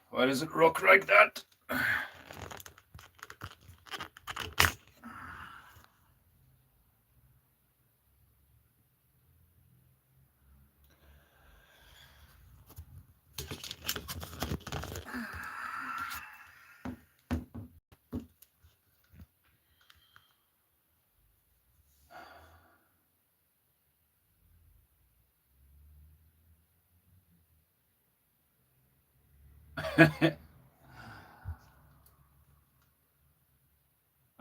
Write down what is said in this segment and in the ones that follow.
Why does it rock like that? I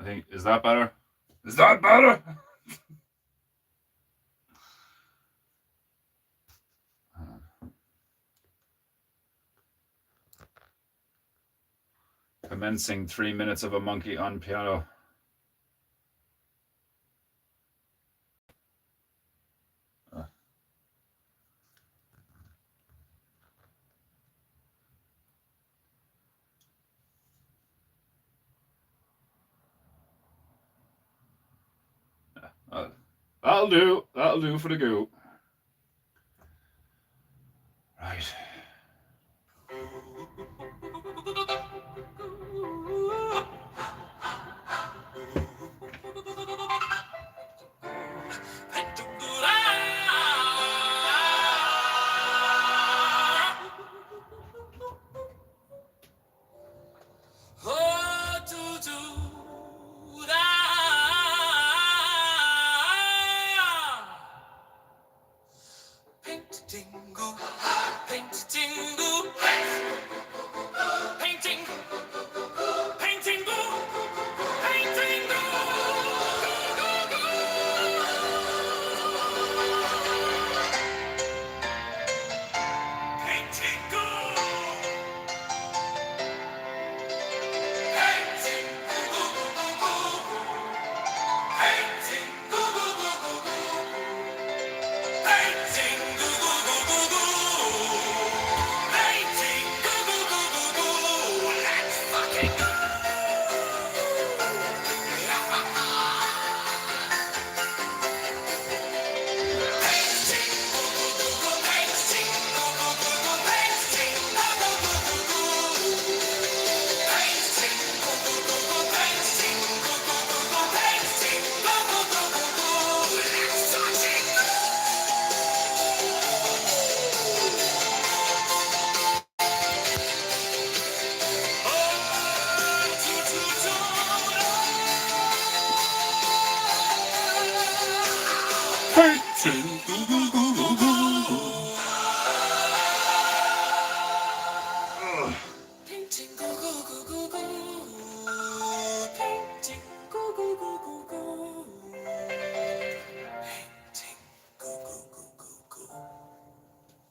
think, is that better? Is that better? Commencing 3 minutes of a monkey on piano. That'll do. That'll do for the goo. Right.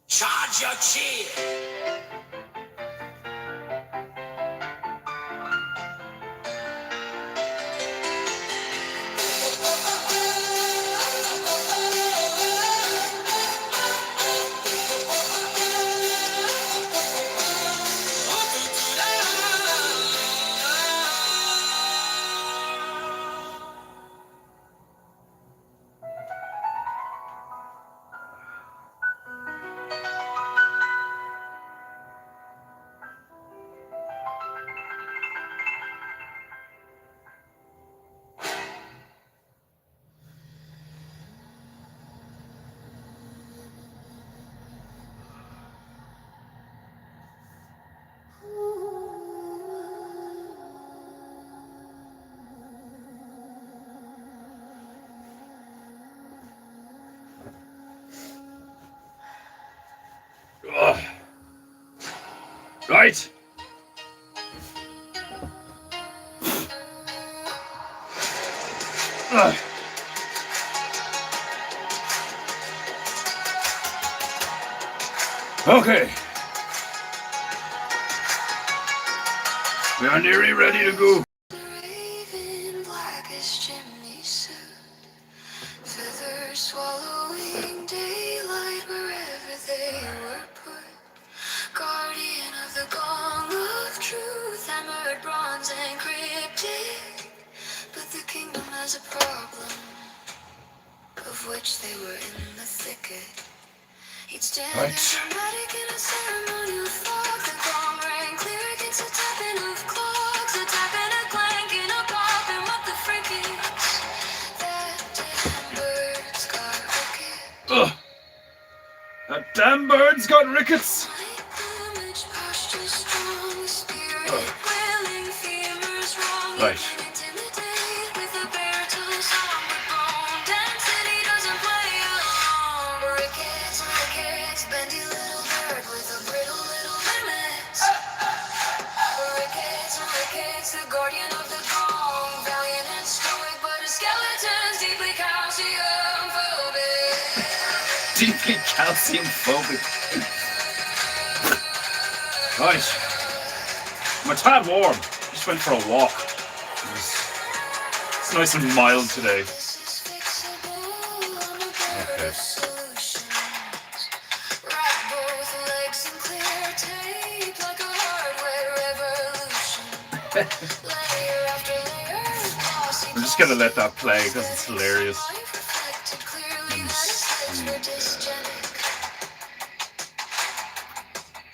Charge your cheer. Right. Okay. We are nearly ready to go. Raven, blackest chimney suit, feathers swallowing daylight wherever they were put. Guardian of the gong of truth, hammered bronze and cryptic. But the kingdom has a problem, of which they were in the thicket. Each stand is dramatic in a ceremonial fog. The gong rang clear against the tapping of clogs. A tapping, a clanking, a popping. What the frick is that? Damn birds got rickets. Ugh. That damn bird's got rickets. Light plumage, posture strong, spirit willing, femurs wrong. Right. You can intimidate with a baritone song, but bone density doesn't play along. Rickets, rickets, bendy little bird with a brittle little limits. Rickets, rickets, the guardian of the gong, valiant and stoic, but his skeleton's deeply calcium phobic. Deeply calcium phobic. Right. I'm a tad warm. Just went for a walk. It's nice and mild today. This is fixable on a bird Okay. of solutions. Wrap both legs in clear tape like a hardware revolution. Layer after layer, glossy, I'm just gonna let that play because it's hilarious. life reflected clearly that his legs were dysgenic.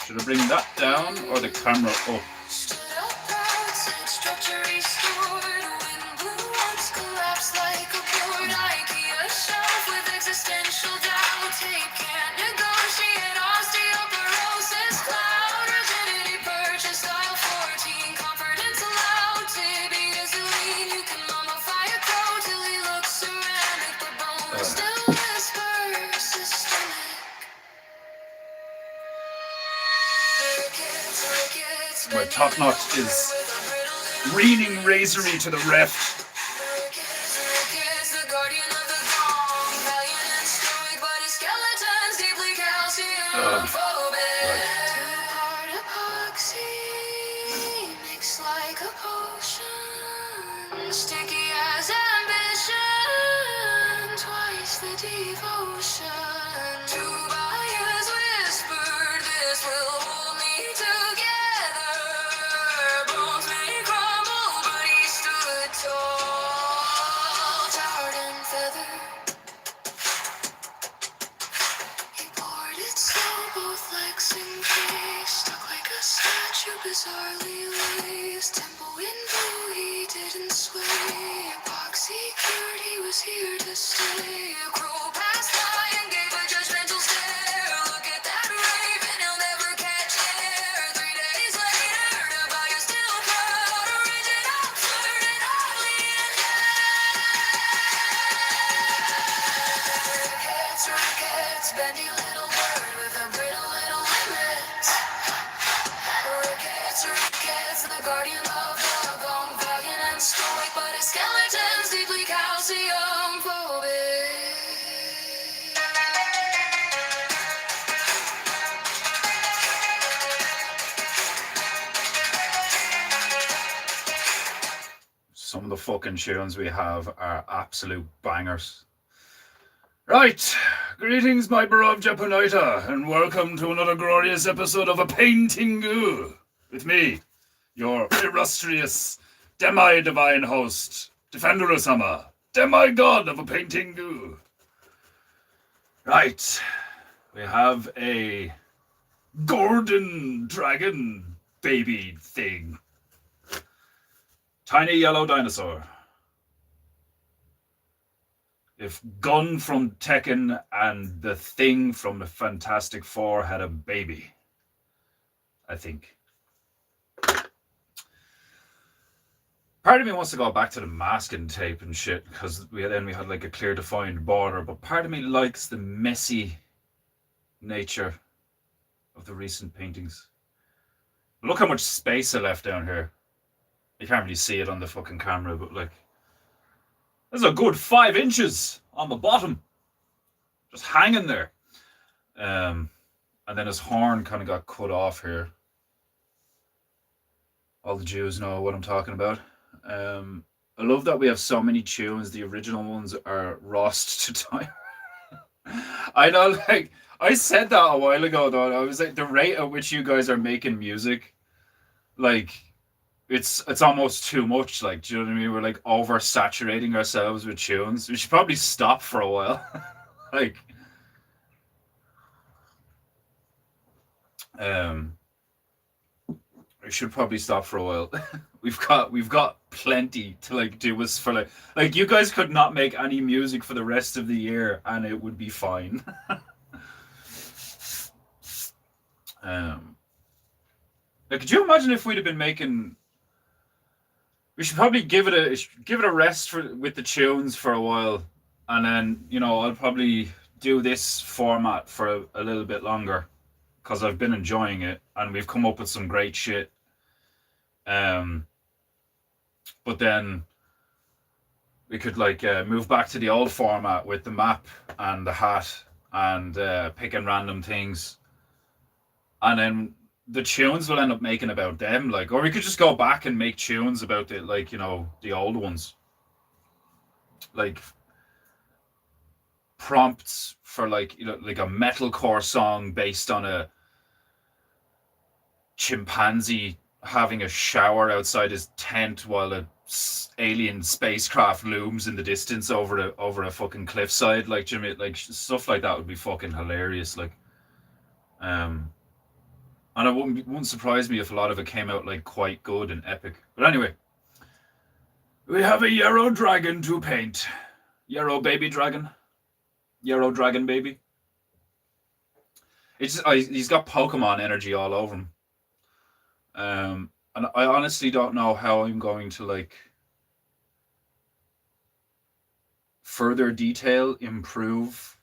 Should I bring that down or the camera up? Stood up proud, said structure restored. Wind blew once, collapsed like a board. IKEA shelf with existential doubt. Tape can't negotiate osteoporosis. Cloud rigidity purchase style 14. Confidence allowed. Tibias lean. You can mummify a crow till he looks ceramic, but bone still whispers systemic. My top notch is reading razory to the left. Two-part epoxy, mixed like a potion, sticky as ambition, twice the devotion. Two buyers whispered, this will hold me together. Bones may crumble, but he stood tall, tarred and feathered. He poured it slow, both legs encased, stuck like a statue, bizarrely laced. Tempo in blue, he didn't sway. Epoxy cured, he was here to stay. A crow passed by and gave a judgmental stare. Look at that raven, he'll never catch air. 3 days later, the buyer's still proud, rigid, absurd, and oddly Rickets, rickets, bendy little bird with a brittle little limits. Rickets, rickets, the guardian of the gong, valiant and stoic, but his skeleton's deeply calcium phobic. Some of the fucking tunes we have are absolute bangers. Right, greetings my beloved Japanita, and welcome to another glorious episode of A Painting Goo, with me, your illustrious demi-divine host, Defender-sama, demigod of A Painting Goo. Right, we have a Gordon dragon baby thing. Tiny yellow dinosaur. If Gun from Tekken and the Thing from the Fantastic Four had a baby, I think. Part of me wants to go back to the masking tape and shit, because we had like a clear defined border, but part of me likes the messy nature of the recent paintings. Look how much space I left down here. You can't really see it on the fucking camera, but like, there's a good 5 inches on the bottom, just hanging there. And then his horn kind of got cut off here. All the Jews know what I'm talking about. I love that we have so many tunes. The original ones are lost to time. I know, like I said that a while ago though. I was like, the rate at which you guys are making music, like it's almost too much. Like, do you know what I mean? We're like oversaturating ourselves with tunes. We should probably stop for a while. Like, um, we should probably stop for a while. we've got plenty to like do us for like you guys could not make any music for the rest of the year and it would be fine. um, like, could you imagine if we'd have been making? We should probably give it a rest with the tunes for a while, and then I'll probably do this format for a little bit longer because I've been enjoying it and we've come up with some great shit. Um, but then we could like move back to the old format with the map and the hat and picking random things, and then the tunes will end up making about them. Like, or we could just go back and make tunes about it, like the old ones, like prompts for like like a metalcore song based on a chimpanzee having a shower outside his tent while a alien spacecraft looms in the distance over a fucking cliffside. Like, Jimmy, like stuff like that would be fucking hilarious. Like, and it wouldn't surprise me if a lot of it came out like quite good and epic. But anyway, we have a Yarrow dragon to paint. Yarrow baby dragon. Yarrow dragon baby. He's got Pokemon energy all over him. And I honestly don't know how I'm going to like further detail, improve,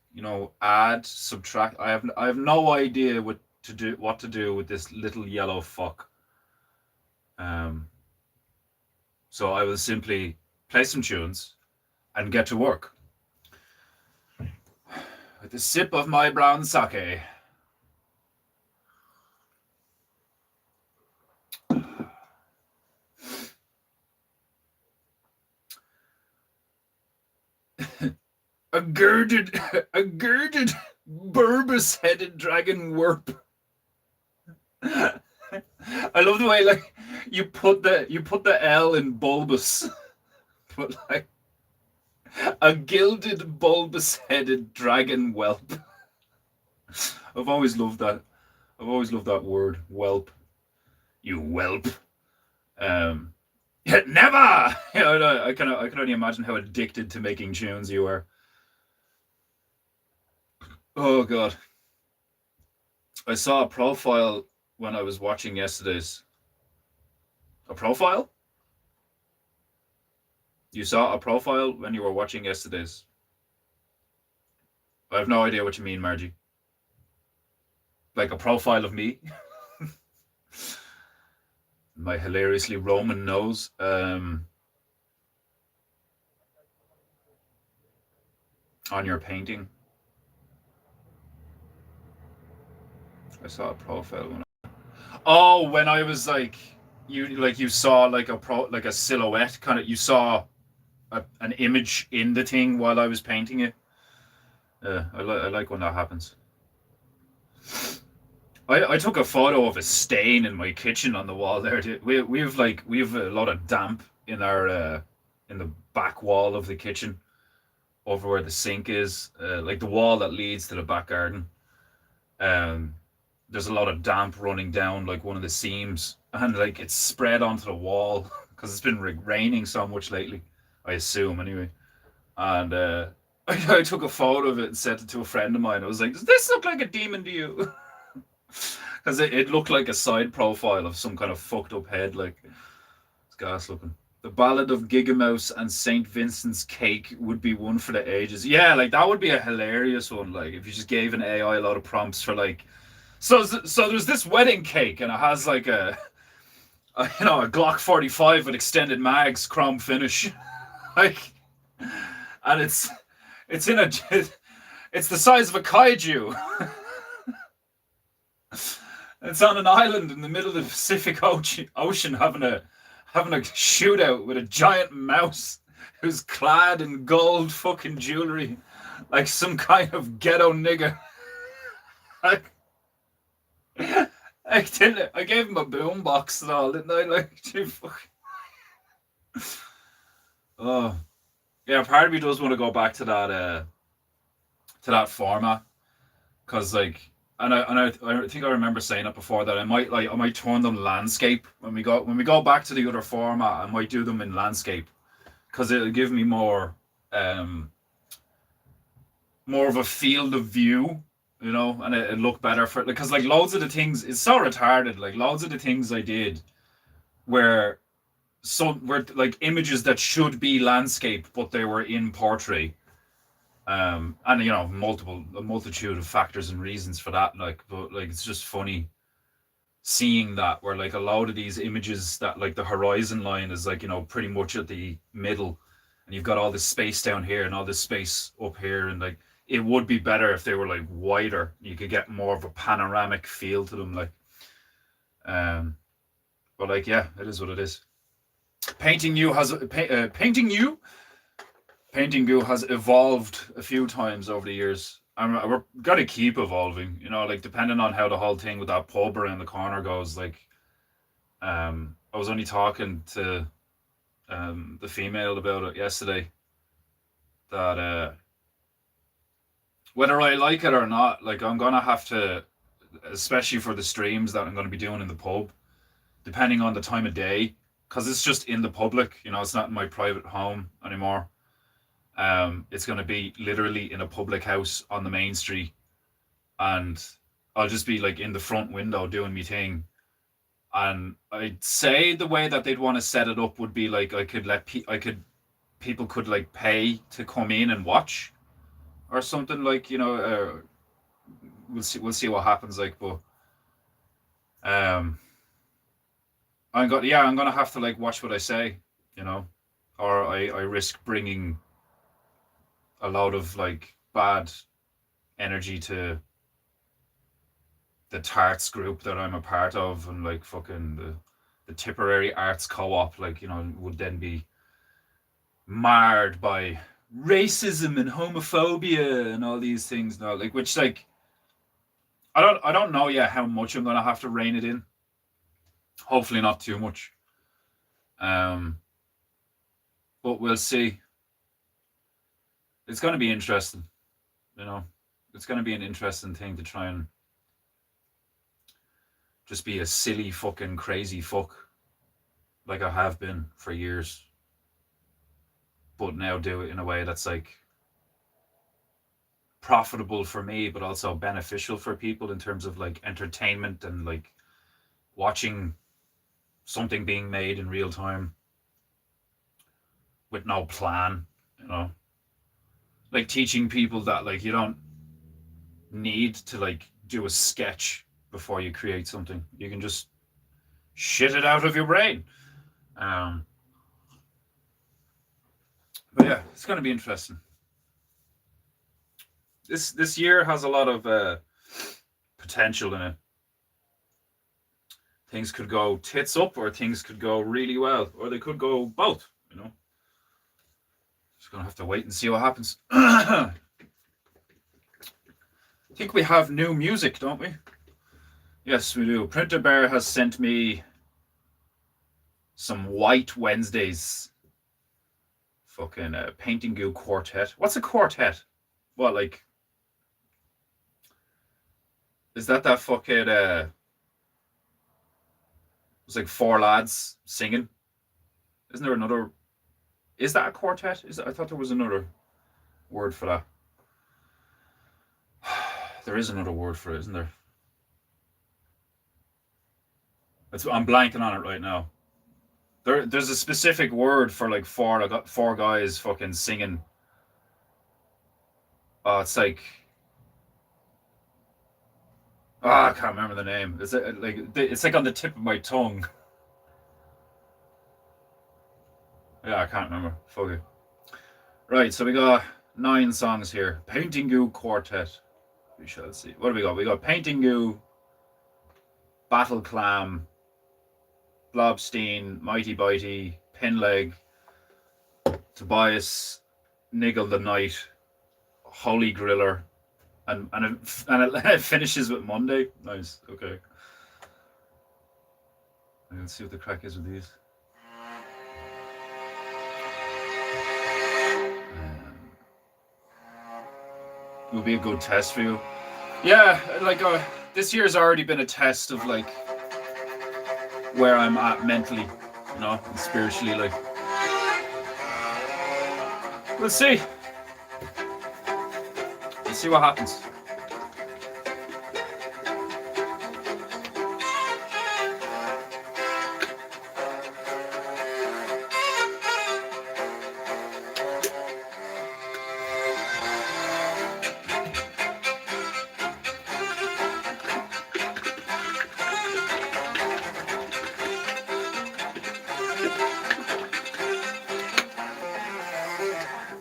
add, subtract. I have no idea what to do with this little yellow fuck. So I will simply play some tunes and get to work. With a sip of my brown sake. a girded, bulbous-headed dragon werp. I love the way like you put the L in bulbous, but like a gilded bulbous-headed dragon whelp. I've always loved that. I've always loved that word, whelp. You whelp. Never. I can only imagine how addicted to making tunes you are. Oh god. I saw a profile when I was watching yesterday's. A profile? You saw a profile when you were watching yesterday's. I have no idea what you mean, Margie. Like a profile of me? My hilariously Roman nose. On your painting. I saw a profile when I was like you saw like a silhouette kind of, you saw an image in the thing while I was painting it. I like when that happens. I took a photo of a stain in my kitchen on the wall there. We have a lot of damp in our in the back wall of the kitchen, over where the sink is, like the wall that leads to the back garden. There's a lot of damp running down like one of the seams, and like it's spread onto the wall because it's been raining so much lately, I assume anyway. And I took a photo of it and sent it to a friend of mine. I was like, does this look like a demon to you? Because it looked like a side profile of some kind of fucked up head. Like, it's gas looking. The Ballad of Gigamouse and St. Vincent's Cake would be one for the ages. Yeah, like that would be a hilarious one. Like if you just gave an AI a lot of prompts for like, so there's this wedding cake and it has like a Glock 45 with extended mags, chrome finish, like, and it's it's the size of a kaiju. It's on an island in the middle of the Pacific Ocean having a shootout with a giant mouse who's clad in gold fucking jewelry, like some kind of ghetto nigger. Like, I gave him a boombox and all, didn't I? Like, oh, yeah. Part of me does want to go back to that format because like, I think I remember saying it before that I might turn them landscape when we go back to the other format. I might do them in landscape because it'll give me more of a field of view, you know, and it look better for because like loads of the things it's so retarded. Like loads of the things I did were were like images that should be landscape, but they were in portrait. And you know, a multitude of factors and reasons for that. Like, but like it's just funny seeing that where like a lot of these images that like the horizon line is like, you know, pretty much at the middle, and you've got all this space down here and all this space up here, and like it would be better if they were like wider. You could get more of a panoramic feel to them, like. But like, yeah, it is what it is. Painting you has Painting Goo has evolved a few times over the years. We're gotta keep evolving, you know, like depending on how the whole thing with that pub around the corner goes. Like, I was only talking to the female about it yesterday. That whether I like it or not, like I'm gonna have to, especially for the streams that I'm gonna be doing in the pub, depending on the time of day, because it's just in the public, you know, it's not in my private home anymore. It's going to be literally in a public house on the main street, and I'll just be like in the front window doing my thing. And I'd say the way that they'd want to set it up would be like people could like pay to come in and watch, or something, like, you know. We'll see what happens, like, but I'm gonna have to like watch what I say, you know, or I risk bringing a lot of like bad energy to the Tarts group that I'm a part of, and like fucking the Tipperary Arts Co-op, like, you know, would then be marred by racism and homophobia and all these things now, like, which like I don't know yet how much I'm gonna have to rein it in. Hopefully not too much. But we'll see. It's going to be interesting, you know. It's going to be an interesting thing to try and just be a silly fucking crazy fuck like I have been for years, but now do it in a way that's like profitable for me, but also beneficial for people in terms of like entertainment and like watching something being made in real time with no plan, you know. Like teaching people that like you don't need to like do a sketch before you create something. You can just shit it out of your brain. But yeah, it's going to be interesting. This year has a lot of potential in it. Things could go tits up, or things could go really well, or they could go both, you know. Just gonna have to wait and see what happens. I think we have new music, don't we? Yes, we do. Printer Bear has sent me some White Wednesdays. Fucking Painting Goo quartet. What's a quartet? What, like, is that fucking it's like four lads singing? Isn't there another? Is that a quartet? I thought there was another word for that. There is another word for it, isn't there? I'm blanking on it right now. There's a specific word for like four guys fucking singing. Oh, it's like, I can't remember the name. It's like on the tip of my tongue. Yeah, I can't remember. Fuck it. Right, so we got 9 songs here. Painting Goo quartet. We shall see. What do we got? We got Painting Goo, Battle Clam, Blobstein, Mighty Bitey, Pinleg, Tobias, Niggle the Knight, Holy Griller, and it finishes with Monday. Nice. Okay. Let's see what the crack is with these. It would be a good test for you. Yeah, like this year's already been a test of like where I'm at mentally, you know, and spiritually. Like, we'll see. We'll see what happens.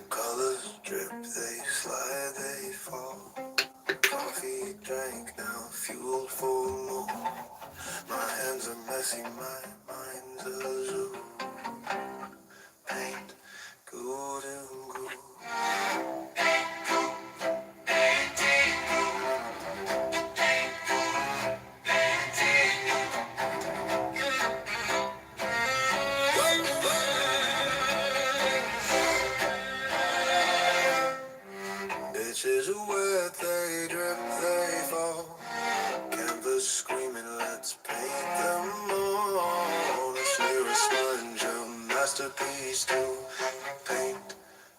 Colors drip, they slide, they fall. Coffee drank, now fuel for more. My hands are messy, my mind's a zoo. Paint, good and good. Bitches are wet, they drip, they fall. Canvas screaming, let's paint them all. A smear of sponge, a masterpiece too. Paint,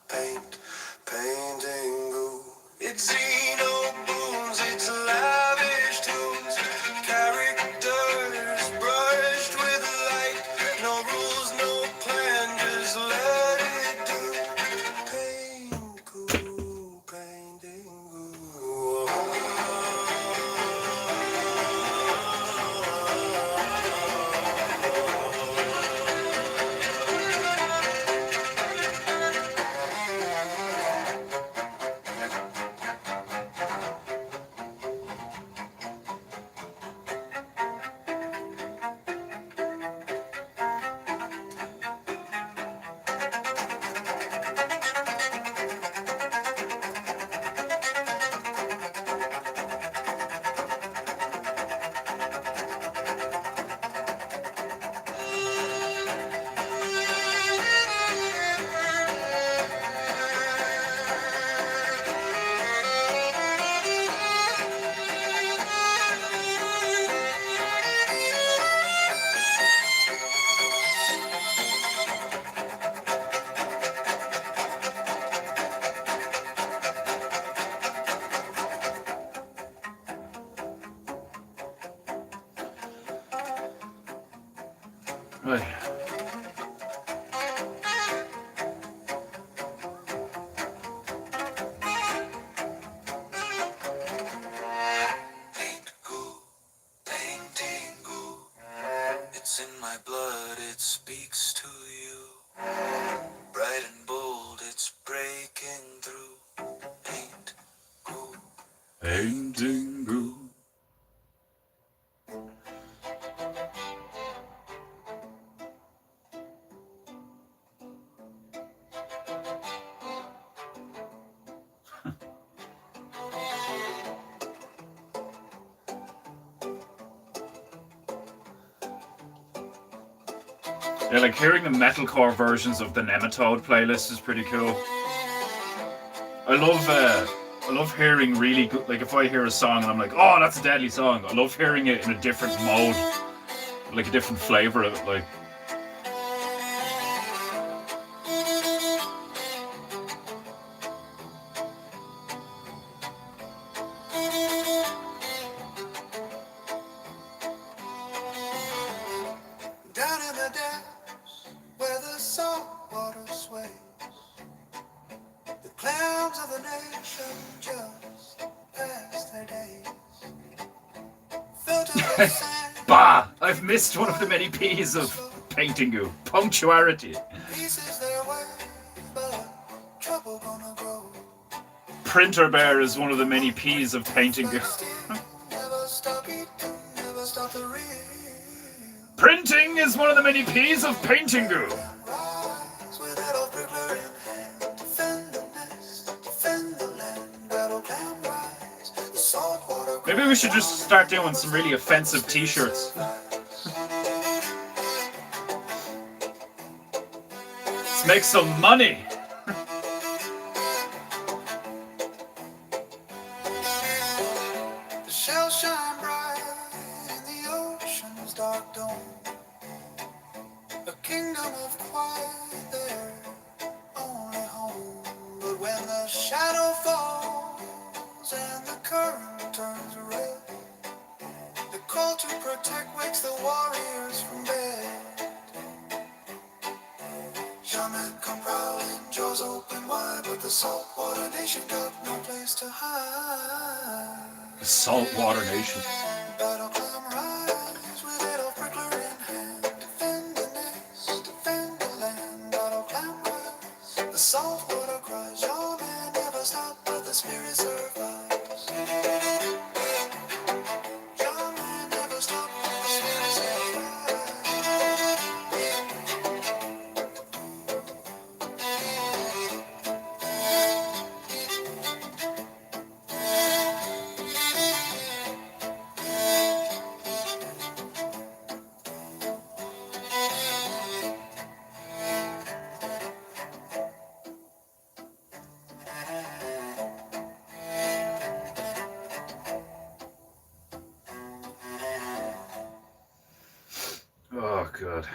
paint, painting goo. It's Zeno booms, it's lavish tunes. Characters brushed with light. No rules, no plan, just let it do. Paint goo, painting goo. Right. Paint goo, painting goo. It's in my blood, it speaks to you. Bright and bold, it's breaking through. Paint goo. Painting goo. Yeah, like hearing the metalcore versions of the Nematode playlist is pretty cool. I love hearing really good. Like if I hear a song and I'm like, oh, that's a deadly song. I love hearing it in a different mode, like a different flavor of it. Like, Down in the depths where the salt water sways, the clowns of the nation just pass their days. Filter the sand, bah! I've missed one of the many P's of painting goo. Punctuality. pieces their way, but trouble gonna grow. Printer Bear is one of the many P's of painting goo. Never stop eating, never stop the real. Sing is one of the many P's of painting do. Rise with that old prickler in hand. Defend the nest, defend the land. Battle clam rise. The saltwater. Maybe we should just start doing some really offensive t-shirts. Let's make some money. The shell shine bright in the ocean's dark dome. A kingdom of quiet there, only home. But when the shadow falls and the current turns red, the call to protect wakes the warriors from bed. Shaman come prowling, jaws open wide, but the saltwater nation got no place to hide. The Saltwater Nation. Battle clam rise with that old prickler in hand. Defend the nest, defend the land. Battle clam rise. The saltwater cries. Your man never stop, but the spirit survives. Your man never stop, but the spirit survives. Oh, God.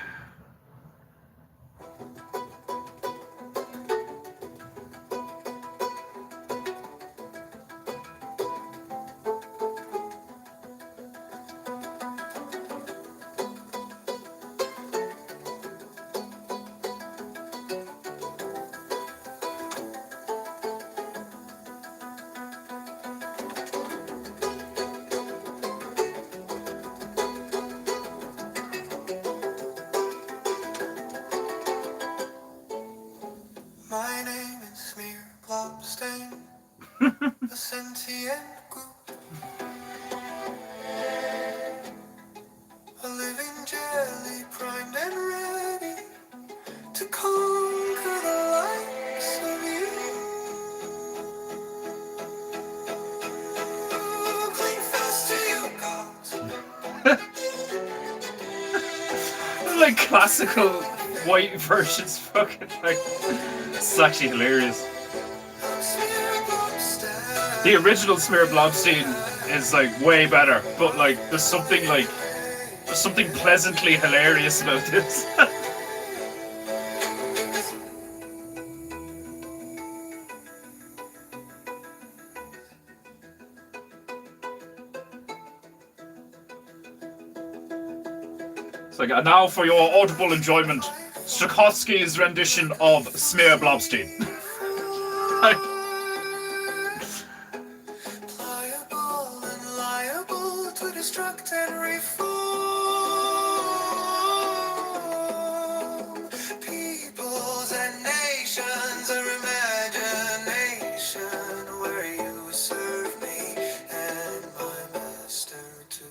My name is Smear Blobstain, a sentient group, a living jelly primed and ready to conquer the likes of you. Cling fast to your gods. This is like classical white versions. Fucking like. It's actually hilarious. Smear Blobstain. The original Smear Blobstein is like way better, but like there's something pleasantly hilarious about this. It's like, and now for your audible enjoyment, Stokowski's rendition of Smear Blobstein. Pliable and liable to destruct and reform. Peoples and nations are imagination where you serve me and my master too.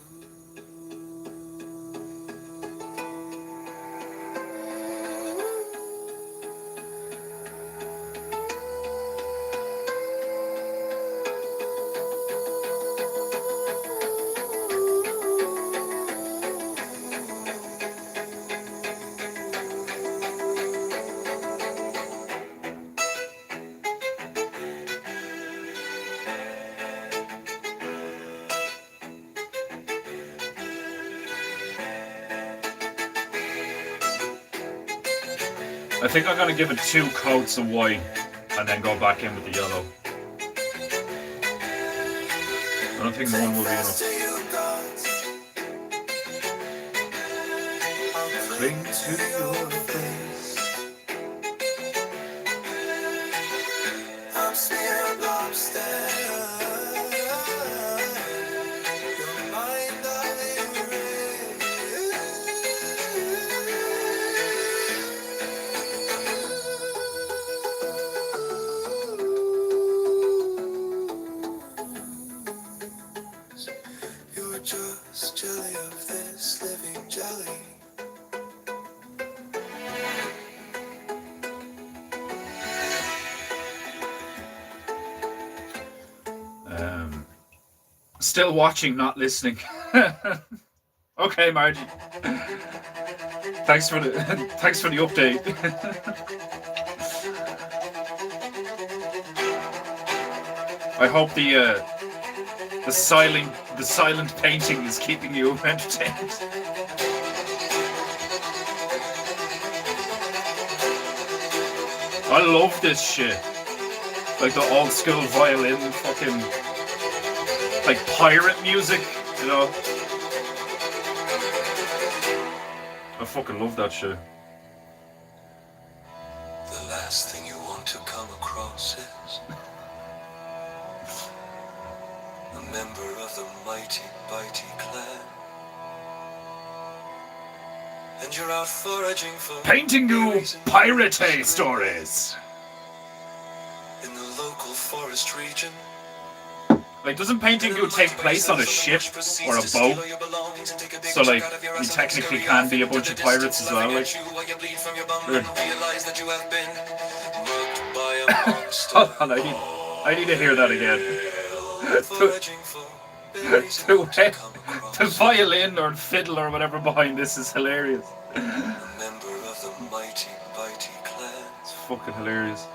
I think I'm gonna give it 2 coats of white and then go back in with the yellow. I don't think one will be enough. Cling to your face. I'm Smear Blobstain. Your mind I erase. You're just jelly of this living jelly. still watching, not listening. Okay, Margie. Thanks for the thanks for the update. I hope the silent painting is keeping you entertained. I love this shit. Like the old school violin fucking like pirate music, you know. I fucking love that shit. The last thing you want to come across is a member of the mighty Bitey clan. And you're out foraging for Painting you berries and pirate berries stories. in the local forest region. Like, doesn't painting you take place on a ship or a boat? So, like, we technically can be a bunch of pirates as well, like. Hold on, I need to hear that again. The violin or fiddle or whatever behind this is hilarious. It's fucking hilarious.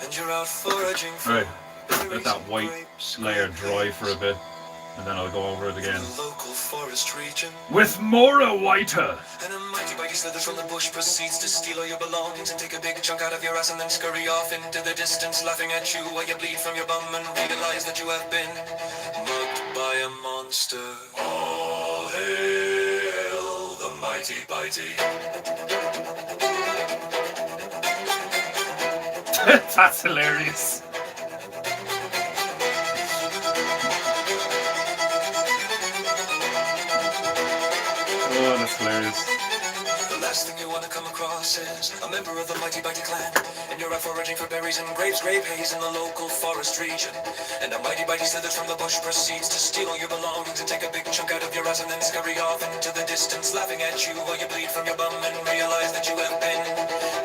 And you're out foraging for Right, let that white layer dry for a bit, and then I'll go over it again. the local forest region. With Mora Whiter. And a mighty bitey slithers from the bush, proceeds to steal all your belongings and take a big chunk out of your ass and then scurry off into the distance, laughing at you while you bleed from your bum and realize that you have been mugged by a monster. All hail the mighty bitey. That's hilarious. Oh, that's hilarious. The last thing you want to come across is a member of the mighty Bitey clan, and you're out foraging for berries and grapes, grape haze in the local forest region. And a mighty Bitey slithers from the bush, proceeds to steal all your belongings and take a big chunk out of your ass and then scurry off into the distance, laughing at you while you bleed from your bum and realize that you have been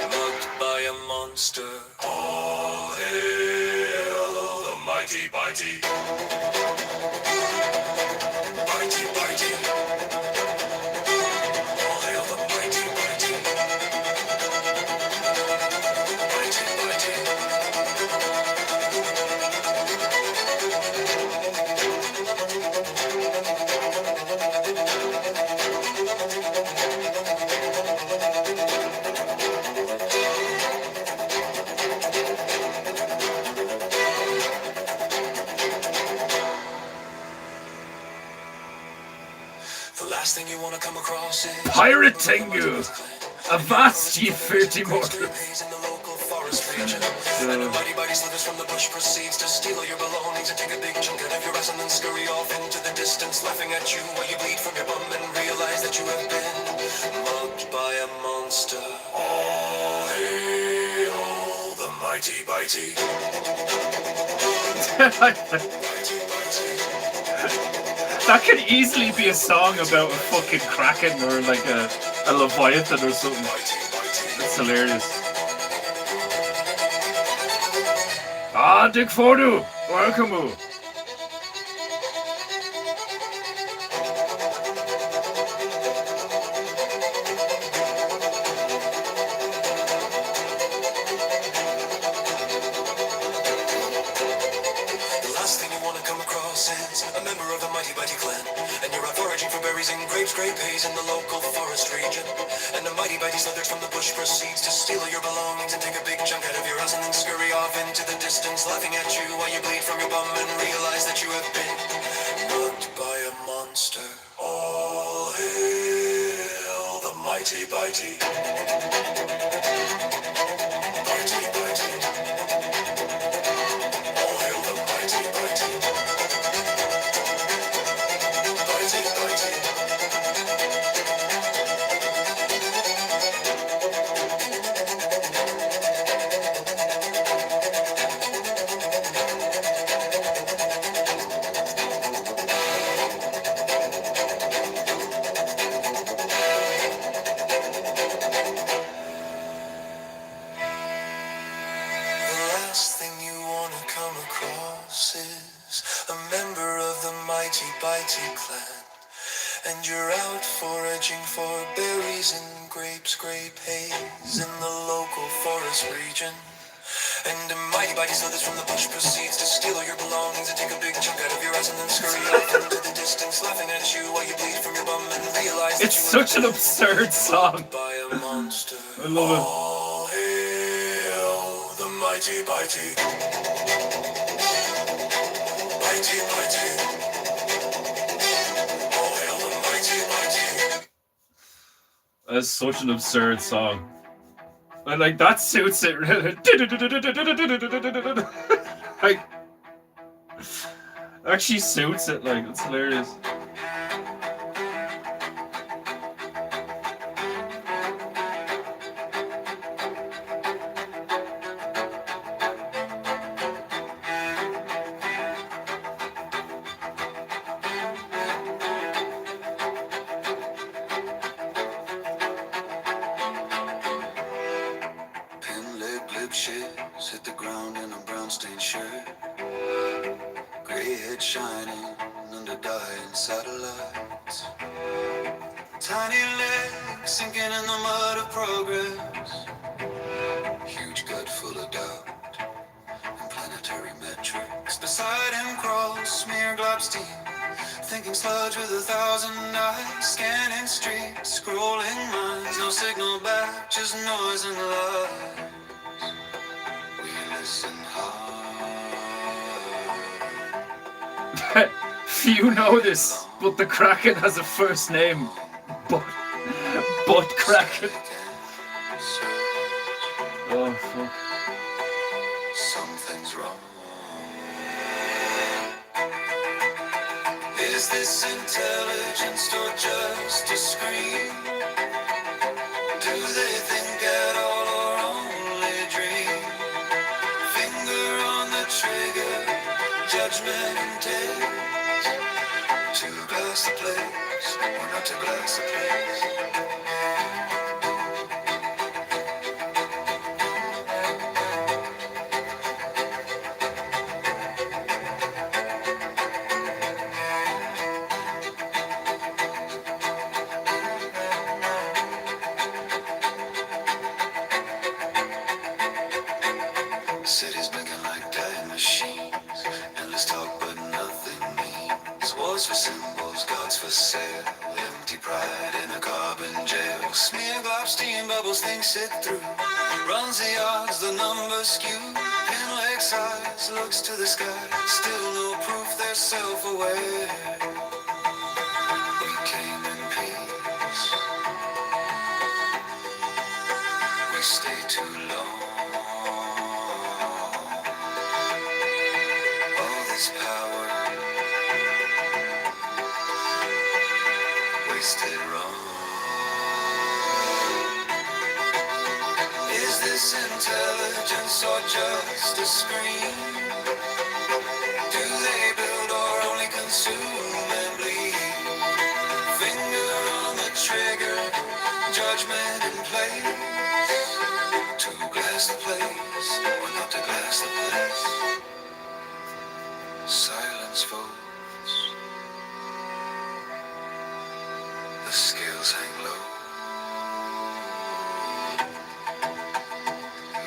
mugged by a monster. All hail the mighty Bitey. Bitey, bitey. All hail the mighty Bitey. Bitey, bitey. The last thing you want to come across is Pirate Tengu. Avast ye filthy mortals. in the local forest region. And a mighty bitey slithers from the bush, proceeds to steal all your belongings and take a big chunk out of your ass and then scurry off into the distance, laughing at you while you bleed from your bum and realize that you have been mugged by a monster. All hail the mighty Bitey. Bitey, bitey. That could easily be a song about a fucking kraken or like a leviathan or something. It's hilarious. Ah, Dick Fordu, welcome. The last thing you want to come across is a member of the mighty Bitey clan, and you're out foraging for berries and grapes, grape haze in the local forest region. And the mighty Bitey slithers from the bush, proceeds to steal all your belongings and take a big chunk out of your ass and then scurry off into the distance, laughing at you while you bleed from your bum and realize that you have been mugged by a monster. All hail the mighty Bitey. Bitey, bitey. All hail the mighty Bitey. Bitey, bitey. And you're out foraging for berries and grapes, grape haze in the local forest region. And a mighty mighty others from the bush proceeds to steal all your belongings and take a big chunk out of your ass and then scurry off into the distance, laughing at you while you bleed from your bum and realize It's that you such an absurd song. by a monster. I love it. All hail the mighty mighty. Mighty mighty. All hail the mighty mighty. That's such an absurd song. And like that suits it really. Like actually suits it, like it's hilarious. Ships hit the ground in a brown stained shirt. Gray head shining under dying satellites. Tiny legs sinking in the mud of progress. Huge gut full of doubt and planetary metrics. Beside him crawls Smear Globstein, thinking sludge with 1,000 eyes. Scanning streets, scrolling minds. No signal back, just noise and light. Few know this, but the Kraken has a first name, Butt Kraken. Oh fuck. Something's wrong. Is this intelligence or just a screen? Do they think at all or only dream? Finger on the trigger, judgment and taste. To glass the place, or not to glass the place. Cities blinking like dying machines. Endless talk but nothing means. Wars for symbols, gods for sale. Empty pride in a carbon jail. Smear Globstein bubbles things sit through. Runs the odds, the numbers skew. Pin leg size, looks to the sky. Still no proof they're self-aware. We came in peace. We stay too long. All this power wasted wrong. Is this intelligence or just a screen? Do they build or only consume and bleed? Finger on the trigger, judgment in place. To glass the place, or not to glass the place. Silence folds. The scales hang low.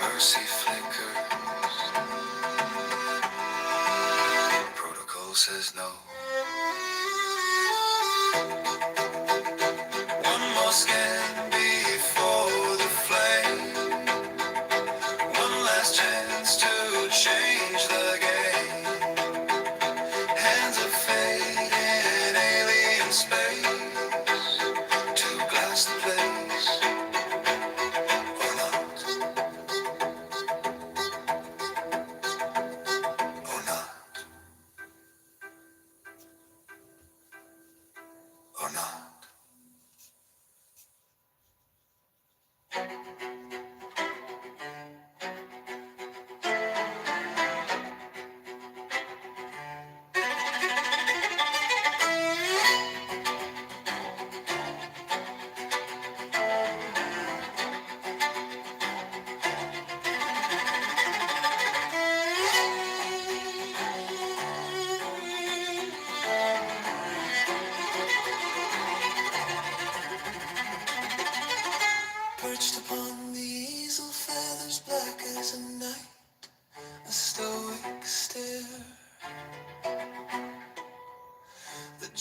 Mercy flickers. Protocol says no. One more scan before the flame. One last chance to change the game. Hands of fate in alien space. To glass the place or not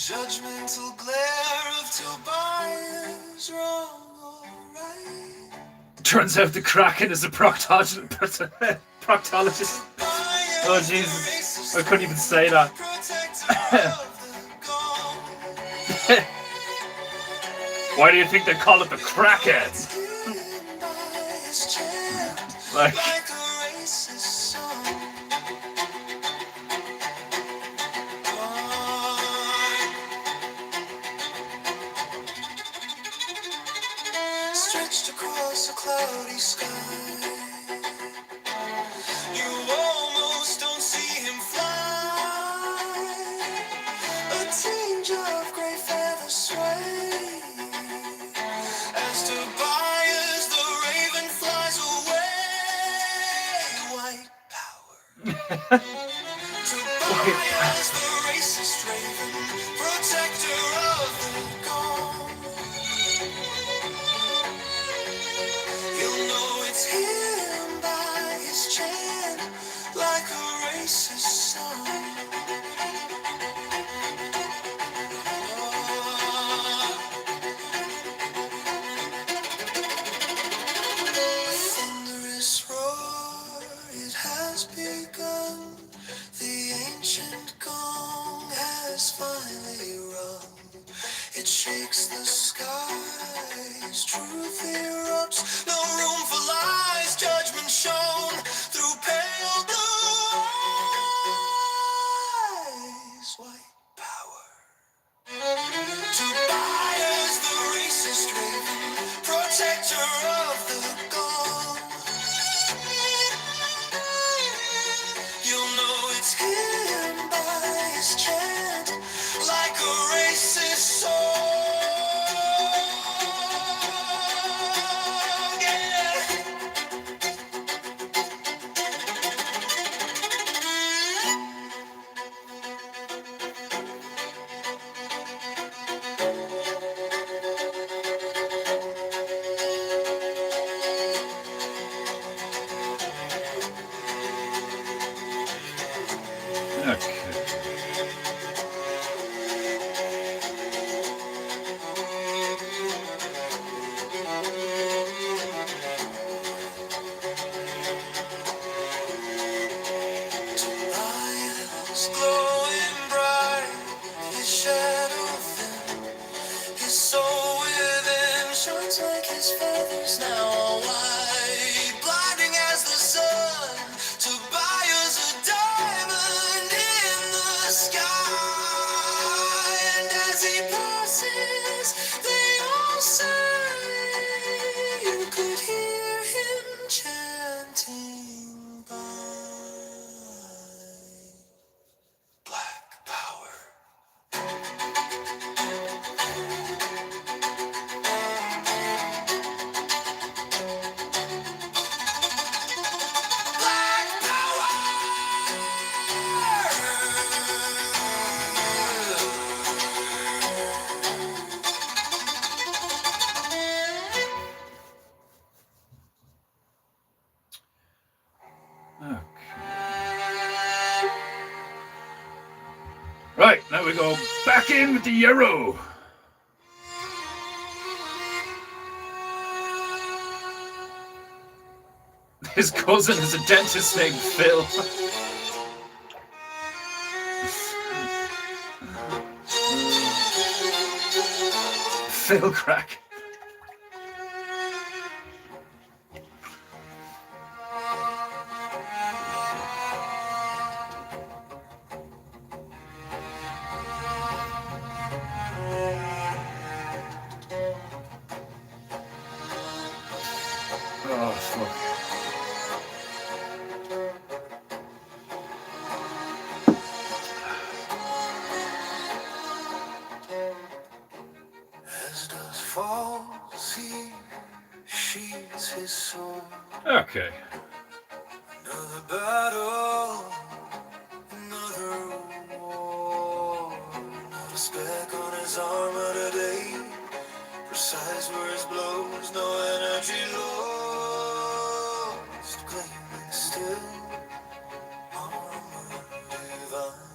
judgmental glare of Tobias, wrong or right. Turns out the Kraken is a proctologist. Oh Jesus, I couldn't even say that. Why do you think they call it the Kraken? Like, stretched across a cloudy sky, you almost don't see him fly. A tinge of grey feathers sway as Tobias the raven flies away. White power. Tobias the racist raven, protector of the gone. You'll know it's him by his chant, like a racist song. Thunderous roar, it has begun. The ancient gong has finally rung. It shakes the skies, truth erupts, no room for lies, judgment shown through pale blue eyes. White power. Tobias the racist raven, protector of the gone. You'll know it's him by his chant, like a racist song. Yeah. okay. Tobias glowing bright, his shadow thin, his soul within shines like his feathers now all white, blinding as the sun. Tobias a diamond in the sky, and as he passes, they all sigh. You could hear him chanting by. Black power. Black power. Okay. Right, now we go back in with the Yarrow. His cousin is a dentist named Phil. Phil Crack. Oh, fuck. As dusk falls, he sheathes his sword. Okay. Another battle, another war. Not a speck on his armor today. Precise where his blows, no energy lost. Gleaming still, armor divine.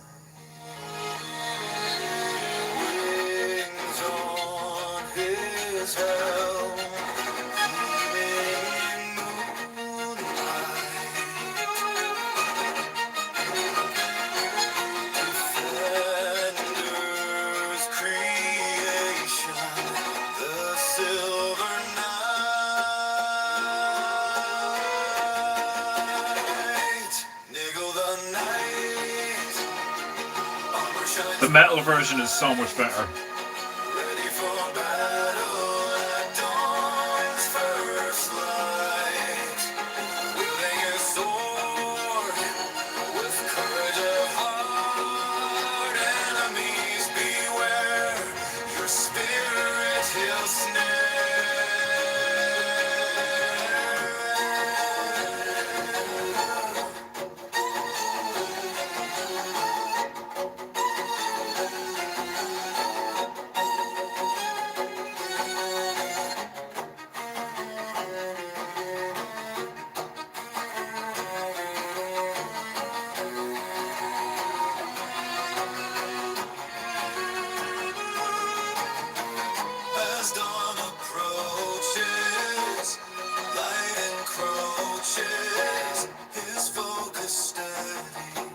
metal version is so much better. Ready for battle at dawn's first light. Wielding your sword with courage of heart. Enemies beware, your spirit he'll snare. As dawn approaches, light encroaches, his focus steady,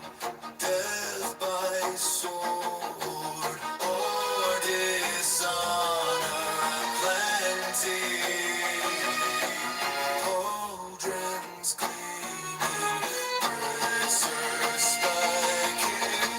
death by sword or dishonor, plenty. Cauldrons gleaming, bracers spiking.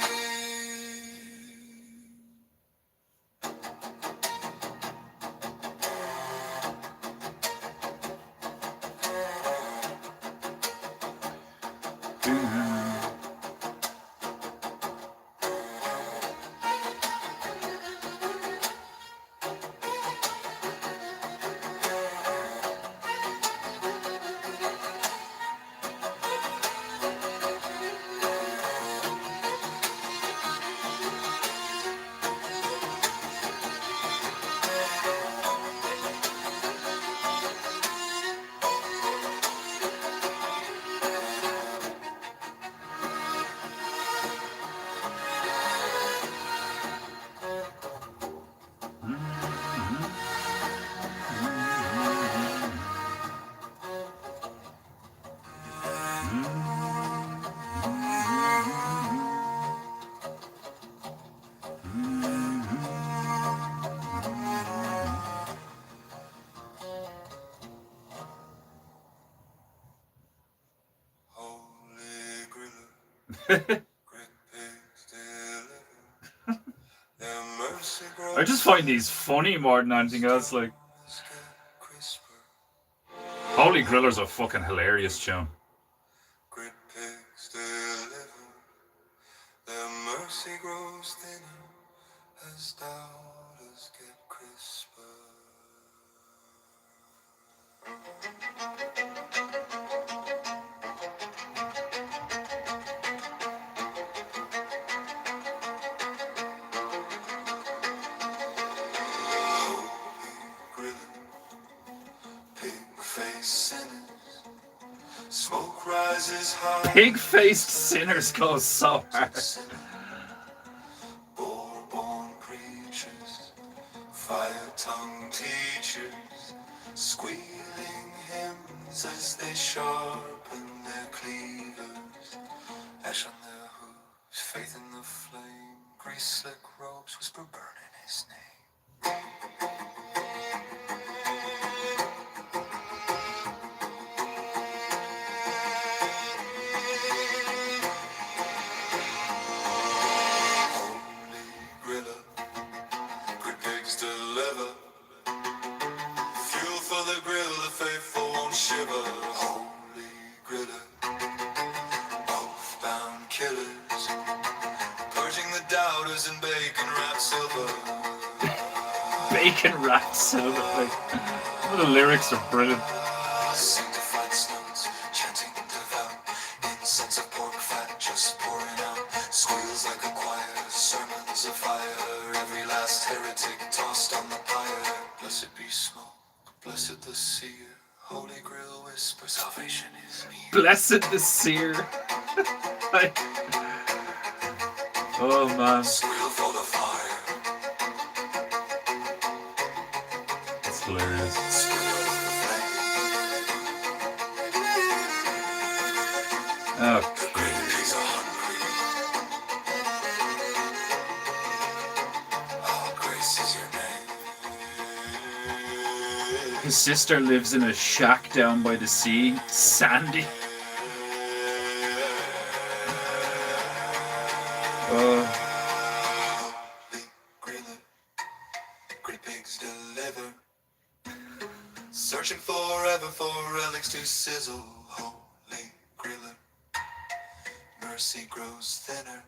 Holy Griller, great pigs deliver. Their mercy grows. I just find these funny more than anything else. Like, Crisper. Holy Griller's a fucking hilarious tune. Great pigs deliver. Their mercy grows thinner as doubters get crisper. Pig-faced sinners, smoke rises high. Pig-faced sinners go so hard. Boar-born preachers, fire-tongued teachers, squealing hymns as they sharpen their cleavers. Ash on their hooves, faith in the flame, grease-slick robes whisper burn in his name. Deliver fuel for the grill, the faithful won't shiver. Holy griller, oath-bound killers, purging the doubters in bacon-wrapped silver. Bacon-wrapped silver. Like, the lyrics are brilliant. Sanctified stones, chanting devout, incense of pork fat just pouring out. Squeals like a choir, sermons of fire. Every last heretic tossed on the pyre. Blessed be smoke, blessed the seer. Holy Grail whisper, salvation is near. Blessed the seer. Like, oh man, Squeal for the fire. it's hilarious. Squeal for the flame. Oh, Great pigs are hungry. Oh, grace is your name. his sister lives in a shack down by the sea. Sandy. Oh, searching forever for relics to sizzle. Holy griller, mercy grows thinner.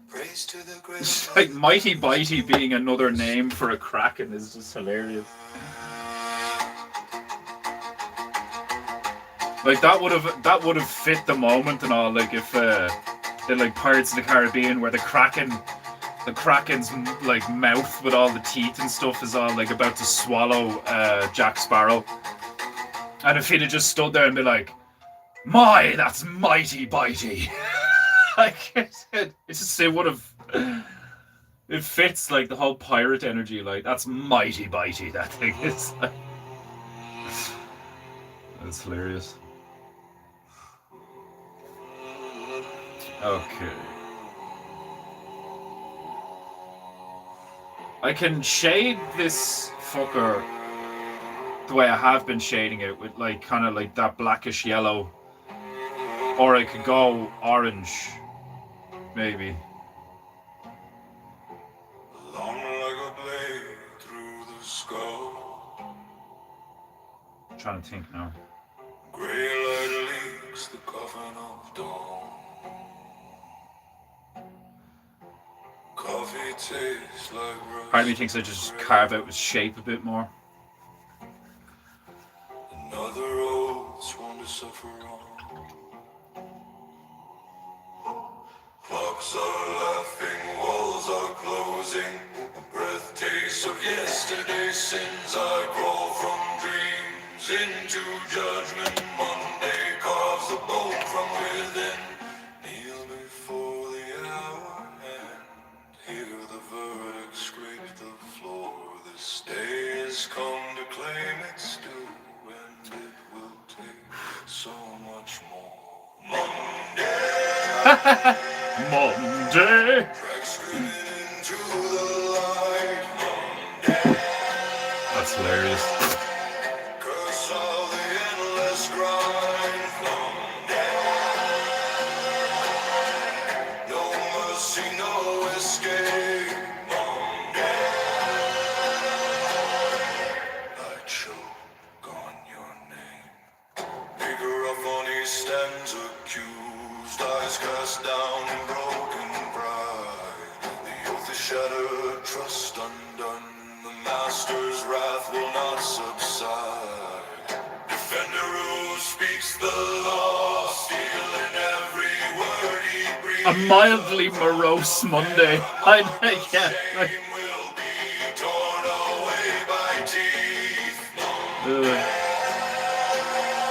Praise to the great. It's like Mighty Bitey being another name for a kraken is just hilarious. Like that would have fit the moment and all. Like if the like Pirates of the Caribbean, where the kraken's like mouth with all the teeth and stuff is all like about to swallow Jack Sparrow, and if he'd have just stood there and be like, "My, that's Mighty Bitey," like it would have. It fits like the whole pirate energy. Like that's Mighty Bitey. That thing is. Like, that's hilarious. Okay. I can shade this fucker the way I have been shading it with like kind of like that blackish yellow, or I could go orange, maybe. Long like a blade through the skull. I'm trying to think now. Gray light leaks the coffin of dawn. Coffee tastes like Part of me thinks I just carve out his shape a bit more. another old swan to suffer on. Clocks are laughing, walls are closing. Breath tastes of yesterday's sins. I crawl from dreams into judgment. Monday carves the bone from within. Kneel before the hour and hear the verdict scrape the floor. This day has come to claim its due, and it will take so much more. Monday. Monday. Tracks screaming into the light. Monday. That's hilarious. Curse of the endless grind. Monday. No mercy, no escape. Monday. I choke on your name. Maker of money stands accused. Eyes cast down in broken pride. The oath is shattered, trust undone. The master's wrath will not subside. Defender who speaks the law, stealing every word he breathes. A mildly morose Monday. I yeah. Like, Shame will be torn away by teeth.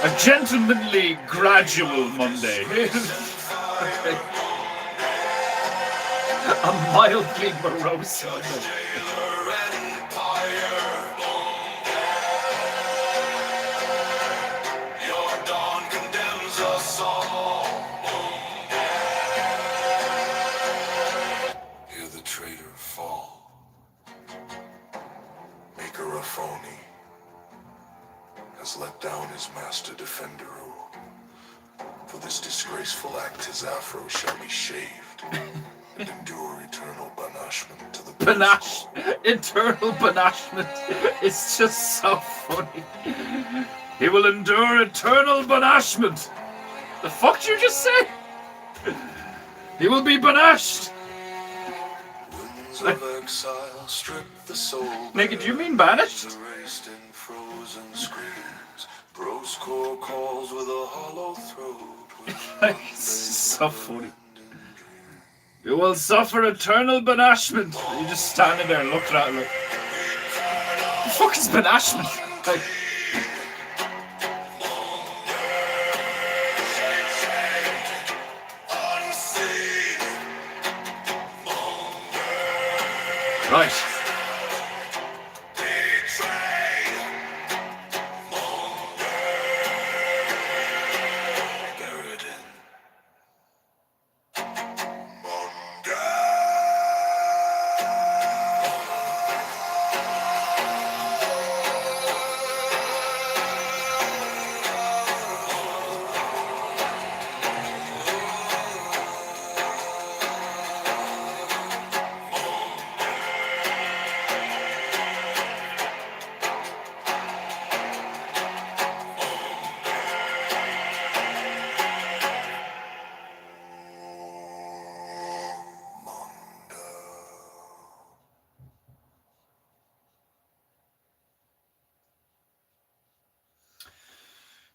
a gentlemanly, gradual Monday. A mildly morose Monday. Jailer empire. Your dawn condemns us all. Hear the traitor fall. Maker of phony has let down his master Defender. For this disgraceful act, his afro shall be shaved and endure eternal banishment to the Panache. Eternal banishment. It's just so funny. He will endure eternal banishment. The fuck did you just say? He will be banished. winds of exile strip the soul. Nigga, do you mean banished? Erased in frozen screams. Bro's core calls with a hollow throat. It's so funny. You will suffer eternal banishment. You're just standing there looking at it like, the fuck is banishment? Like, right.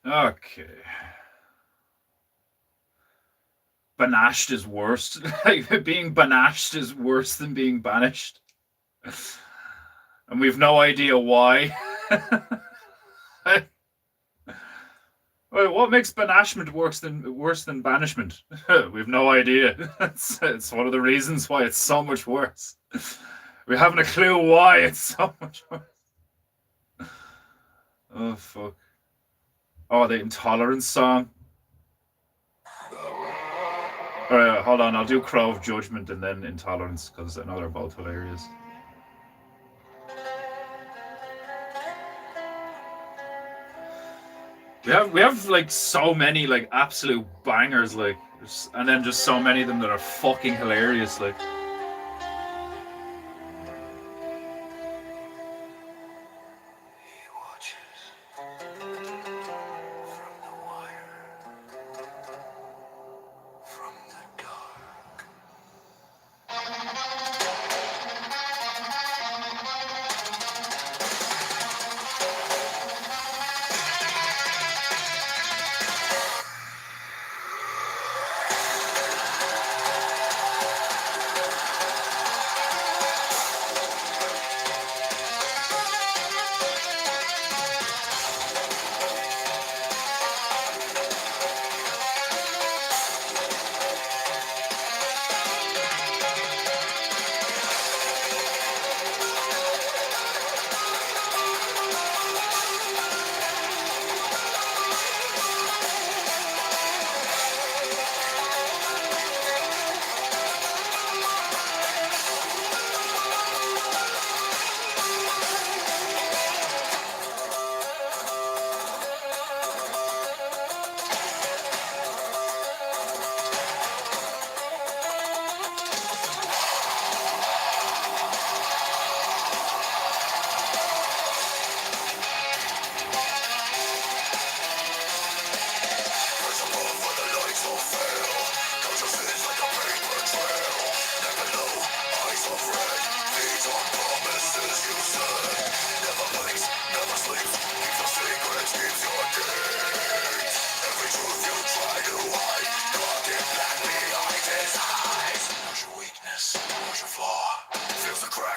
Okay. Banished is worse. Like being banished is worse than being banished. And we've no idea why. Well, what makes banishment worse than banishment? We've no idea. It's one of the reasons why it's so much worse. We haven't a clue why it's so much worse. Oh fuck. Oh, the intolerance song. All right, hold on. I'll do Crow of Judgment and then Intolerance because I know they're both hilarious. We have like so many like absolute bangers like, and then just so many of them that are fucking hilarious like. He watches from the wire, from the dark.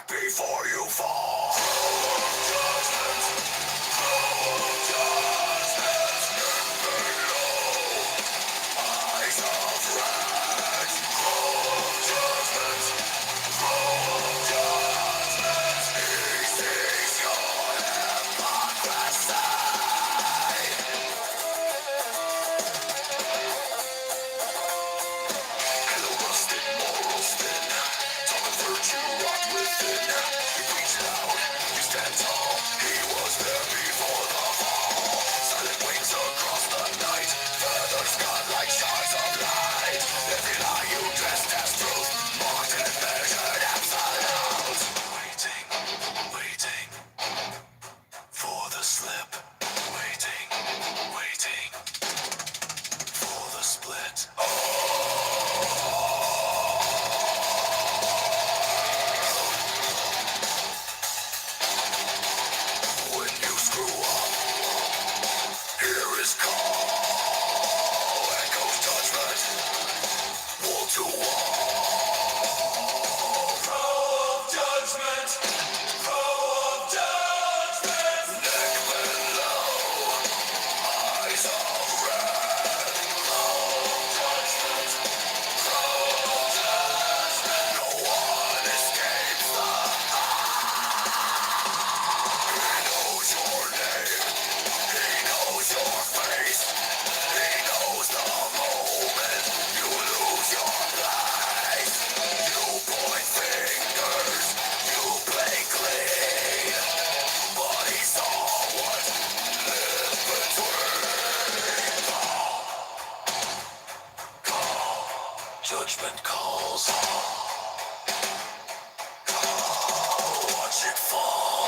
Before you fall, eyes of red, judgment, he sees your hypocrisy. Hello, rusted moral spin, talking virtue rot within. He preached loud, you stand tall. He was there before the fall. Silent wings across the night, feathers cut like shards of light. Every lie you dressed as truth, marked and measured absolute. Waiting, waiting for the slip. Waiting, waiting for the split. When you screw up, here is call. Echoes judgment, wall to wall. Crow of judgment, crow of judgment. Neck below, eyes of red. Crow of judgment, crow of judgment. No one escapes the knows your name, he knows your face, he knows the moment you lose your place. You point fingers, you play clean, but he saw what lived between. Call, judgment calls. Watch it fall.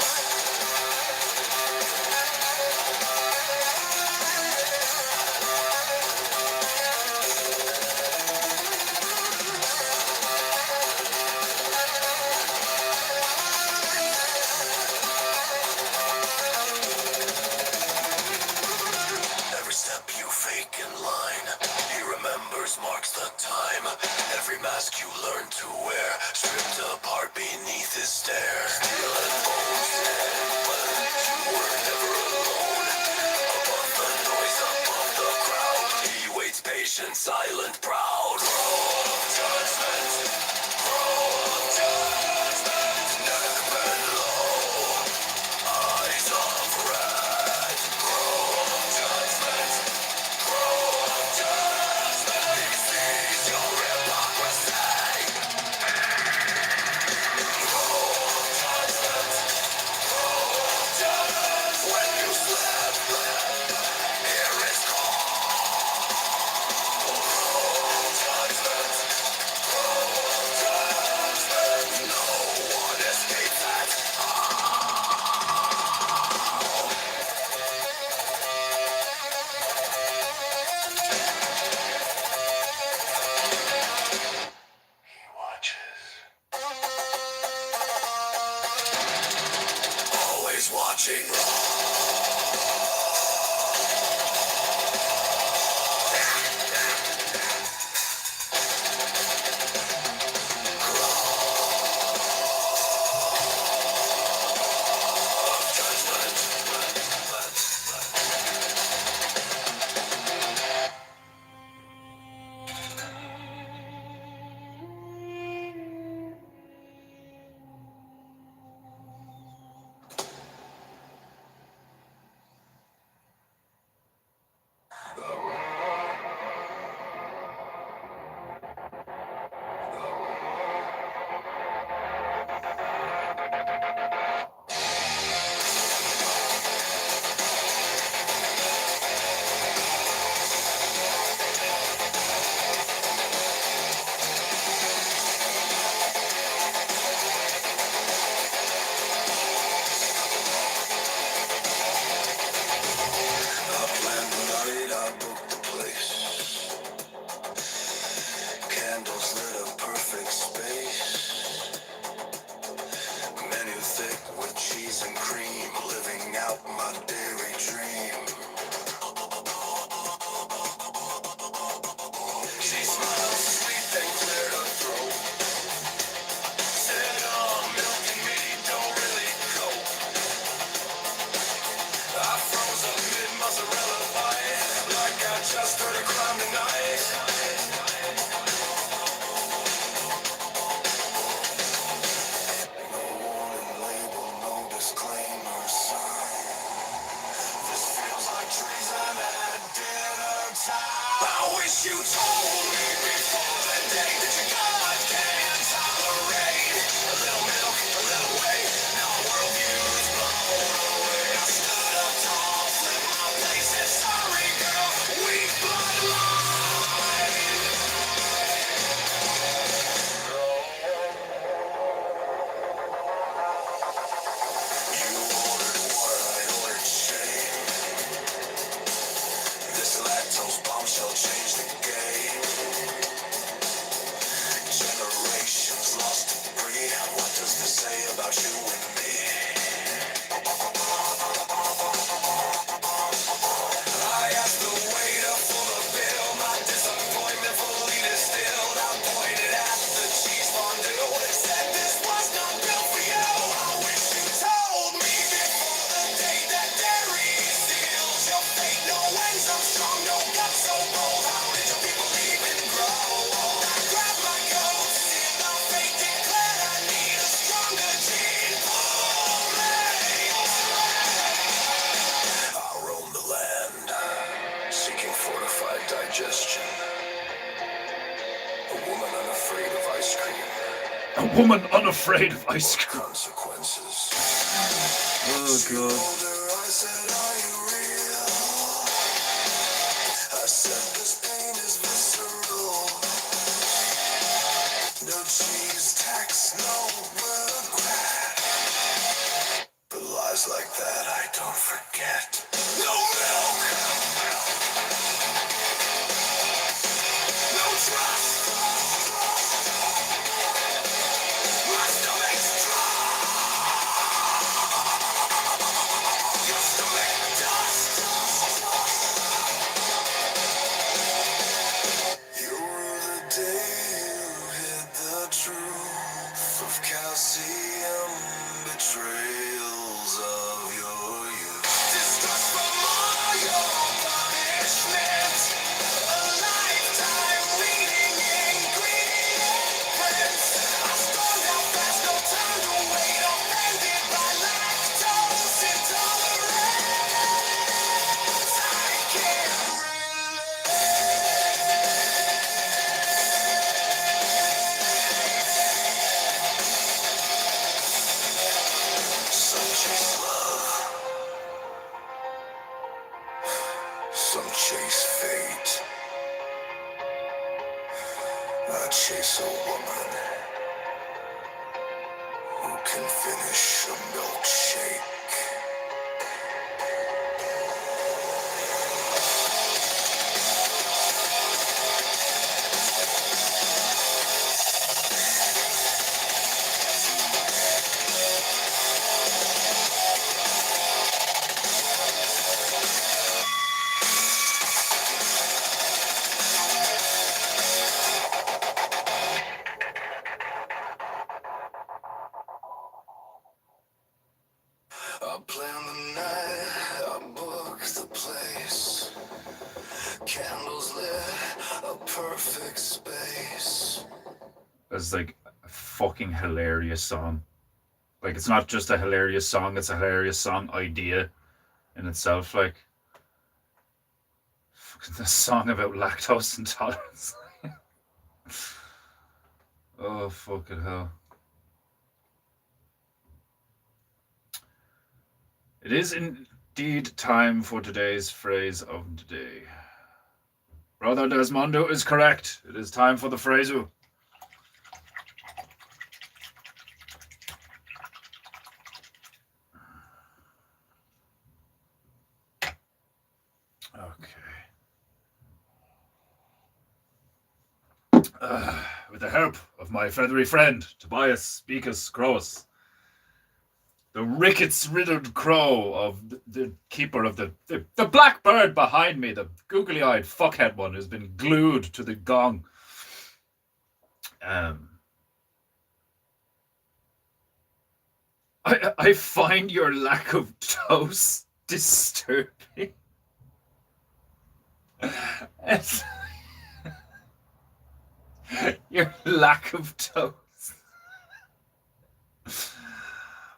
Every Every mask you learn to wear, stripped apart beneath his stare. Steel and bones, but you were never alone. Above the noise, above the crowd, he waits patient, silent, proud. Roll of judgment, roll of judgment. Neck bent low, eyes of red. Roll of judgment, roll of judgment. He sees your hypocrisy. Roll of judgment, roll of judgment. When you slip, here is call. Roll of judgment, roll of judgment. No one escapes it. He watches. Always watching. I planned the night, I booked the place. Candles lit a perfect space. Menu thick with cheese and cream, living out my dairy dream. She smiled sweet and cleared her throat. Said, milk and meat don't really cope. I froze a mid-mozzarella pie, like I just heard a crime tonight. No warning label, no disclaimer sign. This feels like treason at dinner time. I wish you told me before the day that you God can't tolerate. A little milk, a little whey, now worldview's blown away. I stood up tall, flipped my places. Sorry, girl, weak bloodline. You ordered water, I ordered shame. This lactose bombshell changed the game. Generations lost to breed. What does this say about you and me? I asked the waiter for the bill. My disappointment fully distilled. I pointed at the cheese fondue. Said this was not built for you. I wish you told me before the day that dairy seals your fate. No wings so strong, no guts so bold. How did your people even grow? I grabbed my coat, sealed my fate, declared I need a stronger gene pool. I roam the land, seeking fortified digestion. A woman unafraid of ice cream. A woman unafraid of ice cream. Consequences. Oh god. Older, I said, are you real? I said, this pain is visceral. No cheese tax, no regret. But lies like that I don't forget. No milk! No trust! My stomach's dry! Some chase fate. I chase a woman who can finish a milkshake. I plan the night, I book the place. Candles lit, a perfect space. It's like a fucking hilarious song. Like, it's not just a hilarious song, it's a hilarious song idea in itself. Like, fucking this song about lactose intolerance. Oh, fucking hell. It is indeed time for today's phrase of the day. Brother Desmondo is correct. It is time for the phrase. With the help of my feathery friend, Tobias Beacus Crows, the rickets-riddled crow of the keeper of the black bird behind me, the googly-eyed fuckhead one who's been glued to the gong. I find your lack of toast disturbing. Your lack of toast.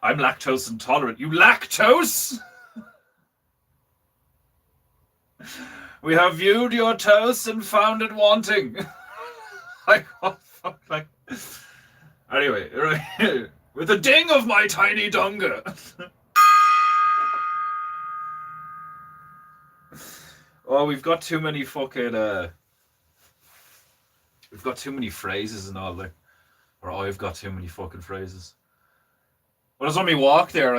I'm lactose intolerant. You lactose? We have viewed your toast and found it wanting. Like, what the fuck? Like, anyway, right, with the ding of my tiny donga. Oh, we've got too many fucking we've got too many phrases and all, like, or I've got too many fucking phrases. When I was on my walk there,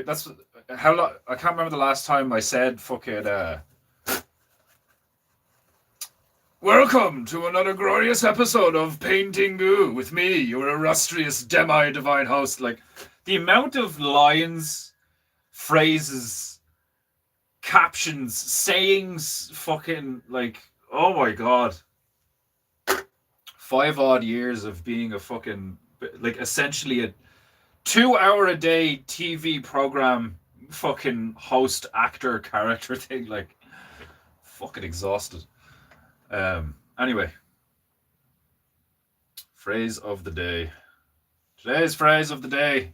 that's how long, I can't remember the last time I said fucking welcome to another glorious episode of Painting Goo with me, your illustrious demi-divine host. Like, the amount of lines, phrases, captions, sayings, fucking, like, oh my god. 5 odd years of being a fucking, like, essentially a 2-hour-a-day TV program fucking host, actor, character thing. Like, fucking exhausted. Anyway. Phrase of the day. Today's phrase of the day.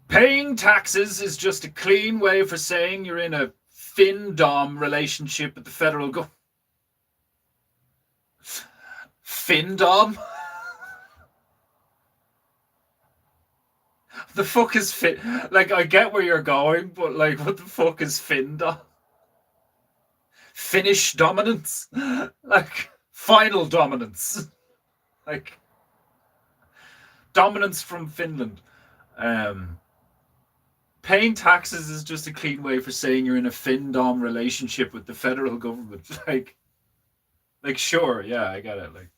Paying taxes is just a clean way for saying you're in a fin-dom relationship with the federal government. Fin-dom? The fuck is fin? Like, I get where you're going, but like, what the fuck is fin-dom? Finnish dominance? Like, final dominance? Like, dominance from Finland. Paying taxes is just a clean way for saying you're in a fin-dom relationship with the federal government. Like, sure, yeah, I get it. Like,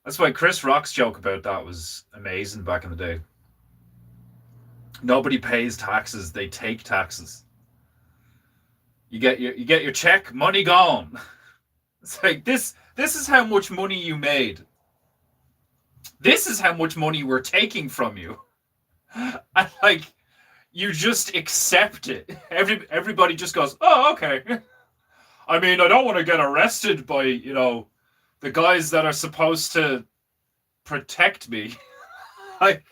that's why Chris Rock's joke about that was amazing back in the day. Nobody pays taxes; they take taxes. You get your check, money gone. It's like this is how much money you made. This is how much money we're taking from you. And like, you just accept it. Everybody just goes, oh, okay. I mean, I don't want to get arrested by, you know, the guys that are supposed to protect me. like,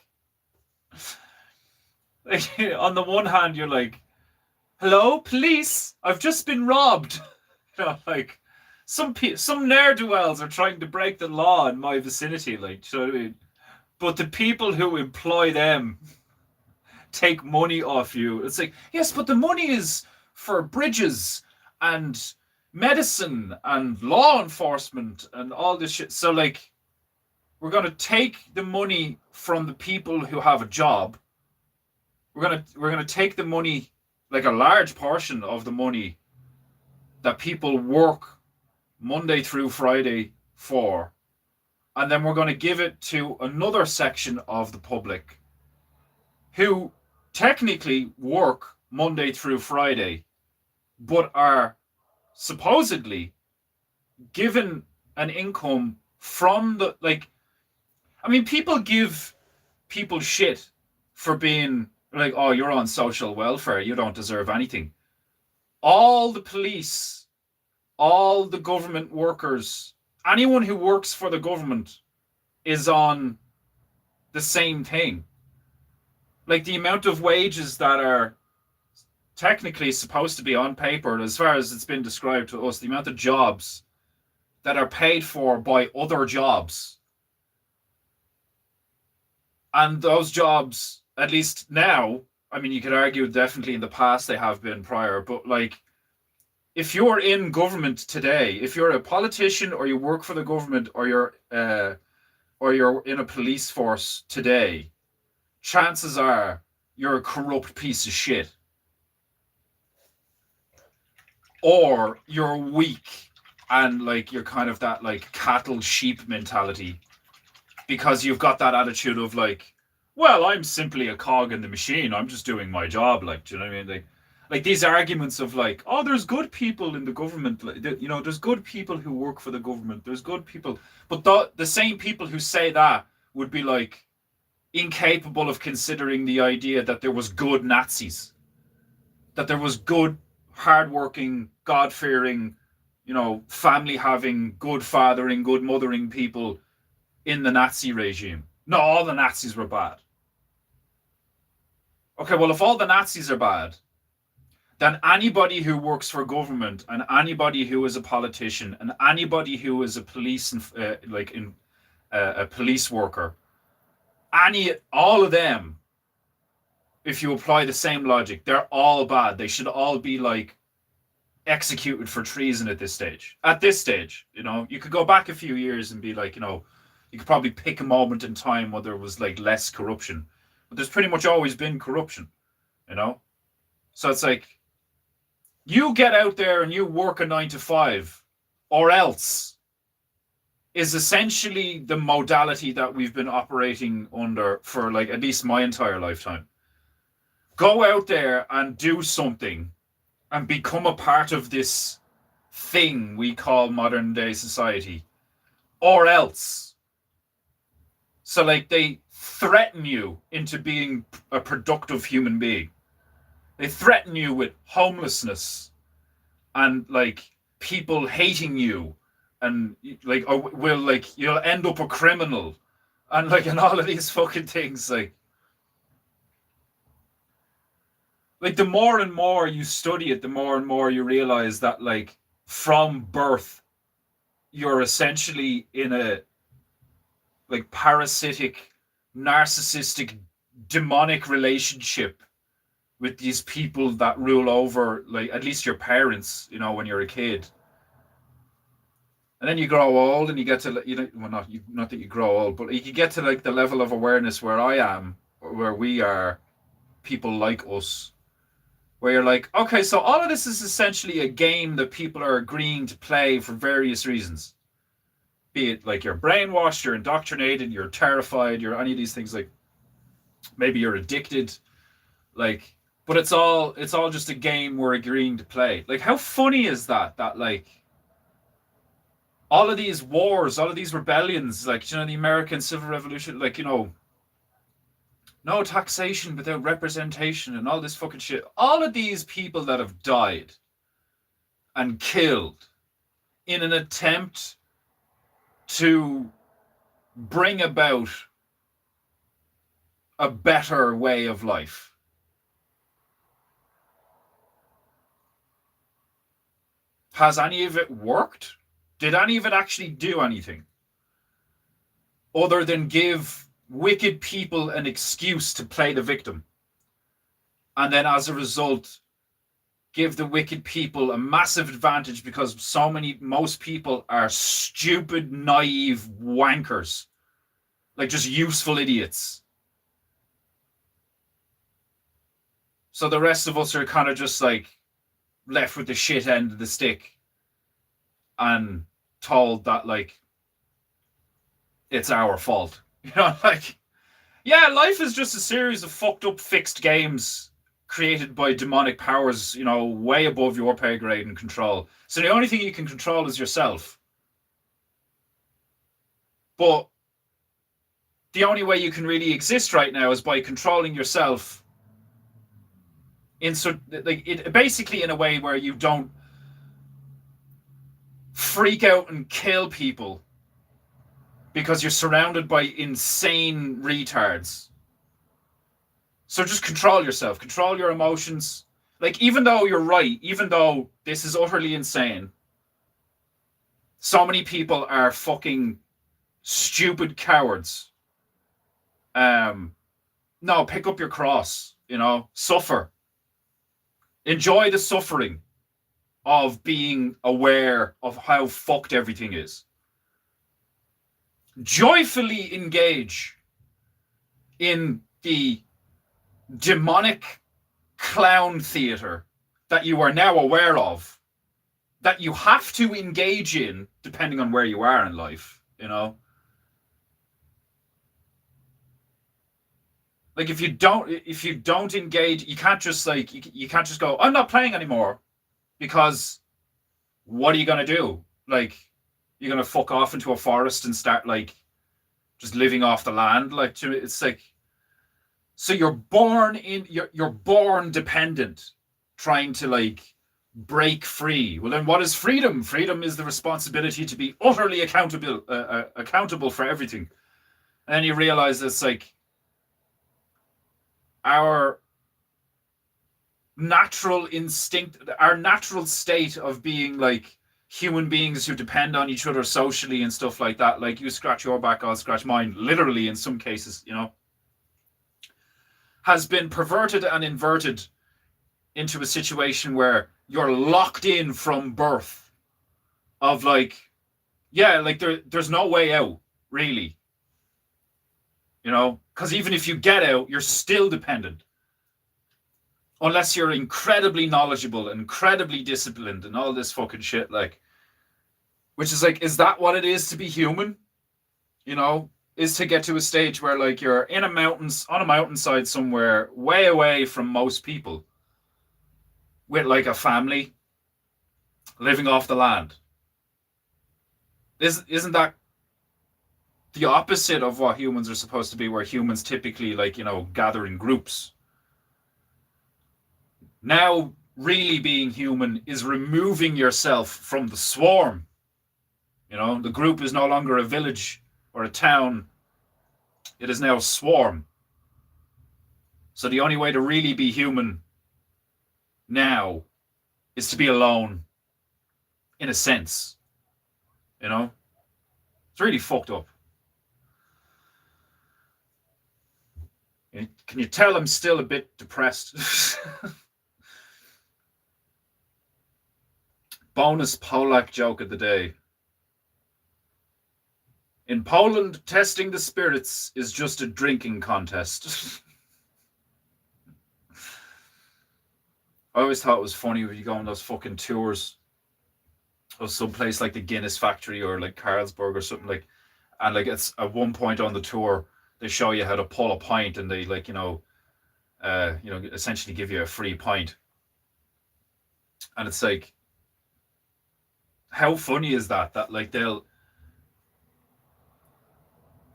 on the one hand, you're like, hello, police, I've just been robbed. You know, like, some ne'er-do-wells are trying to break the law in my vicinity, like, you know what I mean? But the people who employ them take money off you. It's like, yes, but the money is for bridges and medicine and law enforcement and all this shit. So like, we're going to take the money from the people who have a job. We're going to take the money, like a large portion of the money that people work Monday through Friday for, and then we're going to give it to another section of the public who technically work Monday through Friday, but are supposedly given an income from the, like, I mean, people give people shit for being like, oh, you're on social welfare, you don't deserve anything. All the police, all the government workers, anyone who works for the government is on the same thing. Like, the amount of wages that are technically supposed to be on paper, as far as it's been described to us, the amount of jobs that are paid for by other jobs. And those jobs, at least now, I mean, you could argue definitely in the past they have been prior, but like, if you're in government today, if you're a politician or you work for the government or you're in a police force today, chances are you're a corrupt piece of shit. Or you're weak and like you're kind of that like cattle sheep mentality, because you've got that attitude of like, well, I'm simply a cog in the machine. I'm just doing my job. Like, do you know what I mean? Like these arguments of like, oh, there's good people in the government. You know, there's good people who work for the government. There's good people. But the same people who say that would be like incapable of considering the idea that there was good Nazis, that there was good, hardworking, God-fearing, you know, family-having, good fathering, good mothering people in the Nazi regime. No, all the Nazis were bad. Okay, well, if all the Nazis are bad, then anybody who works for government and anybody who is a politician and anybody who is a police a police worker, all of them, if you apply the same logic, they're all bad. They should all be like executed for treason at this stage. At this stage, you know, you could go back a few years and be like, you know, you could probably pick a moment in time where there was like less corruption, but there's pretty much always been corruption, you know? So it's like, you get out there and you work a 9 to 5 or else is essentially the modality that we've been operating under for like at least my entire lifetime. Go out there and do something and become a part of this thing we call modern day society, or else. So like they threaten you into being a productive human being. They threaten you with homelessness and like people hating you and like, or will like you'll end up a criminal and like, and all of these fucking things. Like the more and more you study it, the more and more you realize that like from birth, you're essentially in a like parasitic, narcissistic, demonic relationship with these people that rule over, like, at least your parents, you know, when you're a kid. And then you grow old and you get to, you know, well, not that you grow old, but you get to like the level of awareness where I am, where we are, people like us, where you're like, okay, so all of this is essentially a game that people are agreeing to play for various reasons. Be it like you're brainwashed, you're indoctrinated, you're terrified, you're any of these things, like maybe you're addicted, like, but it's all just a game we're agreeing to play. Like, how funny is that? That like all of these wars, all of these rebellions, like, you know, the American Civil Revolution, like, you know, no taxation without representation and all this fucking shit. All of these people that have died and killed in an attempt to bring about a better way of life. Has any of it worked? Did any of it actually do anything? Other than give wicked people an excuse to play the victim. and then as a result give the wicked people a massive advantage because most people are stupid, naive wankers, like just useful idiots. So the rest of us are kind of just like left with the shit end of the stick and told that like it's our fault. You know, like, yeah, life is just a series of fucked up fixed games created by demonic powers, you know, way above your pay grade and control. So the only thing you can control is yourself. But the only way you can really exist right now is by controlling yourself basically in a way where you don't freak out and kill people because you're surrounded by insane retards. So just control yourself, control your emotions. Like, even though you're right, even though this is utterly insane, so many people are fucking stupid cowards. No, pick up your cross, you know, suffer. Enjoy the suffering of being aware of how fucked everything is. Joyfully engage in the demonic clown theater that you are now aware of, that you have to engage in depending on where you are in life, you know? Like, if you don't engage, you can't just like, you can't just go, I'm not playing anymore, because what are you going to do? Like, you're going to fuck off into a forest and start like just living off the land. Like, it's like, so you're born dependent, trying to like break free. Well, then what is freedom? Freedom is the responsibility to be utterly accountable for everything. And then you realize it's like our natural instinct, our natural state of being like human beings who depend on each other socially and stuff like that. Like, you scratch your back, I'll scratch mine, literally in some cases, you know, has been perverted and inverted into a situation where you're locked in from birth of like, yeah, like there's no way out, really. You know, because even if you get out, you're still dependent. Unless you're incredibly knowledgeable, incredibly disciplined, and all this fucking shit, like, which is like, is that what it is to be human? You know, is to get to a stage where like you're in on a mountainside somewhere, way away from most people, with like a family, living off the land. Isn't that the opposite of what humans are supposed to be, where humans typically, like, you know, gather in groups? Now, really being human is removing yourself from the swarm. You know, the group is no longer a village or a town. It is now a swarm. So the only way to really be human now is to be alone, in a sense. You know? It's really fucked up. Can you tell I'm still a bit depressed? Bonus Polak joke of the day. In Poland, testing the spirits is just a drinking contest. I always thought it was funny when you go on those fucking tours of some place like the Guinness factory or like Carlsberg or something, like, and like it's at one point on the tour they show you how to pull a pint, and they like, you know, essentially give you a free pint. And it's like, how funny is that? That like they'll,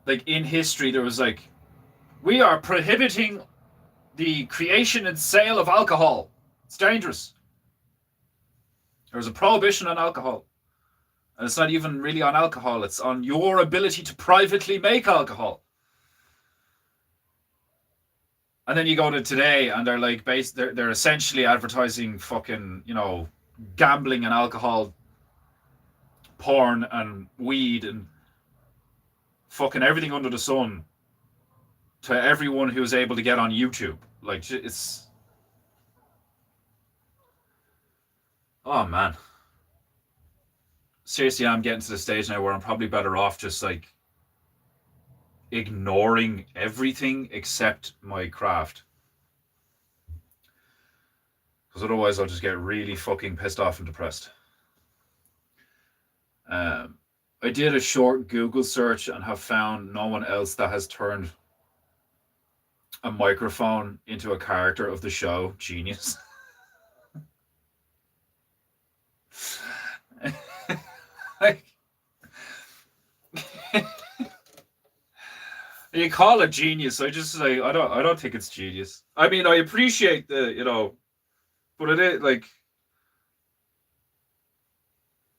like, in history there was like, we are prohibiting the creation and sale of alcohol. It's dangerous. There's a prohibition on alcohol. And it's not even really on alcohol, it's on your ability to privately make alcohol. And then you go to today and they're like they're essentially advertising fucking, you know, gambling and alcohol, porn and weed and fucking everything under the sun to everyone who's able to get on YouTube. Like, it's Oh man, seriously, I'm getting to the stage now where I'm probably better off just like ignoring everything except my craft, because otherwise I'll just get really fucking pissed off and depressed. Um, I did a short Google search and have found no one else that has turned a microphone into a character of the show. Genius. Like, you call it genius. I just like I don't think it's genius. I mean, I appreciate but it is like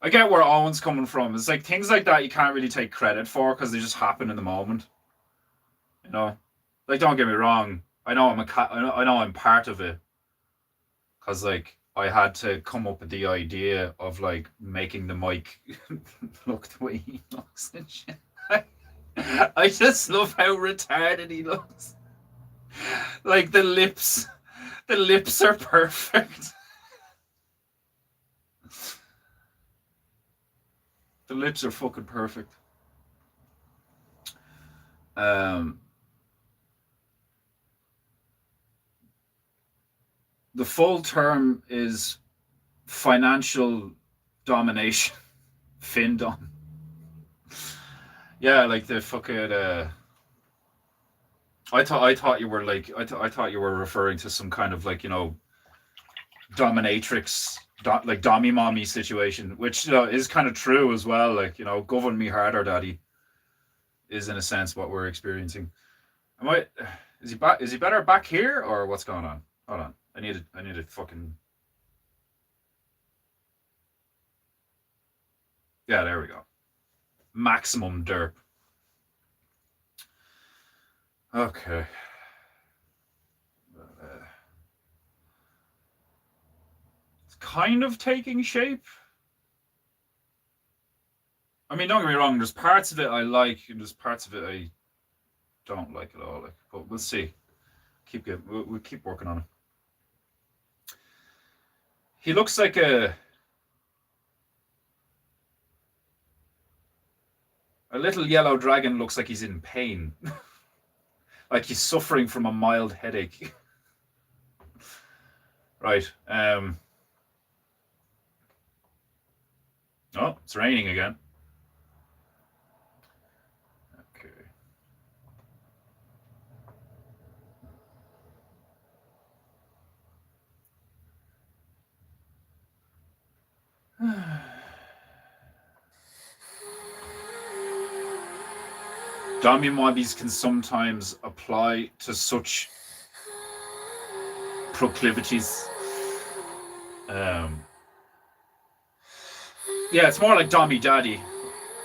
I get where Owen's coming from. It's like things like that you can't really take credit for because they just happen in the moment. You know, like don't get me wrong. I know I know I'm part of it because like I had to come up with the idea of like making the mic look the way he looks and shit. I just love how retarded he looks. Like the lips are perfect. The lips are fucking perfect. Um, the full term is financial domination. Findom. Yeah, like the fucking. I thought you were like I thought you were referring to some kind of like dominatrix like dommy mommy situation, which is kind of true as well. Like govern me harder, daddy, is in a sense what we're experiencing. Am I? Is he back? Is he better back here or what's going on? Hold on. I need a fucking. Yeah, there we go. Maximum derp. Okay. It's kind of taking shape. I mean, don't get me wrong. There's parts of it I like, and there's parts of it I don't like at all. Like, but we'll see. We'll keep working on it. He looks like a little yellow dragon. Looks like he's in pain, like he's suffering from a mild headache. Right. Oh, it's raining again. Okay. Domimobbies can sometimes apply to such proclivities. Um, yeah, it's more like Dommy Daddy.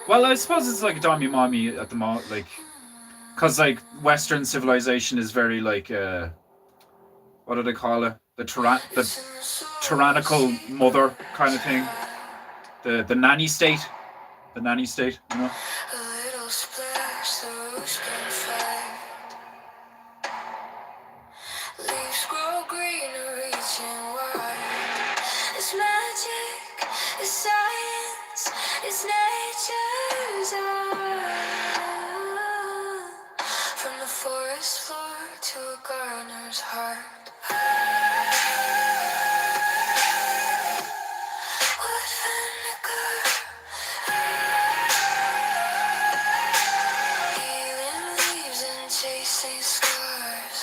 Well, I suppose it's like Dommy Mommy at the moment, like, because like Western civilization is very like, what do they call it? The tyrannical mother kind of thing. The nanny state, the nanny state, you know. A little splash, the roof's been flagged. Leaves grow greener, reaching wide. It's magic, it's science, it's nature's art. From the forest floor to a gardener's heart. Wood vinegar, healing leaves and chasing scars.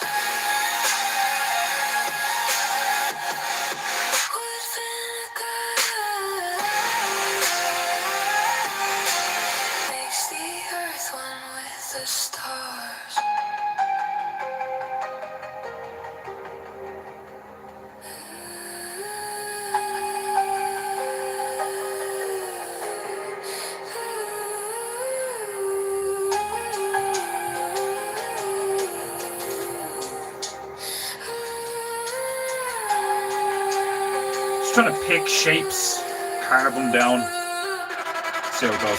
Wood vinegar makes the earth one with the stars. Just trying to pick shapes, carve them down, see how it goes.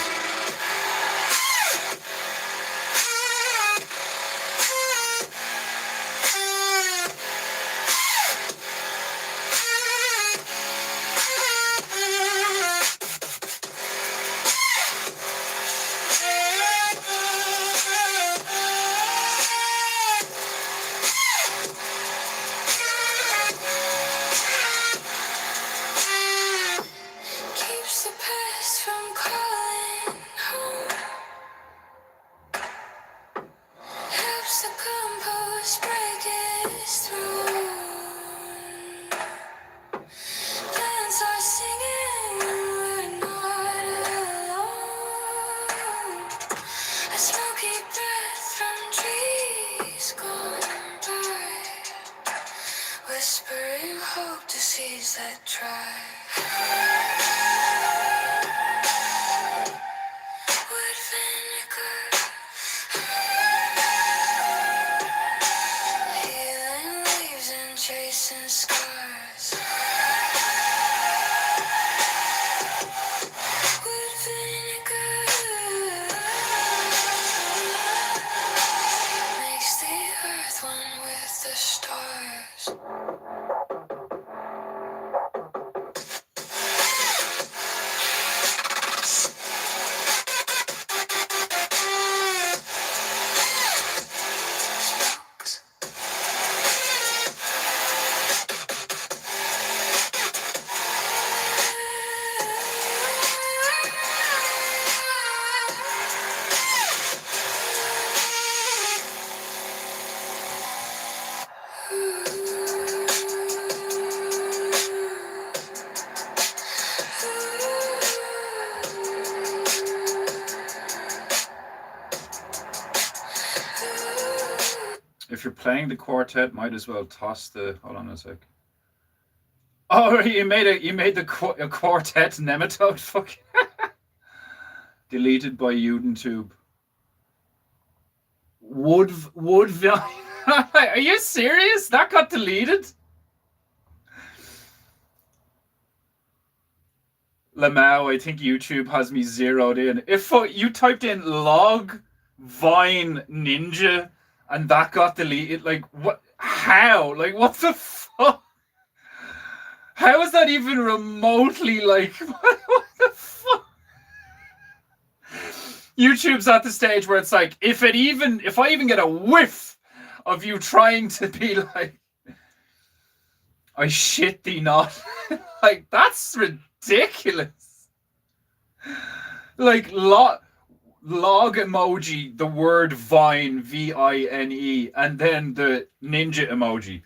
whispering hope to seas that try. Wood vinegar, healing leaves and chasing scars. Wood vinegar makes the earth one with the stars. If you're playing the quartet, might as well toss the. Hold on a sec. Oh, you made a quartet nematode. Fuck. Deleted by UdenTube. Wood. Are you serious? That got deleted. Lamau, I think YouTube has me zeroed in. If you typed in log Vine Ninja and that got deleted, like what? How? Like what the fuck? How is that even remotely like? What the fuck? YouTube's at the stage where it's like, if I even get a whiff of you trying to be like, I shit thee not, like that's ridiculous. Like log emoji, the word Vine, Vine, and then the ninja emoji.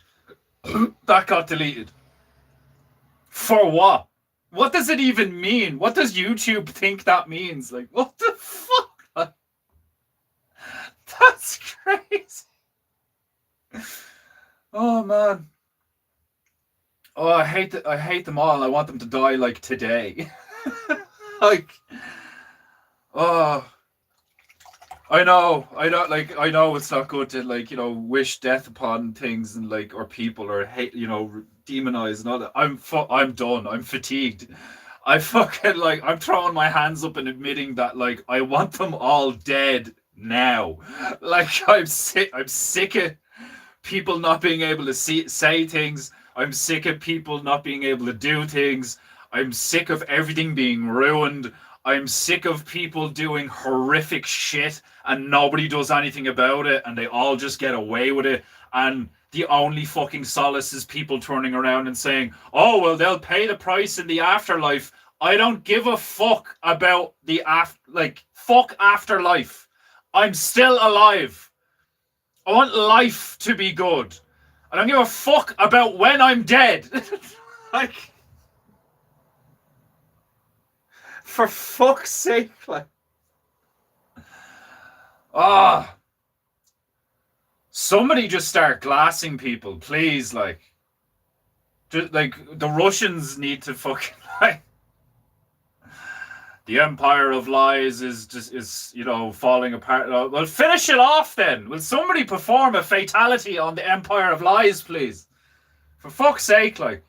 That got deleted. For what? What does it even mean? What does YouTube think that means? Like, what the fuck? That's crazy. Oh man. Oh, I hate them all. I want them to die like today. Like, oh, I know it's not good to like, wish death upon things and like, or people, or hate, demonize and all that. I'm done. I'm fatigued. I fucking like, I'm throwing my hands up and admitting that like, I want them all dead now. Like, I'm sick of people not being able to say things. I'm sick of people not being able to do things. I'm sick of everything being ruined. I'm sick of people doing horrific shit and nobody does anything about it and they all just get away with it. And the only fucking solace is people turning around and saying, oh, well, they'll pay the price in the afterlife. I don't give a fuck about the fuck afterlife. I'm still alive. I want life to be good. I don't give a fuck about when I'm dead. Like, for fuck's sake, like, somebody just start glassing people, please. Like, just like the Russians need to fucking like. The Empire of Lies is falling apart. Well, finish it off then. Will somebody perform a fatality on the Empire of Lies, please? For fuck's sake, like,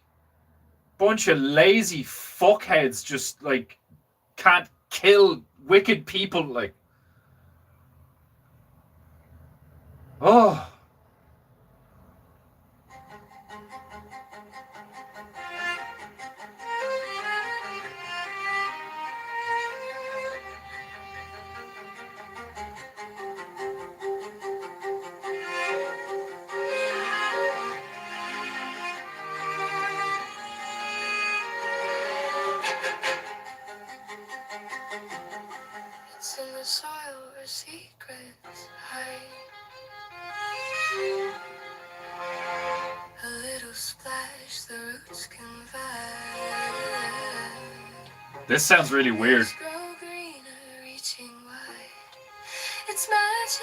bunch of lazy fuckheads just like can't kill wicked people, like. Oh. It's in the soil where secrets hide. A little splash, the roots can vibe. This sounds really weird. Grow greener, reaching wide. It's magic,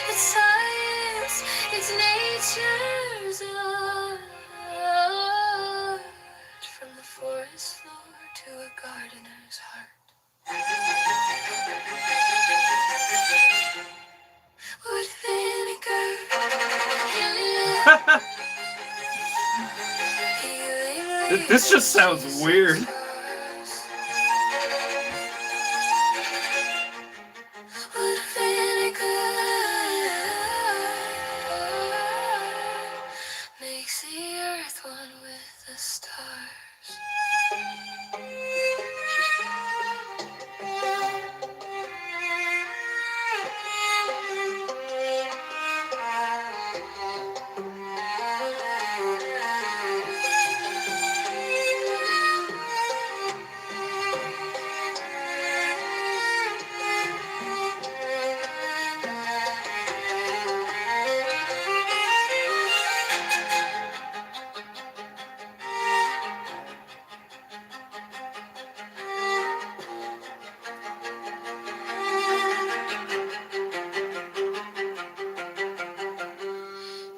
it's science, it's nature's art. This just sounds weird. Would vinegar makes the earth one with the stars.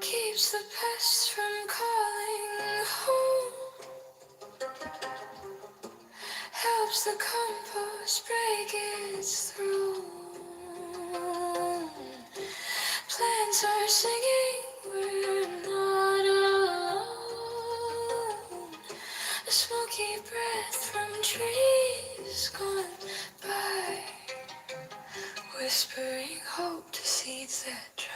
Keeps the pests from calling home. Helps the compost break its throne. Plants are singing, we're not alone. A smoky breath from trees gone by, whispering hope to seeds that dry.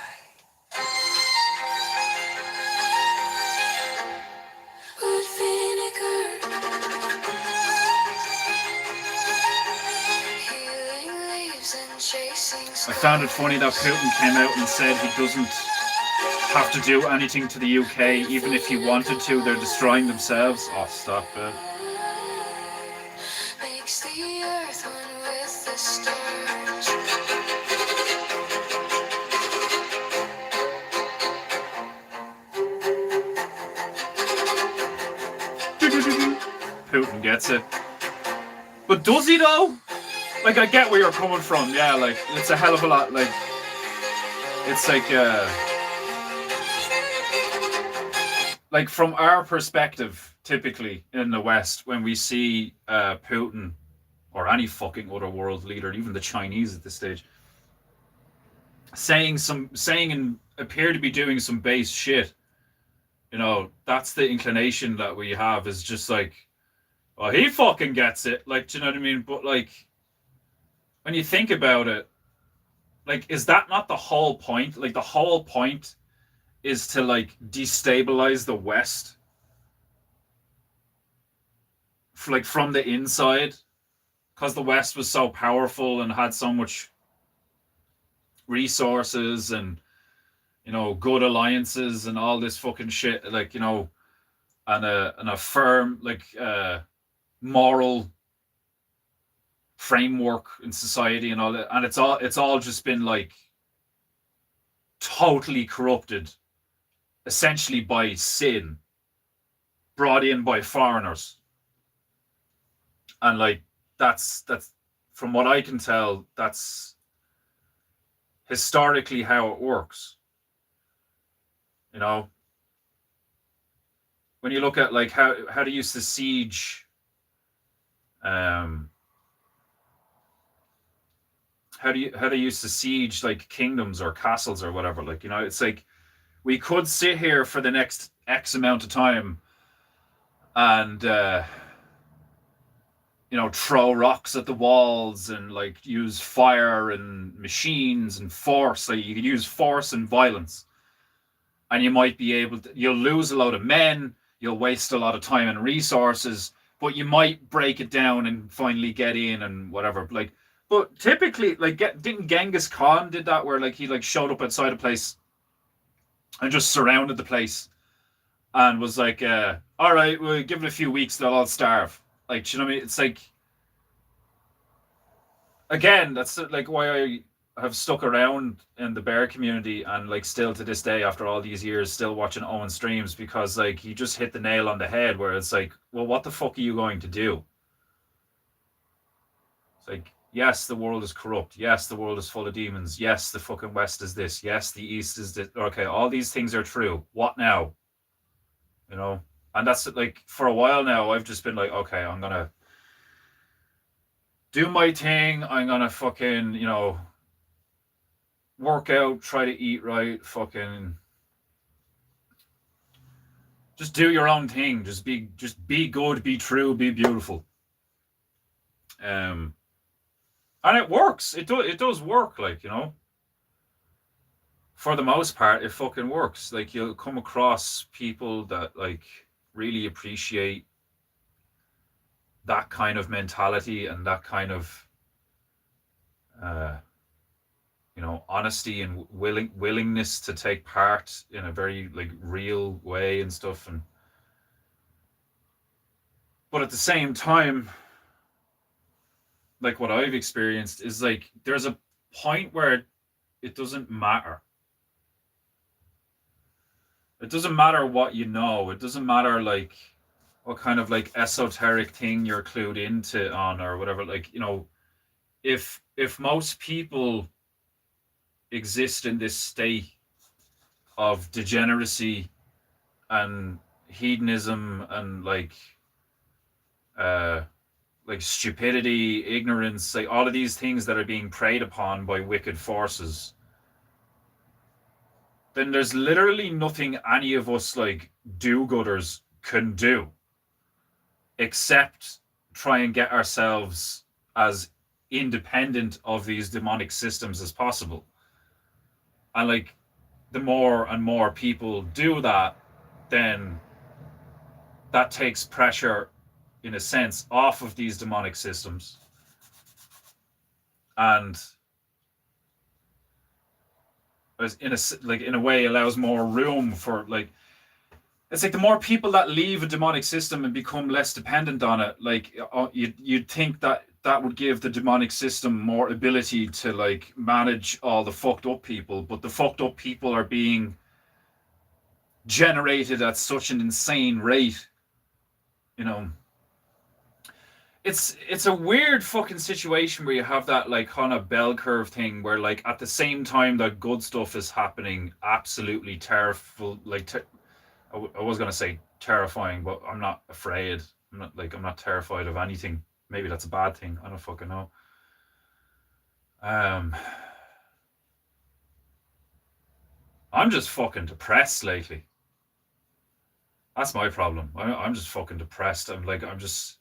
Wood vinegar, healing leaves and chasing I found it funny that Putin came out and said he doesn't have to do anything to the UK, even if he wanted to. They're destroying themselves. Oh, stop it. makes the earth one with the stars. Putin gets it. But does he though? Like, I get where you're coming from. Yeah, like, it's a hell of a lot. Like, it's like from our perspective, typically in the West, when we see Putin or any fucking other world leader, even the Chinese at this stage, saying and appear to be doing some base shit, you know, that's the inclination that we have, is just like, well, he fucking gets it. Like, do you know what I mean? But like, when you think about it, like, is that not the whole point? Like, the whole point is to like destabilize the West, like from the inside, because the West was so powerful and had so much resources and, you know, good alliances and all this fucking shit, like, you know, and a firm like moral framework in society and all that, and it's all just been like totally corrupted, essentially by sin, brought in by foreigners. And like, that's from what I can tell, that's historically how it works. You know, when you look at like how they used to siege, how they used to siege like kingdoms or castles or whatever. Like, you know, it's like, we could sit here for the next X amount of time and you know, throw rocks at the walls and like use fire and machines and force. Like, you could use force and violence, and you might be able to, you'll lose a lot of men, you'll waste a lot of time and resources, but you might break it down and finally get in and whatever. Like, but typically, like, didn't Genghis Khan did that, where like he like showed up outside a place and just surrounded the place and was like, all right, we'll give it a few weeks, they'll all starve. Like, do you know what I mean? It's like, again, that's like why I have stuck around in the bear community, and like still to this day, after all these years, still watching Owen streams, because like he just hit the nail on the head, where it's like, well, what the fuck are you going to do? It's like, yes, the world is corrupt. Yes, the world is full of demons. Yes, the fucking West is this. Yes, the East is this. Okay, all these things are true. What now? You know? And that's like, for a while now, I've just been like, okay, I'm gonna do my thing. I'm gonna fucking, you know, work out, try to eat right, fucking Just do your own thing. Just be good, be true, be beautiful. Um, and it works. It does work. Like, you know, for the most part, it fucking works. Like, you'll come across people that like really appreciate that kind of mentality and that kind of uh, you know, honesty and willingness to take part in a very like real way and stuff. And but at the same time, like what I've experienced is like there's a point where it doesn't matter. It doesn't matter what you know. It doesn't matter like what kind of like esoteric thing you're clued into on or whatever. Like, you know, if most people exist in this state of degeneracy and hedonism and uh like stupidity, ignorance, like all of these things that are being preyed upon by wicked forces, then there's literally nothing any of us like do-gooders can do except try and get ourselves as independent of these demonic systems as possible. And like the more and more people do that, then that takes pressure in a sense off of these demonic systems, and in a like in a way allows more room for like, it's like the more people that leave a demonic system and become less dependent on it, like you'd think that that would give the demonic system more ability to like manage all the fucked up people, but the fucked up people are being generated at such an insane rate, you know. It's a weird fucking situation where you have that like kind of bell curve thing where like at the same time that good stuff is happening, absolutely terrible. Like I was gonna say terrifying, but I'm not afraid. I'm not terrified of anything. Maybe that's a bad thing. I don't fucking know. Um, I'm just fucking depressed lately. That's my problem. I'm just fucking depressed. I'm just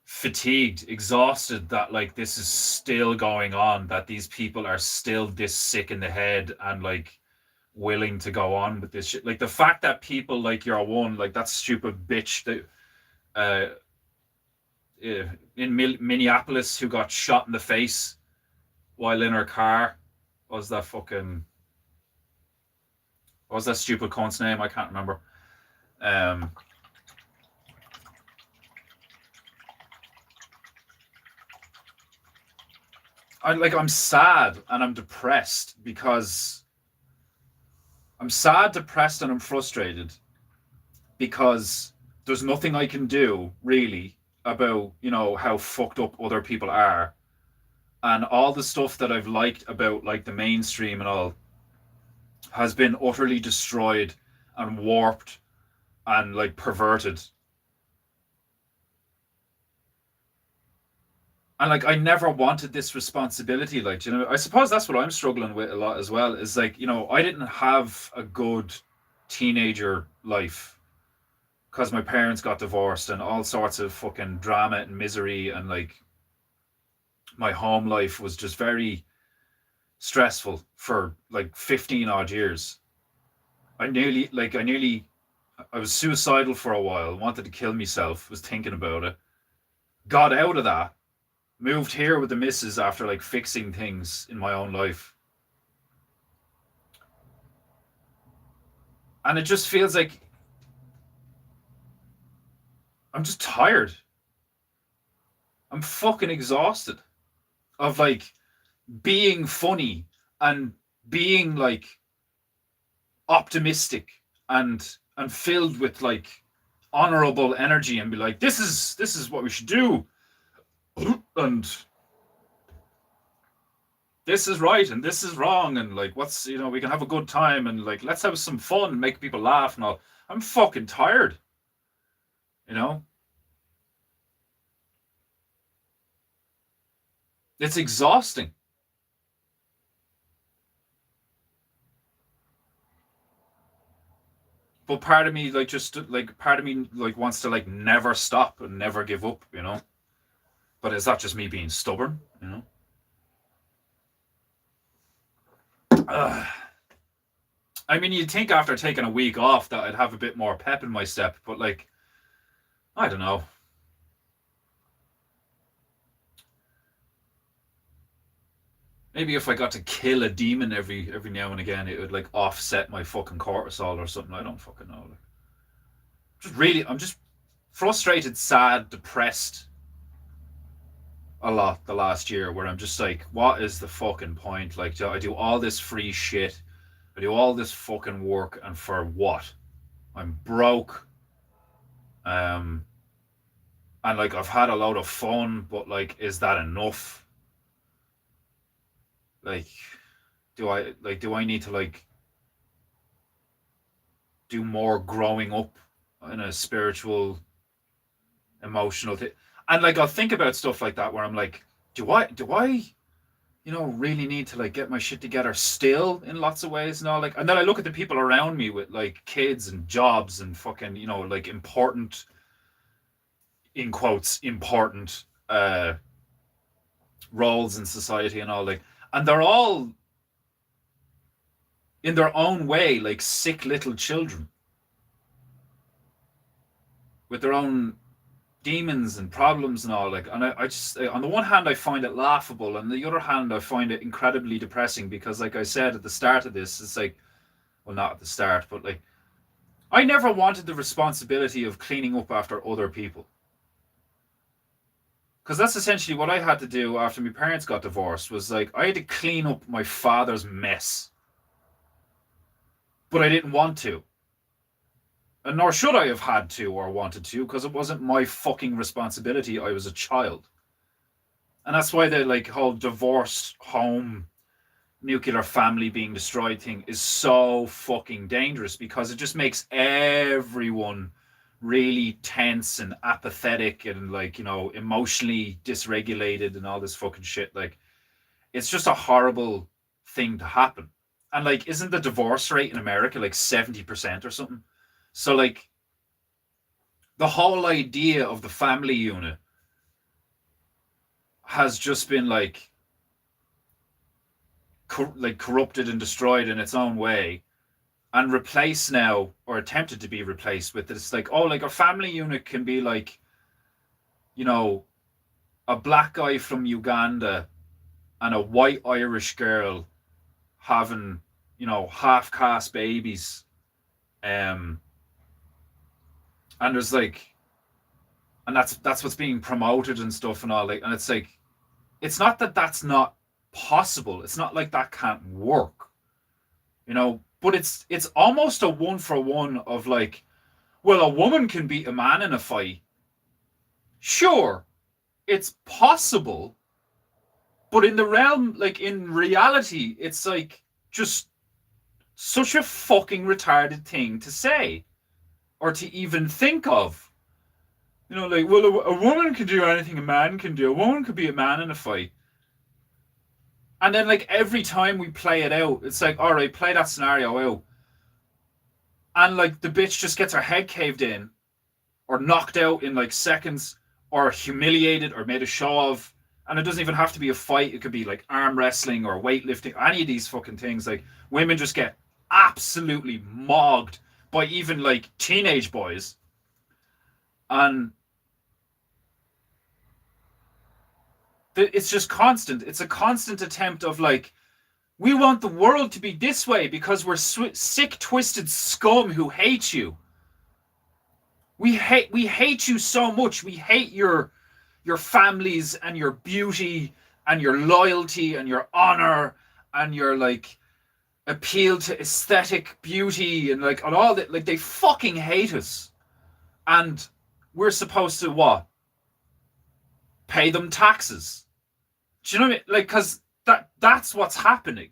fatigued, exhausted that like this is still going on, that these people are still this sick in the head and like willing to go on with this shit. Like the fact that people like your one, like that stupid bitch that uh in Minneapolis who got shot in the face while in her car, was that fucking what was that stupid cunt's name? I can't remember. Um I'm sad and I'm depressed because I'm sad, depressed, and I'm frustrated because there's nothing I can do really about, you know, how fucked up other people are. And all the stuff that I've liked about like the mainstream and all has been utterly destroyed and warped and like perverted. And like I never wanted this responsibility. Like, you know, I suppose that's what I'm struggling with a lot as well. Is like, you know, I didn't have a good teenager life because my parents got divorced and all sorts of fucking drama and misery, and like my home life was just very stressful for like 15 odd years. I was suicidal for a while, wanted to kill myself, was thinking about it, got out of that, moved here with the missus after like fixing things in my own life. And it just feels like I'm just tired. I'm fucking exhausted of like being funny and being like optimistic and filled with like honorable energy and be like, this is what we should do, and this is right and this is wrong, and like what's, you know, we can have a good time and like let's have some fun and make people laugh and all. I'm fucking tired, you know. It's exhausting. But part of me wants to like never stop and never give up, you know. But is that just me being stubborn, you know? I mean, you'd think after taking a week off that I'd have a bit more pep in my step, but like, I don't know. Maybe if I got to kill a demon every now and again, it would like offset my fucking cortisol or something. I don't fucking know. Like, I'm just frustrated, sad, depressed a lot the last year. Where I'm just like, what is the fucking point? Like, I do all this free shit, I do all this fucking work, and for what? I'm broke. And like I've had a load of fun, but like, is that enough? Like, do I need to like do more growing up in a spiritual, emotional thing? And like I'll think about stuff like that where I'm like, do I really need to like get my shit together still in lots of ways and all, like, and then I look at the people around me with like kids and jobs and fucking, like important, in quotes, important roles in society and all, like, and they're all in their own way like sick little children with their own demons and problems and all, like, and I just, on the one hand I find it laughable, and the other hand I find it incredibly depressing, because like I said at the start of this, it's like, well, not at the start, but like, I never wanted the responsibility of cleaning up after other people, because that's essentially what I had to do after my parents got divorced. Was like, I had to clean up my father's mess, but I didn't want to. And nor should I have had to or wanted to, because it wasn't my fucking responsibility. I was a child. And that's why the like whole divorced home, nuclear family being destroyed thing is so fucking dangerous, because it just makes everyone really tense and apathetic and like, emotionally dysregulated and all this fucking shit. Like, it's just a horrible thing to happen. And like, isn't the divorce rate in America like 70% or something? So like, the whole idea of the family unit has just been like corrupted and destroyed in its own way, and replaced now, or attempted to be replaced with this, like, oh, like a family unit can be like, a black guy from Uganda and a white Irish girl having, half-caste babies. And there's like, and that's what's being promoted and stuff and all, like, and it's like, it's not that that's not possible. It's not like that can't work, but it's almost a one for one of like, well, a woman can beat a man in a fight. Sure, it's possible, but in the realm, like in reality, it's like just such a fucking retarded thing to say or to even think of. Like, well, a woman can do anything a man can do. A woman could be a man in a fight. And then, like, every time we play it out, it's like, all right, play that scenario out. And, like, the bitch just gets her head caved in or knocked out in, like, seconds, or humiliated or made a show of. And it doesn't even have to be a fight. It could be, like, arm wrestling or weightlifting, any of these fucking things. Like, women just get absolutely mogged by even, like, teenage boys. And it's just constant. It's a constant attempt of like, we want the world to be this way because we're sick, twisted scum who hate you. We hate you so much. We hate your families and your beauty and your loyalty and your honor and your like appeal to aesthetic beauty and like, and all that. Like, they fucking hate us. And we're supposed to what? Pay them taxes. Do you know what I mean? Like, because that's what's happening.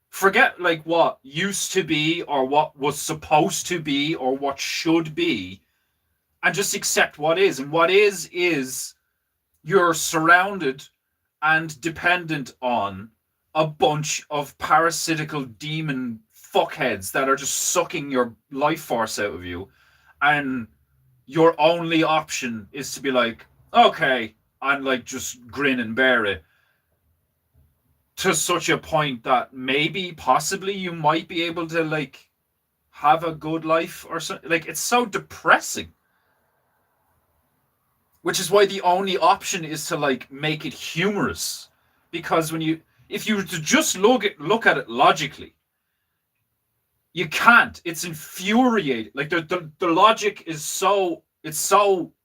Forget like what used to be or what was supposed to be or what should be, and just accept what is. And what is you're surrounded and dependent on a bunch of parasitical demon fuckheads that are just sucking your life force out of you, and your only option is to be like, okay, and like just grin and bear it, to such a point that maybe possibly you might be able to like have a good life or something. Like, it's so depressing, which is why the only option is to like make it humorous, because if you were to just look at it logically, you can't. It's infuriating. Like, the logic is so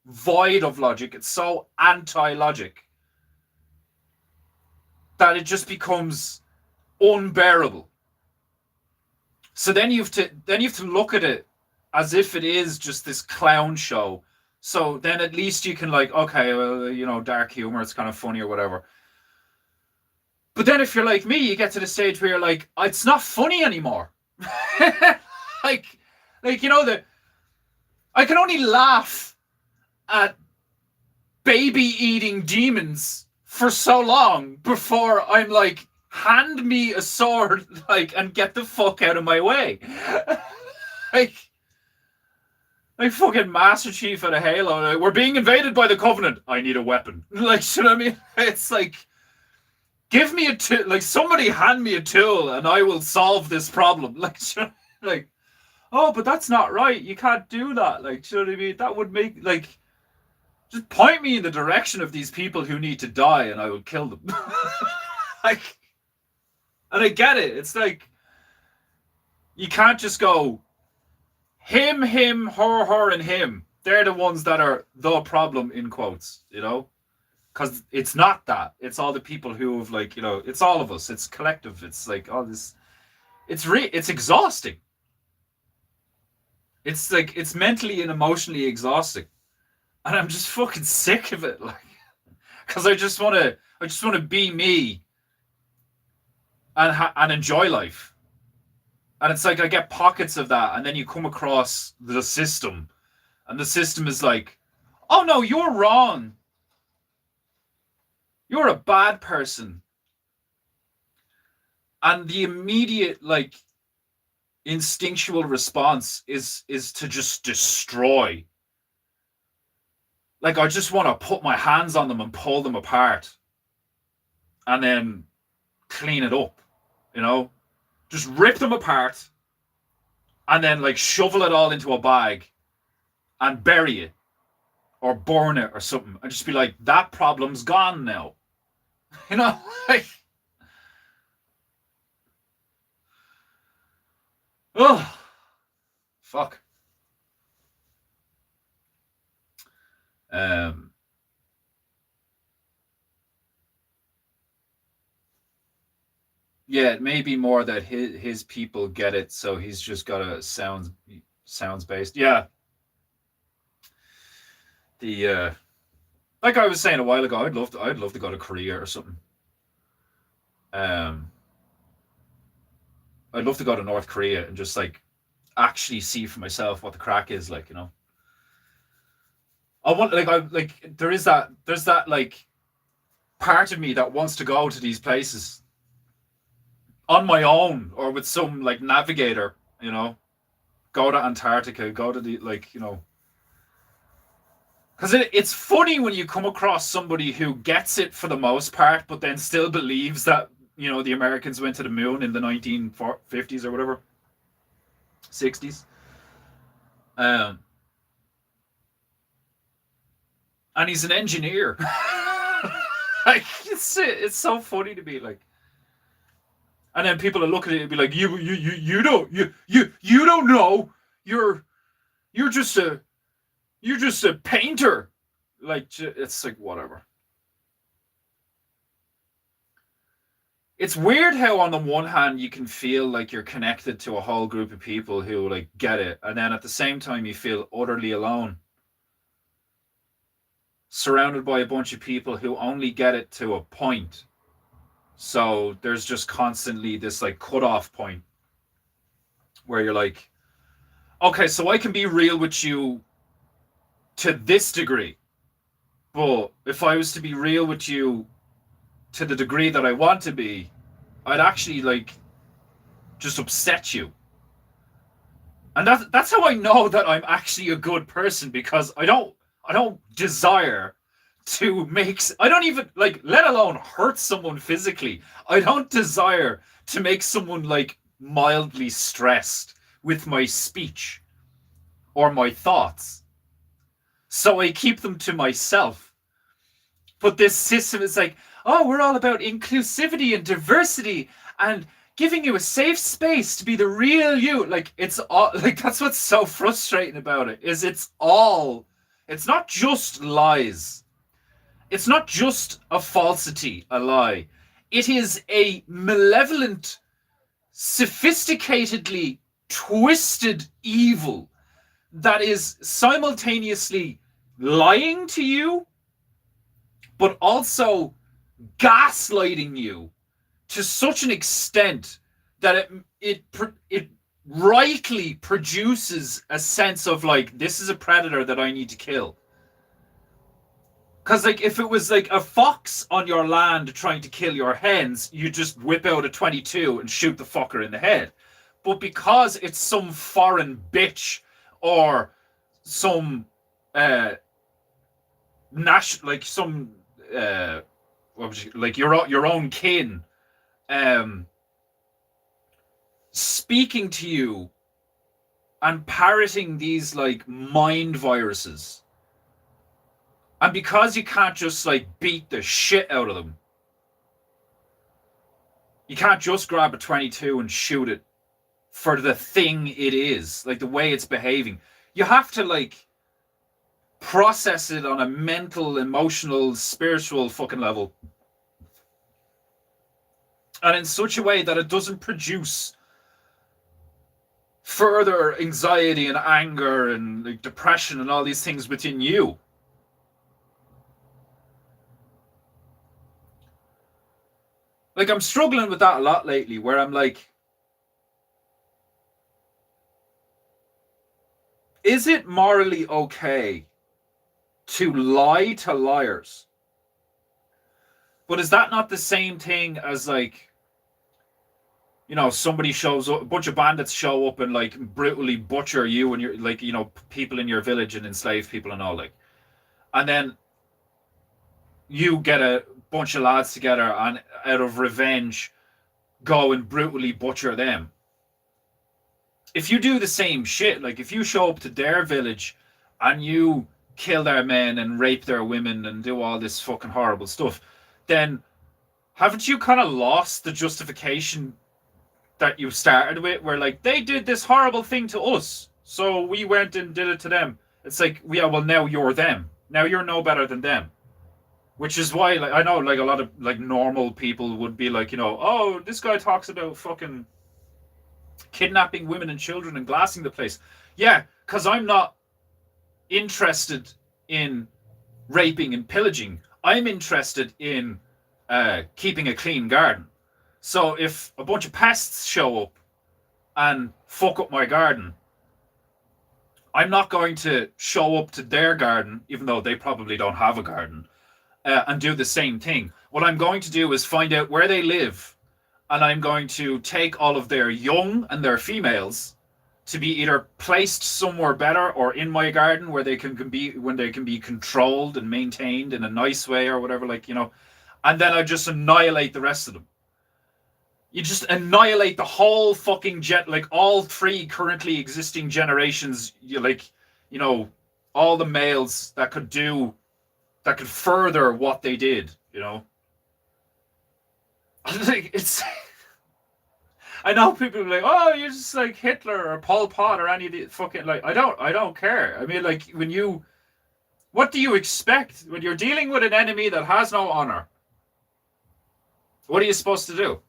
void of logic. It's so anti-logic that it just becomes unbearable. So then you have to look at it as if it is just this clown show. So then at least you can like, okay, well, dark humor, it's kind of funny or whatever. But then if you're like me, you get to the stage where you're like, it's not funny anymore. like that I can only laugh at baby eating demons for so long before I'm like, hand me a sword, like, and get the fuck out of my way. like fucking Master Chief at a Halo. Like, we're being invaded by the Covenant. I need a weapon. Like, you know what I mean? It's like, give me a tool. Like, somebody hand me a tool and I will solve this problem. Like, oh, but that's not right. You can't do that. Like, you know what I mean? That would make, like, just point me in the direction of these people who need to die and I will kill them. Like, and I get it. It's like, you can't just go, him, her, and him. They're the ones that are the problem, in quotes, because it's not that. It's all the people who have, like, it's all of us. It's collective. It's like all this. It's exhausting. It's like, it's mentally and emotionally exhausting, and I'm just fucking sick of it. Like, because I just want to be me and enjoy life. And it's like, I get pockets of that, and then you come across the system, and the system is like, oh no, you're wrong. You're a bad person. And the immediate, like, instinctual response is to just destroy. Like, I just want to put my hands on them and pull them apart. And then clean it up, Just rip them apart and then, like, shovel it all into a bag and bury it or burn it or something, and just be like, that problem's gone now. Like, oh, fuck. Yeah, it may be more that his people get it, so he's just got a sounds based. Yeah. The like I was saying a while ago, I'd love to go to Korea or something. I'd love to go to North Korea and just like actually see for myself what the crack is like, I want, there's that like part of me that wants to go to these places on my own or with some like navigator, go to Antarctica, go to the, like, because it's funny when you come across somebody who gets it for the most part, but then still believes that, the Americans went to the moon in the 1950s or whatever, 60s. And he's an engineer. Like, it's so funny to me, like. And then people are looking at it and be like, you don't know. You're just a painter. Like, it's like, whatever. It's weird how on the one hand you can feel like you're connected to a whole group of people who like get it, and then at the same time you feel utterly alone, surrounded by a bunch of people who only get it to a point. So there's just constantly this like cutoff point where you're like, okay, so I can be real with you to this degree, but if I was to be real with you to the degree that I want to be, I'd actually like just upset you. And that's how I know that I'm actually a good person, because I don't desire to make, I don't even like, let alone hurt someone physically. I don't desire to make someone like mildly stressed with my speech or my thoughts. So I keep them to myself. But this system is like, oh, we're all about inclusivity and diversity and giving you a safe space to be the real you. Like, it's all like, that's what's so frustrating about it, is it's not just lies. It's not just a falsity, a lie. It is a malevolent, sophisticatedly twisted evil that is simultaneously lying to you, but also gaslighting you to such an extent that it rightly produces a sense of like, this is a predator that I need to kill. Because like, if it was like a fox on your land trying to kill your hens, you just whip out a 22 and shoot the fucker in the head. But because it's some foreign bitch or some like some like your own kin speaking to you and parroting these like mind viruses, and because you can't just like beat the shit out of them, you can't just grab a 22 and shoot it for the thing it is, like the way it's behaving. You have to like process it on a mental, emotional, spiritual fucking level, and in such a way that it doesn't produce further anxiety and anger and like depression and all these things within you. Like, I'm struggling with that a lot lately, where I'm like, is it morally okay to lie to liars? But is that not the same thing as like, you know, somebody shows up, a bunch of bandits show up and like brutally butcher you and you're like, you know, people in your village and enslave people and all, like, and then you get a bunch of lads together and out of revenge go and brutally butcher them. If you do the same shit, like if you show up to their village and you kill their men and rape their women and do all this fucking horrible stuff, then haven't you kind of lost the justification that you started with, where like, they did this horrible thing to us, so we went and did it to them? It's like, yeah, well, now you're them. Now you're no better than them. Which is why, like, I know, like, a lot of like normal people would be like, you know, oh, this guy talks about fucking kidnapping women and children and glassing the place. Yeah, because I'm not interested in raping and pillaging. I'm interested in keeping a clean garden. So if a bunch of pests show up and fuck up my garden, I'm not going to show up to their garden, even though they probably don't have a garden, and do the same thing. What I'm going to do is find out where they live, and I'm going to take all of their young and their females to be either placed somewhere better or in my garden where they can be controlled and maintained in a nice way or whatever, like, you know, and then I just annihilate the rest of them. You just annihilate the whole fucking like all three currently existing generations. You like, you know, all the males that could further what they did, you know. Like, it's, I know people are like, oh, you're just like Hitler or Pol Pot or any of the fucking, like, I don't care. I mean, like, what do you expect when you're dealing with an enemy that has no honor? What are you supposed to do?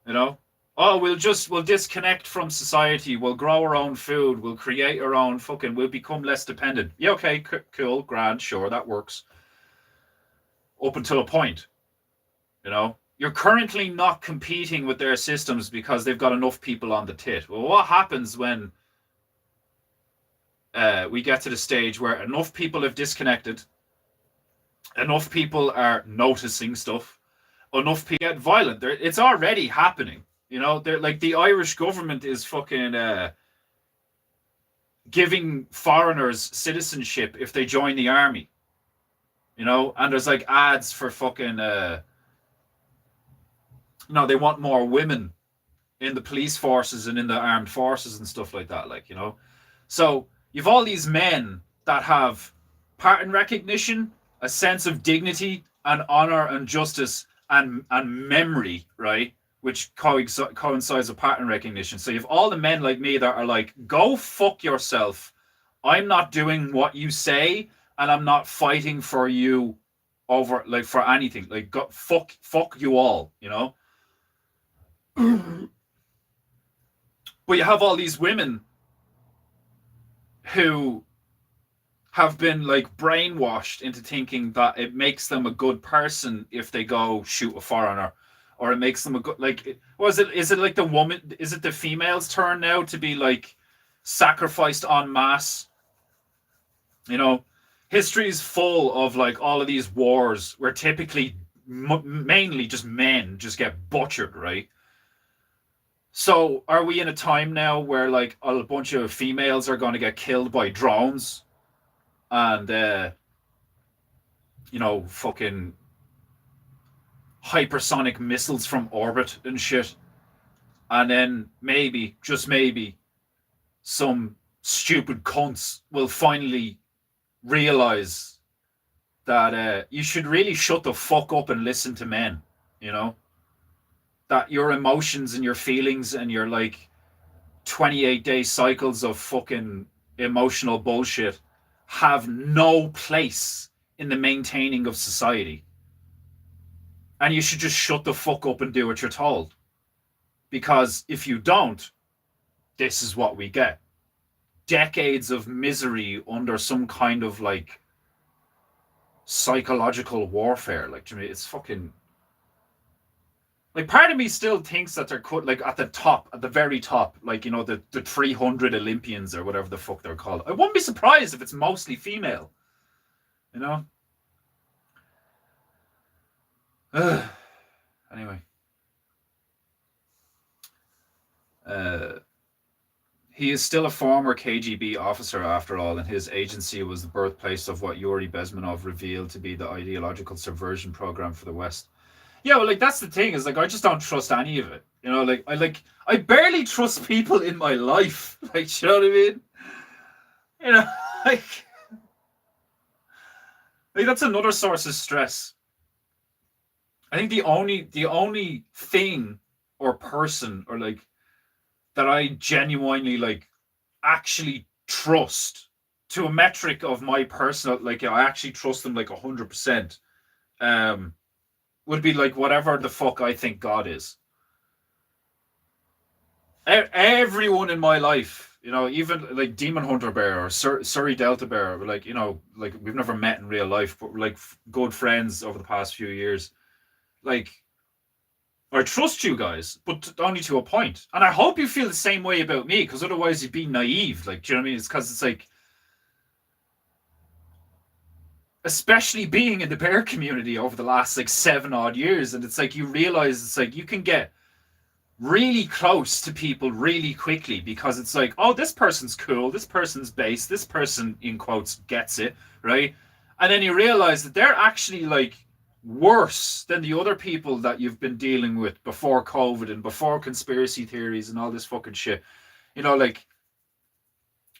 You know, oh, we'll disconnect from society. We'll grow our own food. We'll create our own we'll become less dependent. Yeah, okay, cool, grand, sure, that works. Up until a point, you know. You're currently not competing with their systems because they've got enough people on the tit. Well, what happens when we get to the stage where enough people have disconnected, enough people are noticing stuff, enough people get violent? It's already happening. You know, they're like, the Irish government is fucking giving foreigners citizenship if they join the army, you know, and there's like ads for fucking no, they want more women in the police forces and in the armed forces and stuff like that, like, you know. So you've all these men that have pattern recognition, a sense of dignity and honor and justice and memory, right? Which coincides with pattern recognition. So you have all the men like me that are like, go fuck yourself. I'm not doing what you say, and I'm not fighting for you over like for anything. Like, go, fuck you all, you know. But you have all these women who have been like brainwashed into thinking that it makes them a good person if they go shoot a foreigner, or it makes them a good like. Was it? Is it like the woman? Is it the female's turn now to be like sacrificed en masse? You know, history is full of like all of these wars where typically mainly just men just get butchered, right? So are we in a time now where like a bunch of females are going to get killed by drones and you know, fucking hypersonic missiles from orbit and shit, and then maybe, just maybe, some stupid cunts will finally realize that you should really shut the fuck up and listen to men, you know? That your emotions and your feelings and your like 28-day cycles of fucking emotional bullshit have no place in the maintaining of society. And you should just shut the fuck up and do what you're told. Because if you don't, this is what we get. Decades of misery under some kind of like psychological warfare. Like, to me, it's fucking like, part of me still thinks that they're like at the top, at the very top, like, you know, the 300 Olympians or whatever the fuck they're called. I wouldn't be surprised if it's mostly female, you know. Anyway, he is still a former KGB officer after all, and his agency was the birthplace of what Yuri Bezmenov revealed to be the ideological subversion program for the West. Yeah, well, like, that's the thing, is like, I just don't trust any of it. You know, like I barely trust people in my life. Like, you know what I mean? You know, like that's another source of stress. I think the only thing or person or like that I genuinely like actually trust to a metric of my personal, like, I actually trust them like 100%. Would be like whatever the fuck I think God is. Everyone in my life, you know, even like Demon Hunter Bear or Surrey Delta Bear, like, you know, like, we've never met in real life, but we're like good friends over the past few years. Like, I trust you guys, but only to a point. And I hope you feel the same way about me, because otherwise you'd be naive. Like, do you know what I mean? It's because it's like, especially being in the bear community over the last like 7 odd years, and it's like you realize it's like you can get really close to people really quickly, because it's like, oh, this person's cool, this person's base, this person in quotes gets it, right? And then you realize that they're actually like worse than the other people that you've been dealing with before COVID and before conspiracy theories and all this fucking shit. You know, like,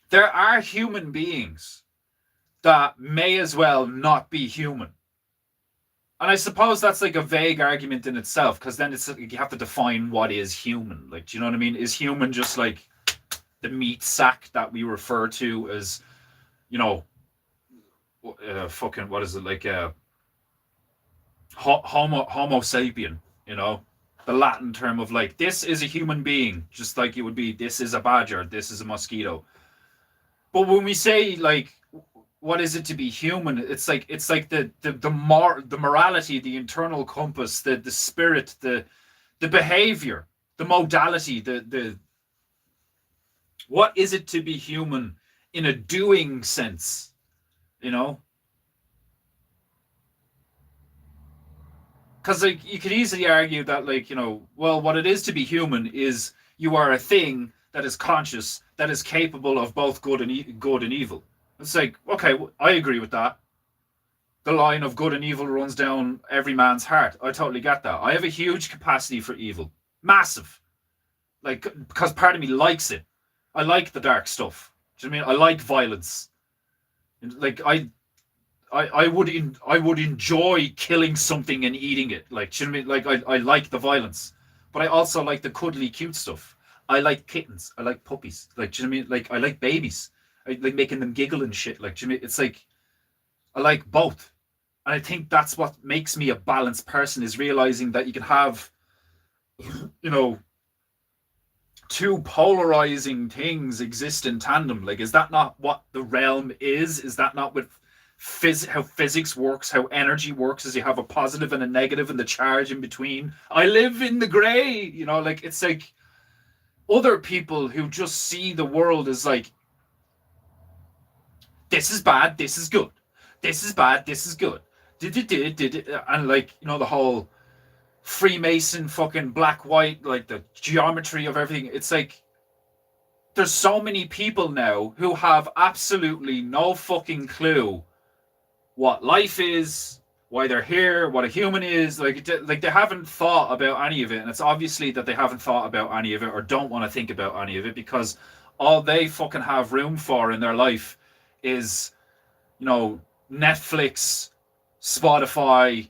there are human beings that may as well not be human. And I suppose that's like a vague argument in itself, because then it's like you have to define what is human. Like, do you know what I mean? Is human just like the meat sack that we refer to as, you know, fucking, what is it, like homo sapien, you know, the Latin term of like, this is a human being, just like it would be, this is a badger, this is a mosquito. But when we say like, what is it to be human? It's like the morality, the internal compass, the spirit, the behavior, the modality, the what is it to be human in a doing sense, you know? Because like, you could easily argue that, like, you know, well, what it is to be human is you are a thing that is conscious, that is capable of both good and evil. It's like, okay, I agree with that. The line of good and evil runs down every man's heart. I totally get that. I have a huge capacity for evil, massive. Like, because part of me likes it. I like the dark stuff. Do you know what I mean? I like violence. Like I would enjoy killing something and eating it. Like, do you know what I mean? Like I like the violence, but I also like the cuddly, cute stuff. I like kittens. I like puppies. Like, do you know what I mean? Like I like babies. I like making them giggle and shit. Like, do you know what I mean? It's like I like both, and I think that's what makes me a balanced person is realizing that you can have, you know, two polarizing things exist in tandem. Like, is that not what the realm is? Is that not what how physics works, how energy works? Is you have a positive and a negative and the charge in between. I live in the gray, you know, like it's like other people who just see the world as like, this is bad, this is good. This is bad, this is good. And like, you know, the whole Freemason fucking black white, like the geometry of everything. It's like there's so many people now who have absolutely no fucking clue what life is, why they're here, what a human is. Like they haven't thought about any of it, and it's obviously that they haven't thought about any of it or don't want to think about any of it because all they fucking have room for in their life is, you know, Netflix, Spotify,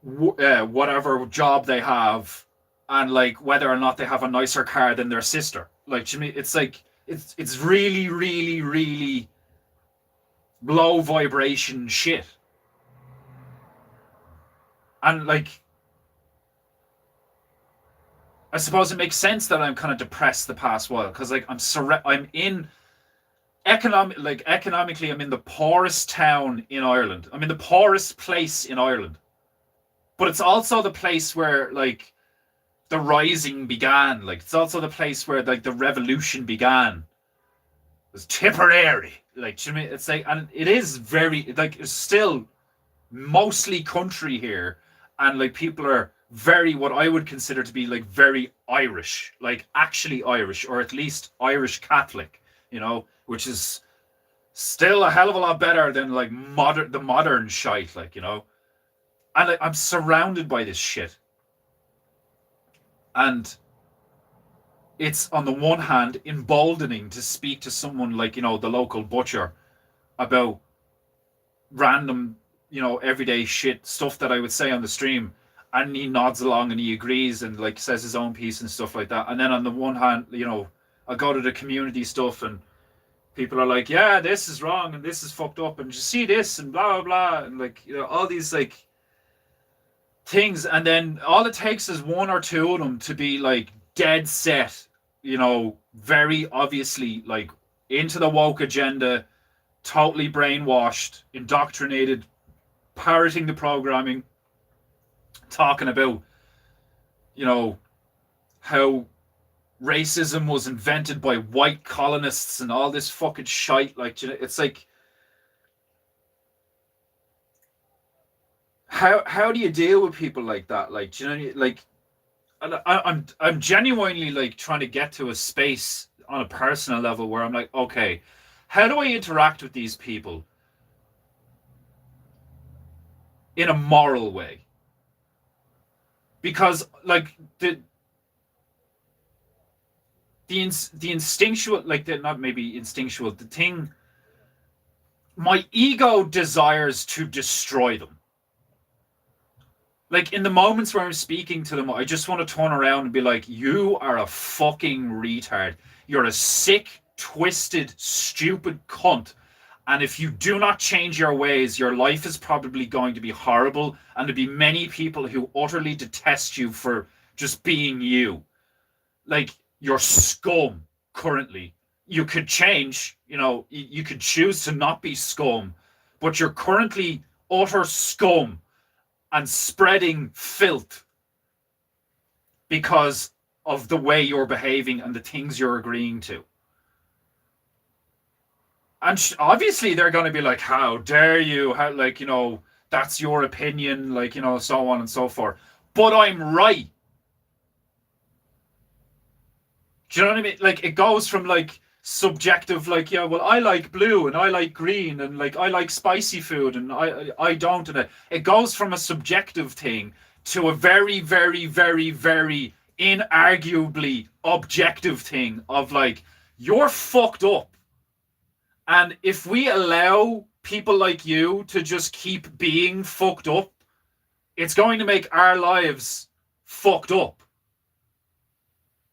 whatever job they have, and like whether or not they have a nicer car than their sister. Like, to me, it's like it's really, really, really low vibration shit. And like, I suppose it makes sense that I'm kind of depressed the past while because like I'm in economically I'm in the poorest town in Ireland. I'm in the poorest place in Ireland. But it's also the place where like the rising began. Like it's also the place where like the revolution began. It was Tipperary. Like, do you know what I mean? It's like, and it is very like it's still mostly country here, and like people are very what I would consider to be like very Irish, like actually Irish, or at least Irish Catholic, you know, which is still a hell of a lot better than like the modern shite, like, you know. And like, I'm surrounded by this shit. And it's on the one hand emboldening to speak to someone like, you know, the local butcher about random, you know, everyday shit stuff that I would say on the stream. And he nods along and he agrees and like says his own piece and stuff like that. And then on the one hand, you know, I go to the community stuff and people are like, yeah, this is wrong and this is fucked up and you see this and blah, blah, blah. And like, you know, all these like things, and then all it takes is one or two of them to be like dead set, you know, very obviously like into the woke agenda, totally brainwashed, indoctrinated, parroting the programming, talking about, you know, how racism was invented by white colonists and all this fucking shite. Like, you know, it's like, how do you deal with people like that? Like, do you know, like, I'm genuinely like trying to get to a space on a personal level where I'm like, okay, how do I interact with these people in a moral way? Because like the instinctual, like the not maybe instinctual, the thing, my ego desires to destroy them. Like in the moments where I'm speaking to them, I just want to turn around and be like, you are a fucking retard. You're a sick, twisted, stupid cunt. And if you do not change your ways, your life is probably going to be horrible. And there'll be many people who utterly detest you for just being you. Like, you're scum currently. You could change, you know, you could choose to not be scum, but you're currently utter scum and spreading filth because of the way you're behaving and the things you're agreeing to. And obviously they're going to be like, how dare you? How, like, you know, that's your opinion, like, you know, so on and so forth. But I'm right. Do you know what I mean? Like it goes from like subjective, like yeah, well I like blue and I like green and like I like spicy food and I don't, and it goes from a subjective thing to a very very very very inarguably objective thing of like you're fucked up, and if we allow people like you to just keep being fucked up, it's going to make our lives fucked up.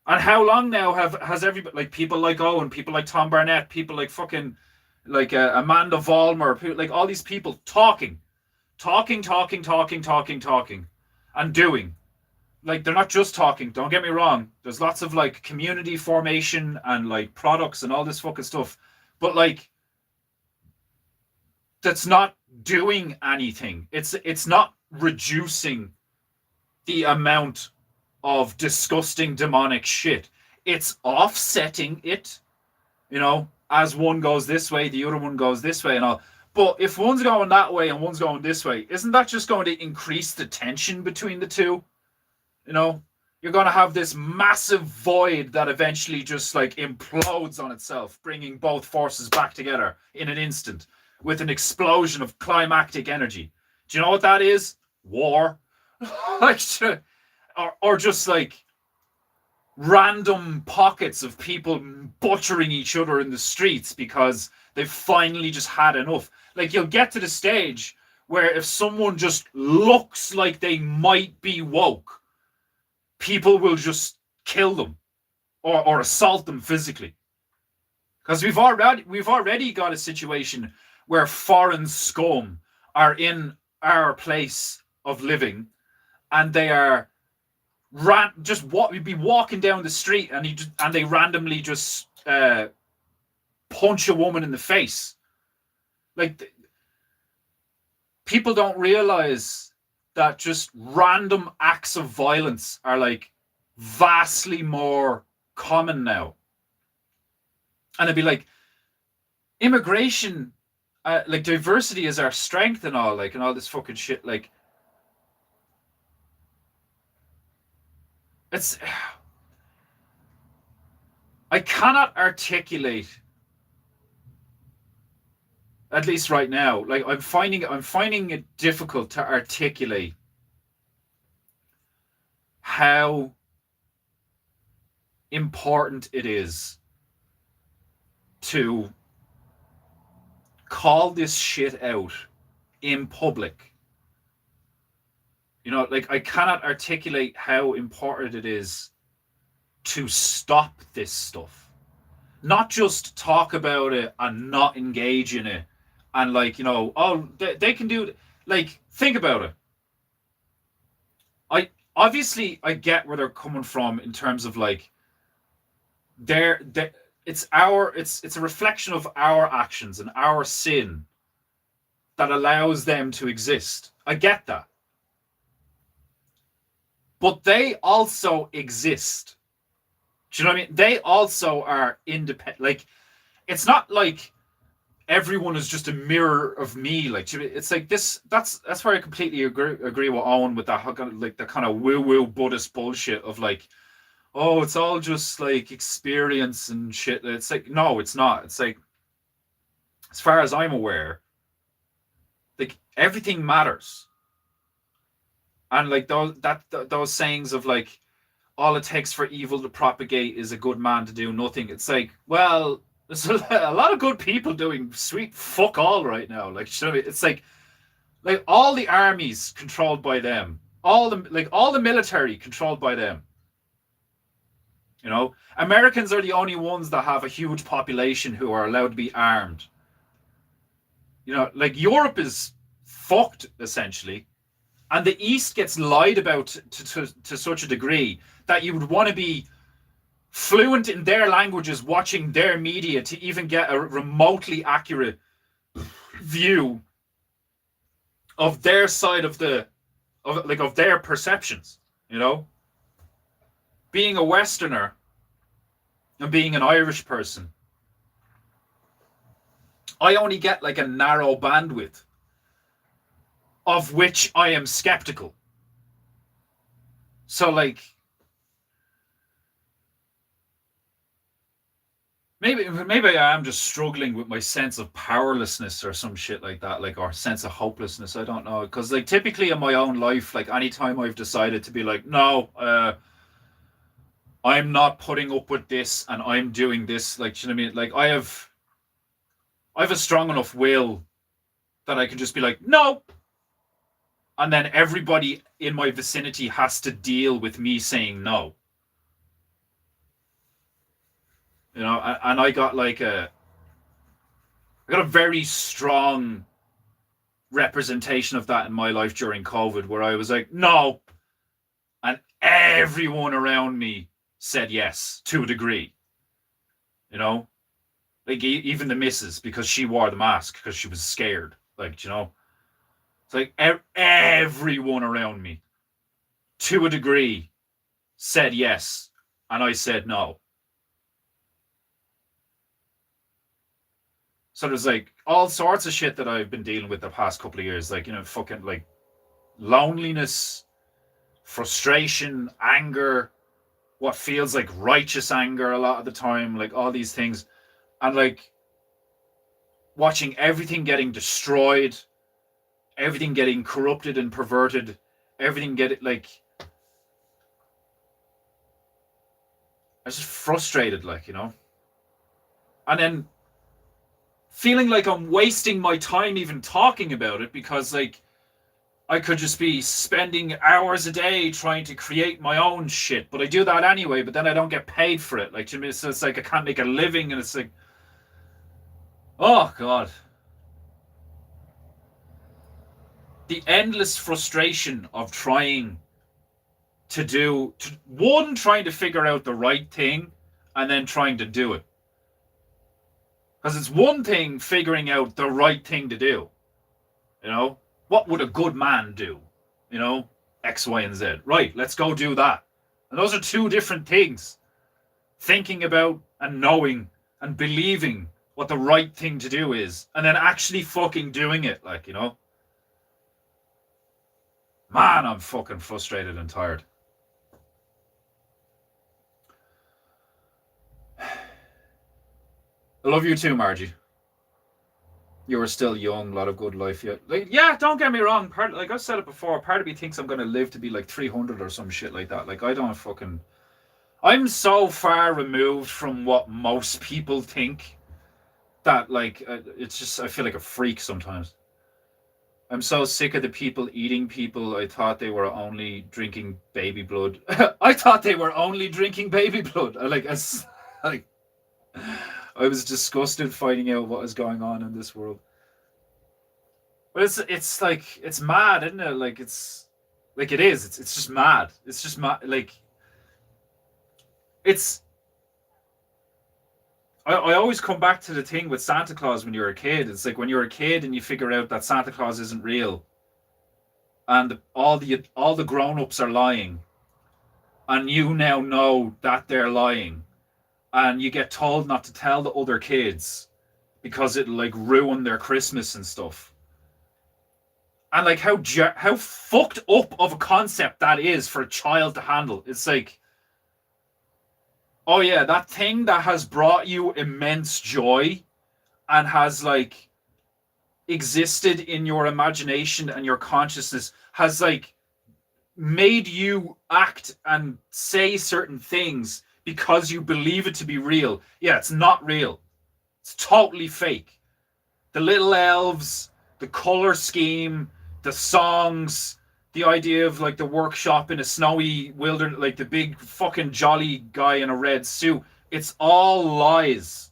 And how long now has everybody, like people like Owen, people like Tom Barnett, people like fucking like Amanda Vollmer, like all these people talking, and doing. Like they're not just talking. Don't get me wrong. There's lots of like community formation and like products and all this fucking stuff, but like that's not doing anything. It's not reducing the amount of disgusting demonic shit. It's offsetting it, as one goes this way, the other one goes this way and all. But if one's going that way and one's going this way, isn't that just going to increase the tension between the two? You're going to have this massive void that eventually just like implodes on itself, bringing both forces back together in an instant with an explosion of climactic energy. Do you know what that is? War. Like, or just like random pockets of people butchering each other in the streets because they've finally just had enough. Like you'll get to the stage where if someone just looks like they might be woke, people will just kill them or assault them physically. Because we've already got a situation where foreign scum are in our place of living, and they are we'd be walking down the street and they randomly just punch a woman in the face. Like people don't realize that just random acts of violence are like vastly more common now. And it'd be like immigration, like diversity is our strength and all, like, and all this fucking shit. Like, I cannot articulate, at least right now, like I'm finding it difficult to articulate how important it is to call this shit out in public. Like I cannot articulate how important it is to stop this stuff. Not just talk about it and not engage in it. And like, they can do it. Like, think about it. I get where they're coming from in terms of like it's a reflection of our actions and our sin that allows them to exist. I get that. But they also exist. Do you know what I mean? They also are independent. Like, it's not like everyone is just a mirror of me. Like, it's like this. That's where I completely agree with Owen with that, like the kind of woo Buddhist bullshit of like, oh, it's all just like experience and shit. It's like, no, it's not. It's like, as far as I'm aware, like everything matters. And like those sayings of like, all it takes for evil to propagate is a good man to do nothing. It's like, well, there's a lot of good people doing sweet fuck all right now. Like, it's like all the armies controlled by them, all the military controlled by them. Americans are the only ones that have a huge population who are allowed to be armed. Like Europe is fucked essentially. And the East gets lied about to such a degree that you would want to be fluent in their languages, watching their media to even get a remotely accurate view of their side of their perceptions. Being a Westerner and being an Irish person, I only get like a narrow bandwidth of which I am skeptical. So like, maybe I am just struggling with my sense of powerlessness or some shit like that, like, or sense of hopelessness. I don't know, because like typically in my own life, like anytime I've decided to be like, no, I'm not putting up with this, and I'm doing this. Like, you know what I mean? Like, I have a strong enough will that I can just be like, no, and then everybody in my vicinity has to deal with me saying no. You know, and I got I got a very strong representation of that in my life during COVID, where I was like, no, and everyone around me said yes to a degree. You know, like even the missus, because she wore the mask because she was scared. Like, you know, it's like everyone around me, to a degree, said yes, and I said no. So there's like all sorts of shit that I've been dealing with the past couple of years, like, you know, fucking like loneliness, frustration, anger, what feels like righteous anger a lot of the time, like all these things, and like watching everything getting destroyed, everything getting corrupted and perverted, everything get like, I was just frustrated, like, you know, and then feeling like I'm wasting my time even talking about it, because like I could just be spending hours a day trying to create my own shit, but I do that anyway, but then I don't get paid for it. Like, so it's like I can't make a living, and it's like, oh God. The endless frustration of trying trying to figure out the right thing and then trying to do it. Because it's one thing figuring out the right thing to do. You know, what would a good man do? You know, X, Y, and Z. Right, let's go do that. And those are two different things. Thinking about and knowing and believing what the right thing to do is, and then actually fucking doing it, like, you know. Man, I'm fucking frustrated and tired. I love you too, Margie. You were still young, a lot of good life yet. Like, yeah, don't get me wrong. Like I've said it before, part of me thinks I'm gonna live to be like 300 or some shit like that. Like, I don't fucking. I'm so far removed from what most people think that like it's just, I feel like a freak sometimes. I'm so sick of the people eating people. I thought they were only drinking baby blood. I thought they were only drinking baby blood. Like, I was disgusted finding out what is going on in this world. But it's like, it's mad, isn't it? Like, it's like, it is. It's just mad. It's just mad. Like, it's. I always come back to the thing with Santa Claus when you're a kid. It's like when you're a kid and you figure out that Santa Claus isn't real, and all the grown-ups are lying, and you now know that they're lying, and you get told not to tell the other kids because it'll like ruin their Christmas and stuff. And like how fucked up of a concept that is for a child to handle. It's like, oh yeah, that thing that has brought you immense joy and has like existed in your imagination and your consciousness has like made you act and say certain things because you believe it to be real. Yeah, it's not real. It's totally fake. The little elves, the color scheme, the songs, the idea of like the workshop in a snowy wilderness, like the big fucking jolly guy in a red suit, it's all lies.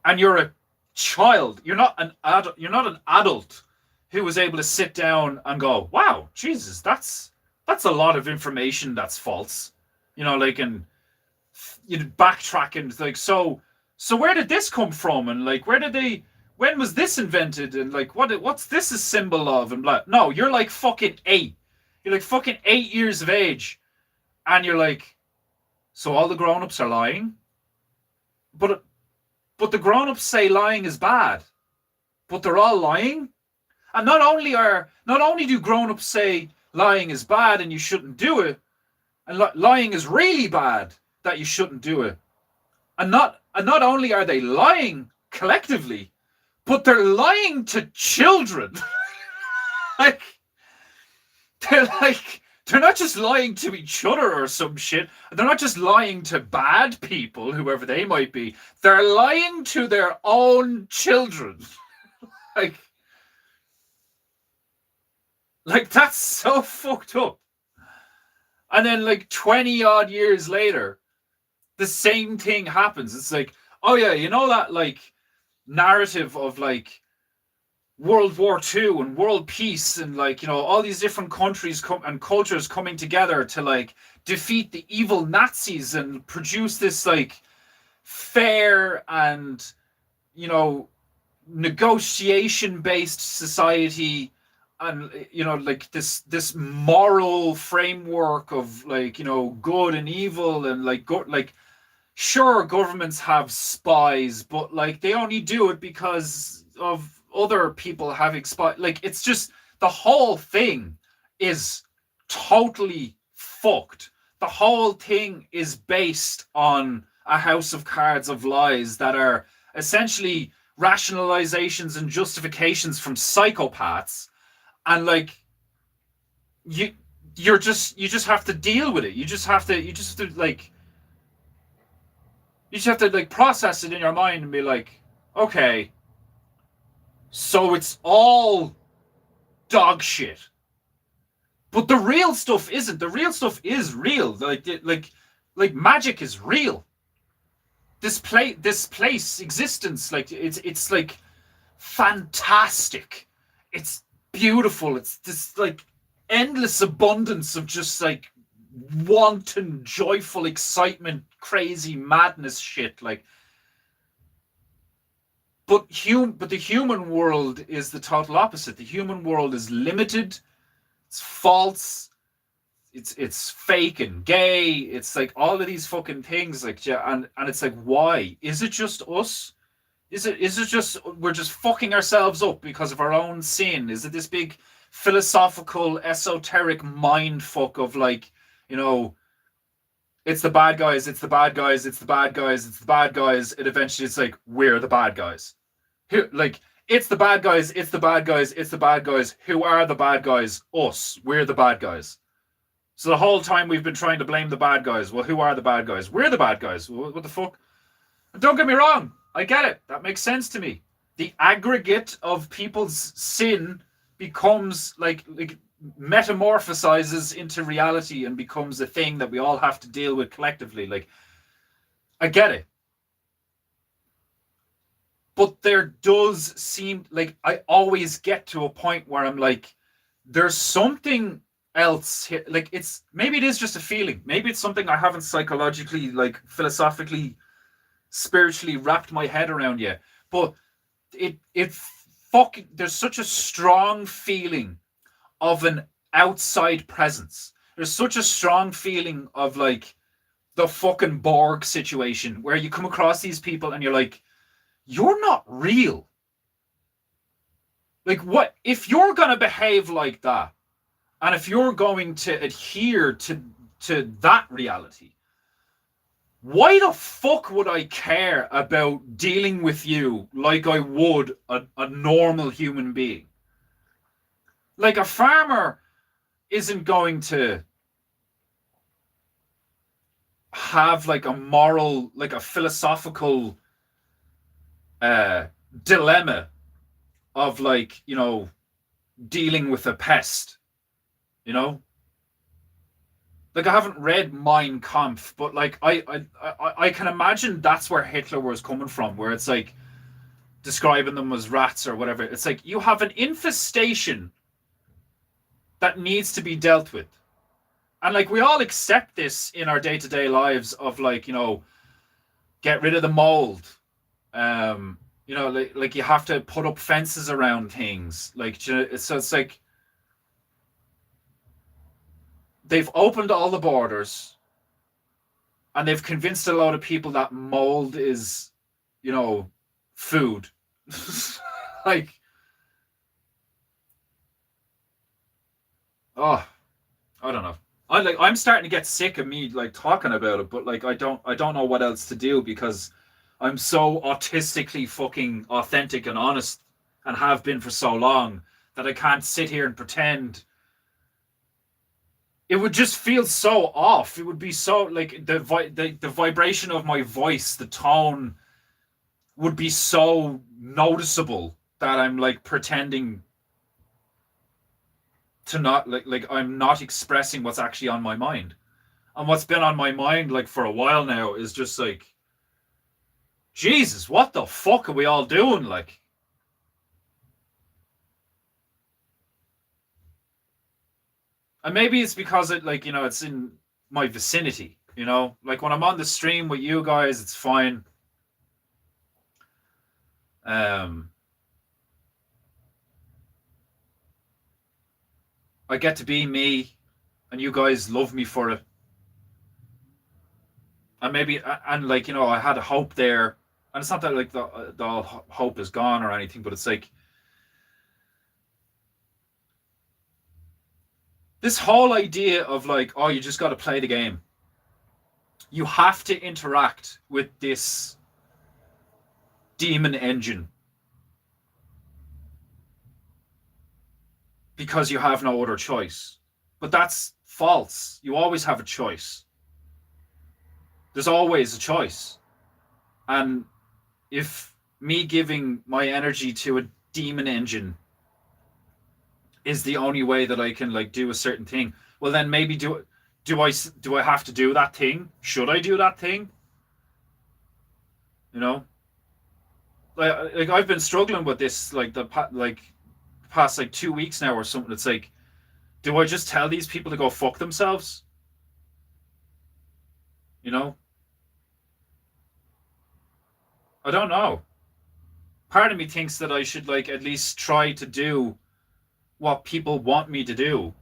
And you're a child. You're not an adult. You're not an adult who was able to sit down and go, wow, Jesus, that's a lot of information that's false. You know, like, and you backtrack and like, so where did this come from? And like, when was this invented? And like, what's this a symbol of? And blah. No, you're like fucking 8. You're like fucking 8 years of age. And you're like, so all the grown-ups are lying? But the grown-ups say lying is bad. But they're all lying? And not only do grown-ups say lying is bad and you shouldn't do it, and lying is really bad that you shouldn't do it. And And not only are they lying collectively, but they're lying to children. like, they're not just lying to each other or some shit. They're not just lying to bad people, whoever they might be. They're lying to their own children. like, that's so fucked up. And then, like, 20 odd years later, the same thing happens. It's like, oh yeah, you know that, like, narrative of, like, World War II and world peace and, like, you know, all these different countries and cultures coming together to, like, defeat the evil Nazis and produce this, like, fair and, you know, negotiation-based society, and, you know, like, this moral framework of, like, you know, good and evil, and, like, good, like, sure, governments have spies, but, like, they only do it because of other people having spies. Like, it's just, the whole thing is totally fucked. The whole thing is based on a house of cards of lies that are essentially rationalizations and justifications from psychopaths. And, like, you just have to deal with it. You just have to like process it in your mind and be like, okay, so it's all dog shit. But the real stuff isn't. The real stuff is real. Like magic is real. This place existence, like, it's like fantastic. It's beautiful. It's this, like, endless abundance of just, like, wanton, joyful excitement, crazy madness shit. Like, but the human world is the total opposite. The human world is limited. It's false. It's fake and gay. It's like all of these fucking things. Like, yeah, and it's like, why? Is it just us? Is it just we're just fucking ourselves up because of our own sin? Is it this big philosophical, esoteric mind fuck of, like, you know, it's the bad guys, it's the bad guys, it's the bad guys, it's the bad guys. And eventually it's like, we're the bad guys. Who, like, it's the bad guys, it's the bad guys, it's the bad guys. Who are the bad guys? Us. We're the bad guys. So the whole time we've been trying to blame the bad guys. Well, who are the bad guys? We're the bad guys. What the fuck? And don't get me wrong. I get it. That makes sense to me. The aggregate of people's sin becomes, like metamorphosizes into reality and becomes a thing that we all have to deal with collectively. Like, I get it. But there does seem, like, I always get to a point where I'm like, there's something else here. Like, it's, maybe it is just a feeling. Maybe it's something I haven't psychologically, like, philosophically, spiritually wrapped my head around yet. But there's such a strong feeling of an outside presence. There's such a strong feeling of, like, the fucking Borg situation where you come across these people and you're like, you're not real. Like, what if you're going to behave like that, and if you're going to adhere to that reality, why the fuck would I care about dealing with you like I would a normal human being? Like, a farmer isn't going to have, like, a moral, like, a philosophical dilemma of, like, you know, dealing with a pest, you know? Like, I haven't read Mein Kampf, but, like, I can imagine that's where Hitler was coming from, where it's like describing them as rats or whatever. It's like, you have an infestation that needs to be dealt with. And, like, we all accept this in our day-to-day lives of, like, you know, get rid of the mold. You know, like you have to put up fences around things. Like, so it's like they've opened all the borders and they've convinced a lot of people that mold is, you know, food. Like, oh, I don't know. I'm starting to get sick of me, like, talking about it, but, like, I don't know what else to do, because I'm so autistically fucking authentic and honest and have been for so long that I can't sit here and pretend. It would just feel so off. It would be so like the vibration of my voice, the tone would be so noticeable that I'm like pretending to not like I'm not expressing what's actually on my mind. And what's been on my mind like for a while now is just like, Jesus, what the fuck are we all doing? Like, and maybe it's because it like, it's in my vicinity, like when I'm on the stream with you guys, it's fine. I get to be me and you guys love me for it. And maybe, and like, I had a hope there, and it's not that like the hope is gone or anything, but it's like this whole idea of like, oh, you just got to play the game. You have to interact with this demon engine because you have no other choice. But that's false. You always have a choice. There's always a choice. And if me giving my energy to a demon engine is the only way that I can like do a certain thing, well then maybe do I have to do that thing? Should I do that thing? Like I've been struggling with this like the past like 2 weeks now or something. It's like, do I just tell these people to go fuck themselves? I don't know. Part of me thinks that I should like at least try to do what people want me to do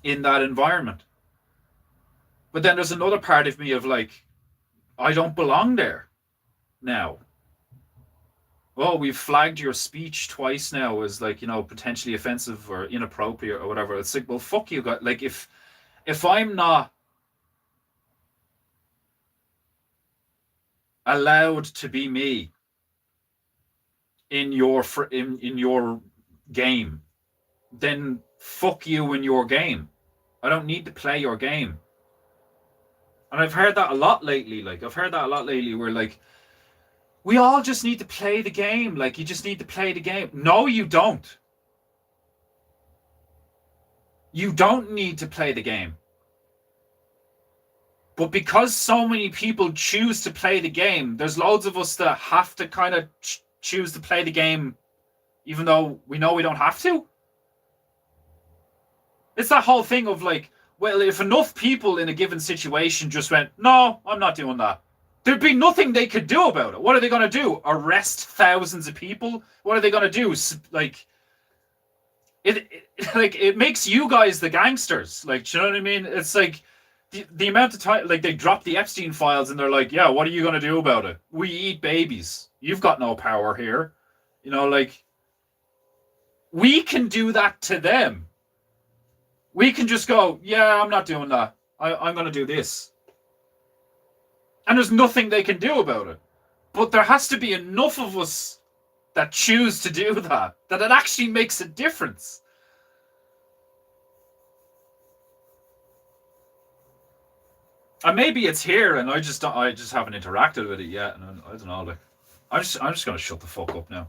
in that environment. But then there's another part of me of like, I don't belong there now. Oh, we've flagged your speech twice now as like, potentially offensive or inappropriate or whatever. It's like, well, fuck you guys. Like if I'm not allowed to be me in your game, then fuck you in your game. I don't need to play your game. And I've heard that a lot lately. Like I've heard that a lot lately where like, we all just need to play the game. Like you just need to play the game. No, you don't. You don't need to play the game. But because so many people choose to play the game, there's loads of us that have to kind of choose to play the game, even though we know we don't have to. It's that whole thing of like, well, if enough people in a given situation just went, no, I'm not doing that, there'd be nothing they could do about it. What are they going to do? Arrest thousands of people? What are they going to do? Like, it makes you guys the gangsters. Like, do you know what I mean? It's like the amount of time, like they drop the Epstein files and they're like, yeah, what are you going to do about it? We eat babies. You've got no power here. Like we can do that to them. We can just go, yeah, I'm not doing that. I'm going to do this. And there's nothing they can do about it. But there has to be enough of us that choose to do that it actually makes a difference. And maybe it's here, and I just haven't interacted with it yet, and I don't know. Like, I'm just gonna shut the fuck up now.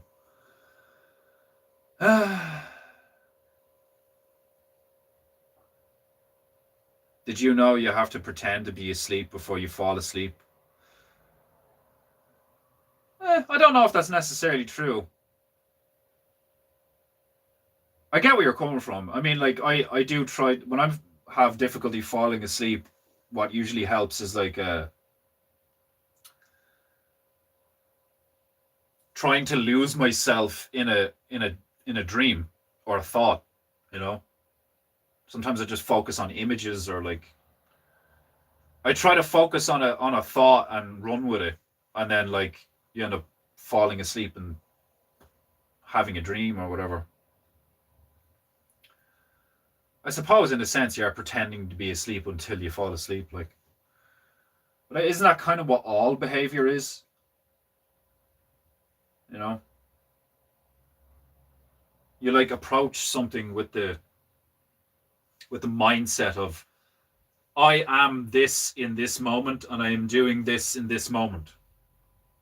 Did you know you have to pretend to be asleep before you fall asleep? I don't know if that's necessarily true. I get where you're coming from. I mean, like, I do try, when I have difficulty falling asleep, what usually helps is like trying to lose myself in a dream or a thought, Sometimes I just focus on images, or like I try to focus on a thought and run with it, and then like you end up falling asleep and having a dream or whatever. I suppose in a sense you're pretending to be asleep until you fall asleep. Like, But isn't that kind of what all behavior is? You know, you like approach something with the mindset of I am this in this moment and I am doing this in this moment.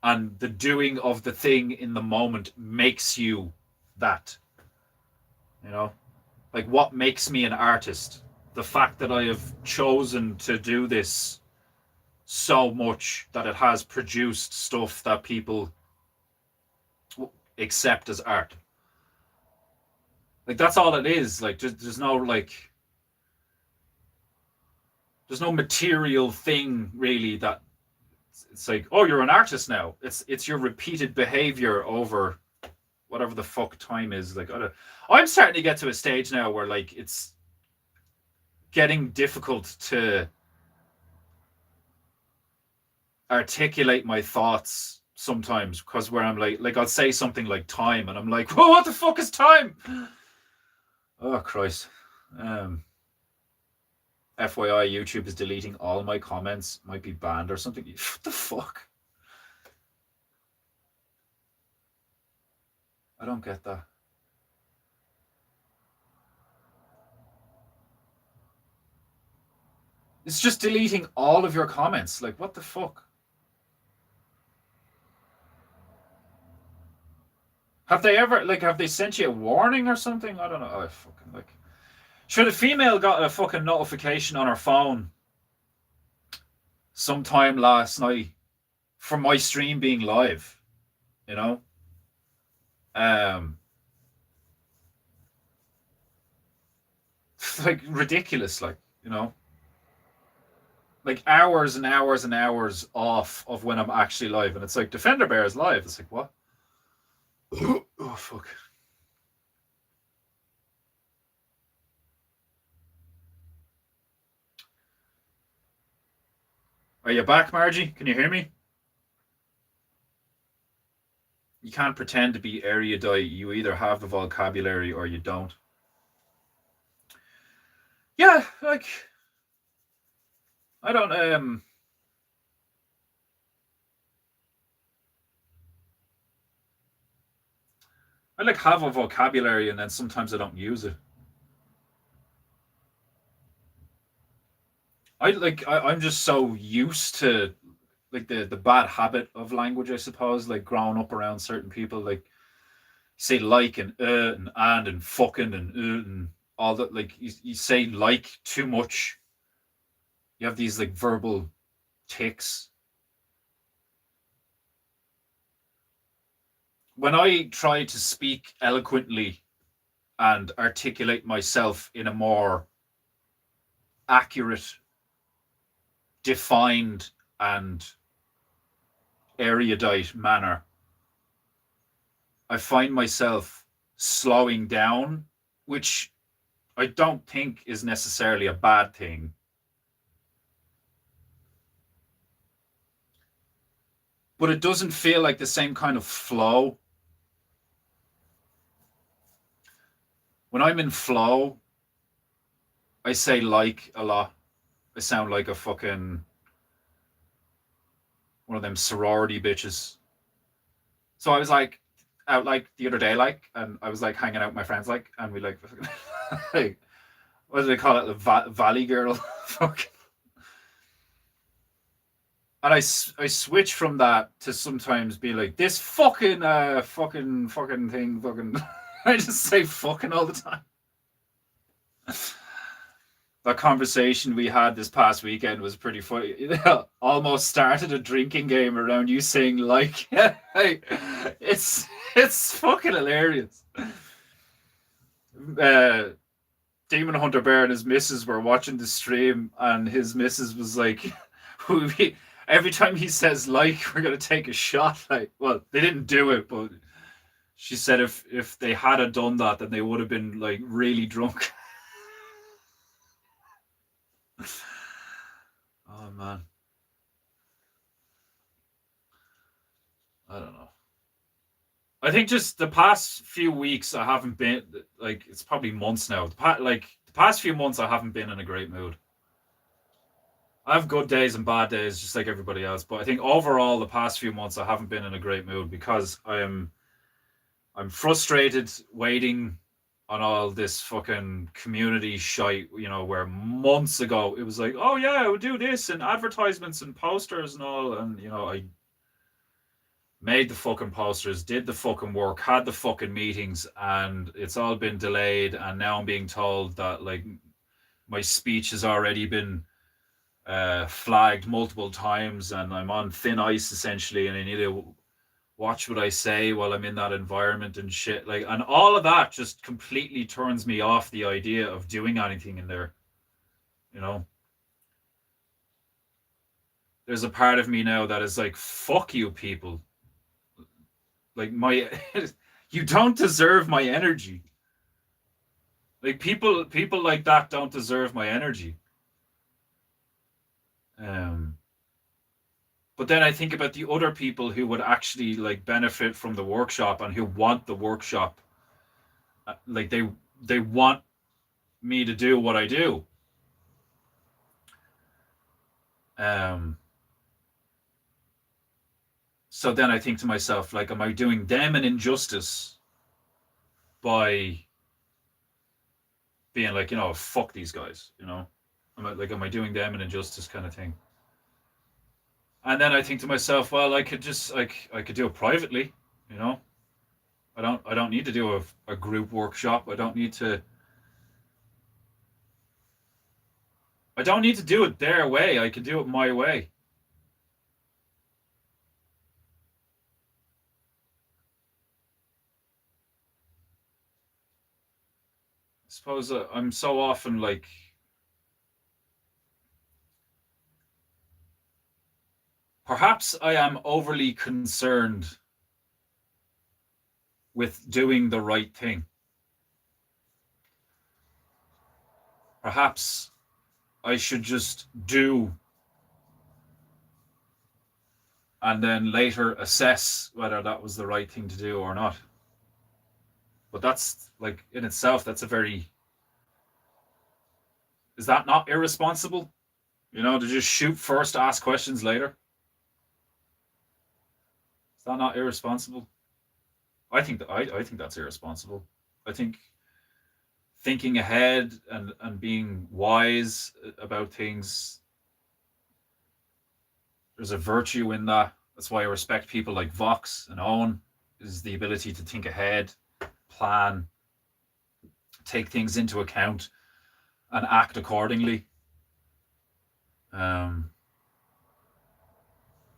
And the doing of the thing in the moment makes you that. You know? Like what makes me an artist? The fact that I have chosen to do this so much that it has produced stuff that people accept as art. Like that's all it is. Like there's no like there's no material thing really that it's like, oh, you're an artist now. It's your repeated behavior over whatever the fuck time is. Like I'm starting to get to a stage now where like it's getting difficult to articulate my thoughts sometimes because where I'm like I'll say something like time and I'm like, whoa, what the fuck is time? Oh Christ. FYI, YouTube is deleting all my comments. Might be banned or something. What the fuck? I don't get that. It's just deleting all of your comments. Like, what the fuck? Have they sent you a warning or something? I don't know. I fucking like. Should a female got a fucking notification on her phone sometime last night from my stream being live, you know? Like ridiculous, like, you know? Like hours and hours and hours off of when I'm actually live. And it's like Defender Bear is live. It's like, what? Oh fuck. Are you back, Margie? Can you hear me? You can't pretend to be erudite. You either have the vocabulary or you don't. Yeah, like I don't I like have a vocabulary and then sometimes I don't use it. I'm just so used to like the bad habit of language, I suppose, like growing up around certain people, like say like and fucking and all that. Like you say like too much. You have these like verbal tics. When I try to speak eloquently and articulate myself in a more accurate, defined, and erudite manner, I find myself slowing down, which I don't think is necessarily a bad thing. But it doesn't feel like the same kind of flow. When I'm in flow, I say like a lot. I sound like a fucking one of them sorority bitches. So I was like out like the other day, like, and I was like hanging out with my friends, like, and we like, like what do they call it, the Valley Girl, fuck. And I switch from that to sometimes be like this fucking fucking thing, fucking. I just say fucking all the time. That conversation we had this past weekend was pretty funny. Almost started a drinking game around you saying like, it's fucking hilarious. Demon Hunter Bear and his missus were watching the stream, and his missus was like, every time he says like, we're gonna take a shot. Like, well, they didn't do it, but she said if they had done that, then they would have been like really drunk. Oh man, I don't know. I think just the past few weeks I haven't been like it's probably months now. The past few months I haven't been in a great mood. I have good days and bad days, just like everybody else. But I think overall, the past few months, I haven't been in a great mood because I'm frustrated waiting on all this fucking community shite. You know, where months ago it was like, oh yeah, we'll do this and advertisements and posters and all, and you know, I made the fucking posters, did the fucking work, had the fucking meetings, and it's all been delayed. And now I'm being told that like my speech has already been flagged multiple times, and I'm on thin ice essentially, and I need to watch what I say while I'm in that environment and shit. Like, and all of that just completely turns me off the idea of doing anything in there. You know, there's a part of me now that is like, fuck you, people. Like my, you don't deserve my energy. Like people like that don't deserve my energy. Um, but then I think about the other people who would actually like benefit from the workshop and who want the workshop. Like they want me to do what I do. Um, so then I think to myself, like, am I doing them an injustice by being like, you know, fuck these guys, you know? Am I doing them an injustice kind of thing? And then I think to myself, well, I could just like I could do it privately, you know. I don't need to do a group workshop. I don't need to do it their way. I could do it my way. I suppose I'm so often like perhaps I am overly concerned with doing the right thing. Perhaps I should just do and then later assess whether that was the right thing to do or not. But that's like in itself, that's a very, is that not irresponsible? You know, to just shoot first, ask questions later. Is that not irresponsible? I think that's irresponsible. I think thinking ahead and being wise about things, there's a virtue in that. That's why I respect people like Vox and Owen, is the ability to think ahead, plan, take things into account, and act accordingly. Um,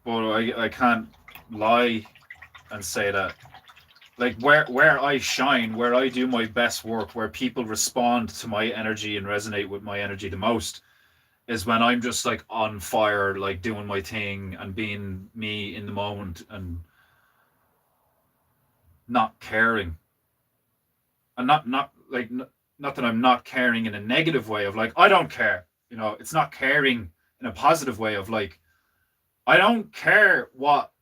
but I can't lie and say that like where I shine, where I do my best work, where people respond to my energy and resonate with my energy the most is when I'm just like on fire, like doing my thing and being me in the moment and not caring. And not like not that I'm not caring in a negative way of like I don't care. You know, it's not caring in a positive way of like I don't care what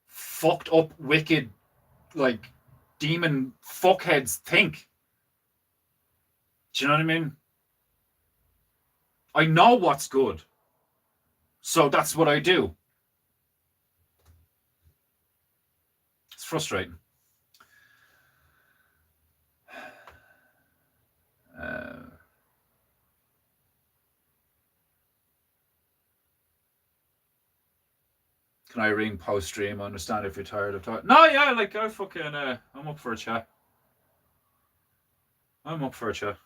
fucked up wicked like demon fuckheads think. Do you know what I mean? I know what's good. So that's what I do. It's frustrating. Uh, can I ring post stream? I understand if you're tired of talking. No, yeah, like I fucking I'm up for a chat. I'm up for a chat.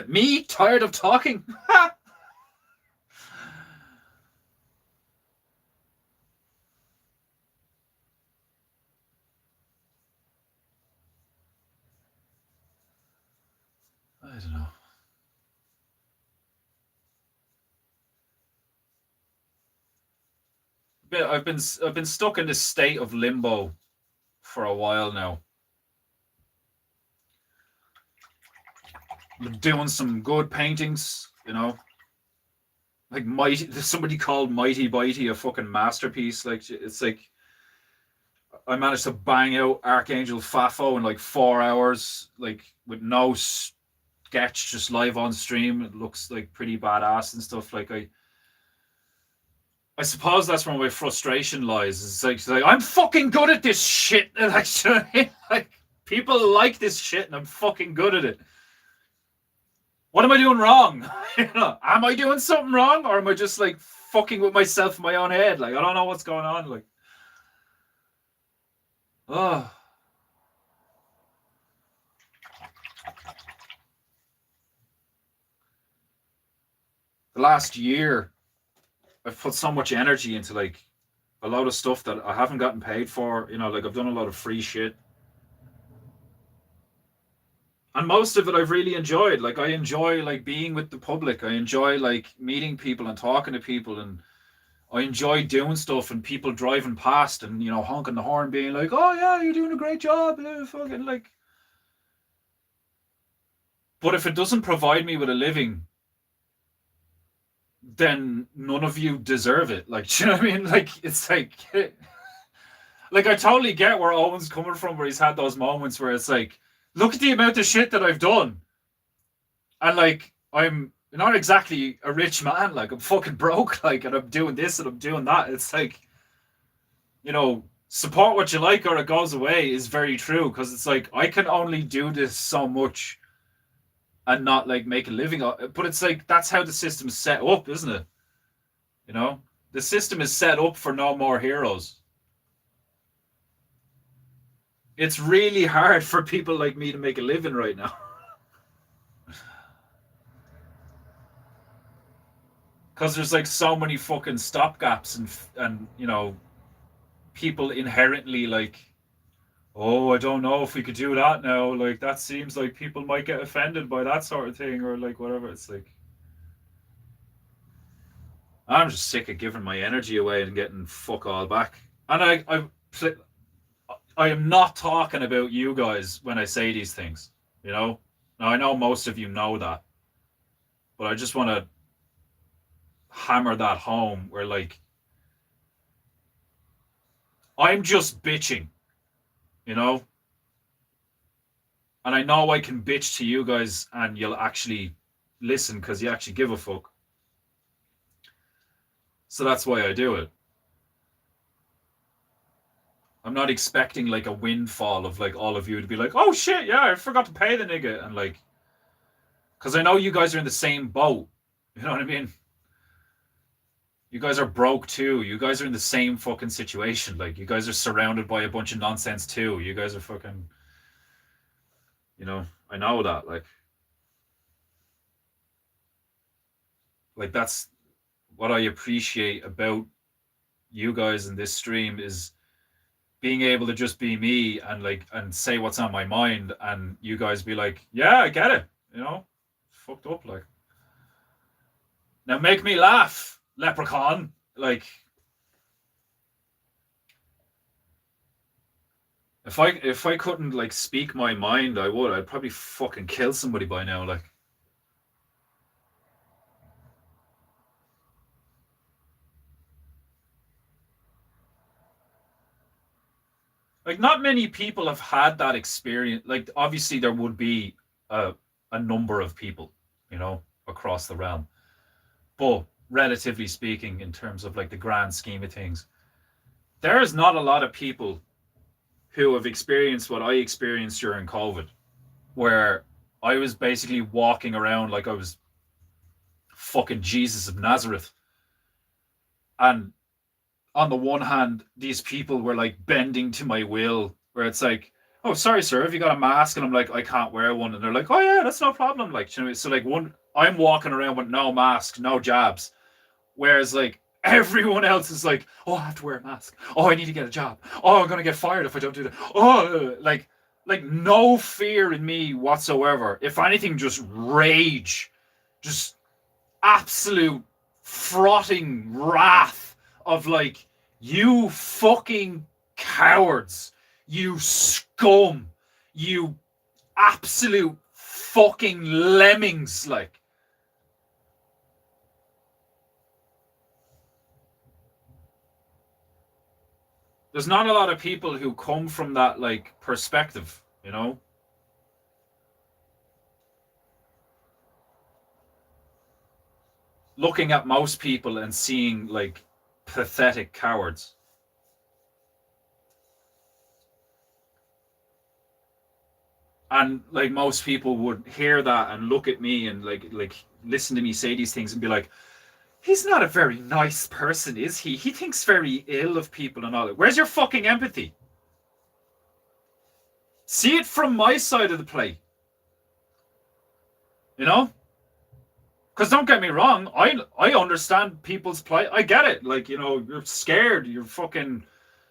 Me tired of talking? I don't know. I've been stuck in this state of limbo for a while now. Been doing some good paintings, you know. Like mighty, somebody called Mighty Bitey a fucking masterpiece. Like it's like I managed to bang out Archangel Fafo in like 4 hours, like with no sketch just live on stream. It looks like pretty badass and stuff. Like I suppose that's where my frustration lies. It's like I'm fucking good at this shit. Like, you know what I mean? Like people like this shit, and I'm fucking good at it. What am I doing wrong? You know, am I doing something wrong, or am I just like fucking with myself in my own head? Like I don't know what's going on. Like, oh. The last year, I've put so much energy into like a lot of stuff that I haven't gotten paid for. You know, like I've done a lot of free shit. And most of it I've really enjoyed. Like I enjoy like being with the public. I enjoy like meeting people and talking to people, and I enjoy doing stuff and people driving past and you know honking the horn, being like, "Oh yeah, you're doing a great job," fucking like. But if it doesn't provide me with a living, then none of you deserve it. Like, do you know what I mean? Like, it's like I totally get where Owen's coming from, where he's had those moments where it's like, look at the amount of shit that I've done, and like I'm not exactly a rich man. Like I'm fucking broke. Like, and I'm doing this and I'm doing that. It's like, you know, support what you like or it goes away is very true, because it's like I can only do this so much and not like make a living. But it's like that's how the system's set up, isn't it? You know, the system is set up for no more heroes. It's really hard for people like me to make a living right now. Because there's like so many fucking stopgaps and you know people inherently like, oh, I don't know if we could do that now. Like that seems like people might get offended by that sort of thing or like whatever. It's like I'm just sick of giving my energy away and getting fuck all back. And I am not talking about you guys when I say these things. You know, now I know most of you know that, but I just want to hammer that home. Where like I'm just bitching, you know, and I know I can bitch to you guys and you'll actually listen because you actually give a fuck. So that's why I do it. I'm not expecting like a windfall of like all of you to be like, oh shit, yeah, I forgot to pay the nigga. And like, because I know you guys are in the same boat. You know what I mean? You guys are broke too. You guys are in the same fucking situation. Like, you guys are surrounded by a bunch of nonsense too. You guys are fucking, you know, I know that. Like that's what I appreciate about you guys in this stream is being able to just be me and like and say what's on my mind, and you guys be like, yeah, I get it, you know, fucked up. Like, now make me laugh, leprechaun. Like, if I couldn't like speak my mind, I'd probably fucking kill somebody by now. Like not many people have had that experience. Like obviously there would be a number of people, you know, across the realm, but relatively speaking, in terms of like the grand scheme of things, there is not a lot of people who have experienced what I experienced during COVID, where I was basically walking around like I was fucking Jesus of Nazareth. And on the one hand, these people were like bending to my will, where it's like, oh, sorry, sir, have you got a mask? And I'm like, I can't wear one. And they're like, oh, yeah, that's no problem. Like, you know, so like I'm walking around with no mask, no jabs. Whereas like everyone else is like, oh, I have to wear a mask. Oh, I need to get a job. Oh, I'm going to get fired if I don't do that. Oh, like no fear in me whatsoever. If anything, just rage, just absolute frothing wrath of like, you fucking cowards, you scum, you absolute fucking lemmings. Like, there's not a lot of people who come from that like perspective, you know. looking at most people and seeing like pathetic cowards. And like most people would hear that and look at me and like listen to me say these things and be like, he's not a very nice person, is he? He thinks very ill of people and all that. Where's your fucking empathy? See it from my side of the plate. You know? Because don't get me wrong, I understand people's plight. I get it. Like, you know, you're scared, you're fucking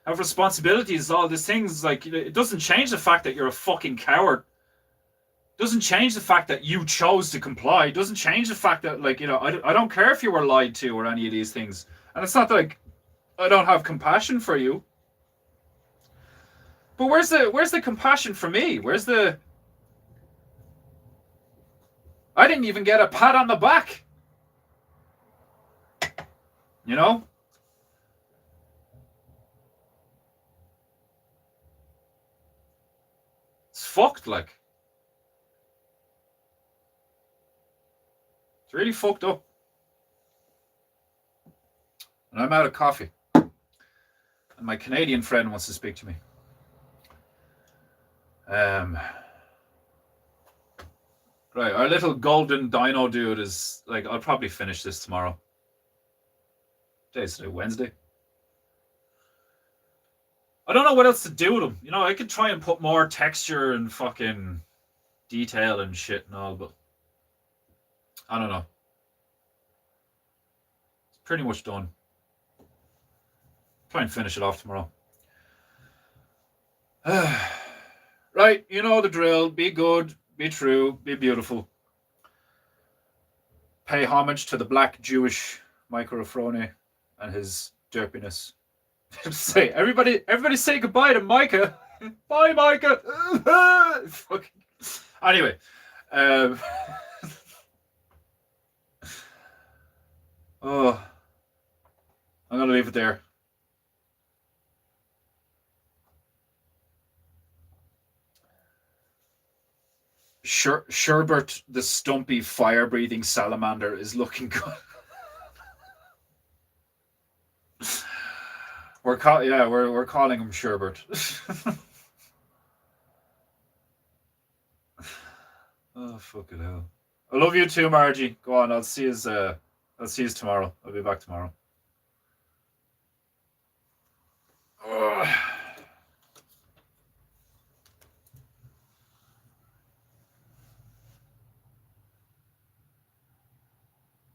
have responsibilities, all these things. Like, it doesn't change the fact that you're a fucking coward. Doesn't change the fact that you chose to comply. Doesn't change the fact that, like, you know, I don't care if you were lied to or any of these things. And it's not that like I don't have compassion for you. But where's the compassion for me? Where's the I didn't even get a pat on the back. You know? It's fucked, like. It's really fucked up. And I'm out of coffee. And my Canadian friend wants to speak to me. Right, our little golden dino dude is like, I'll probably finish this tomorrow. Today's today, Wednesday. I don't know what else to do with them. You know, I could try and put more texture and fucking detail and shit and all, but I don't know. It's pretty much done. Try and finish it off tomorrow. Right, you know the drill. Be good, be true, be beautiful. Pay homage to the black Jewish Michael Rafrone and his derpiness. Say everybody say goodbye to Micah. Bye, Micah. Fucking. Anyway, oh, I'm gonna leave it there. Sherbert, the stumpy fire-breathing salamander, is looking good. We're calling him Sherbert. Oh fucking hell! I love you too, Margie. Go on, I'll see you tomorrow. I'll be back tomorrow.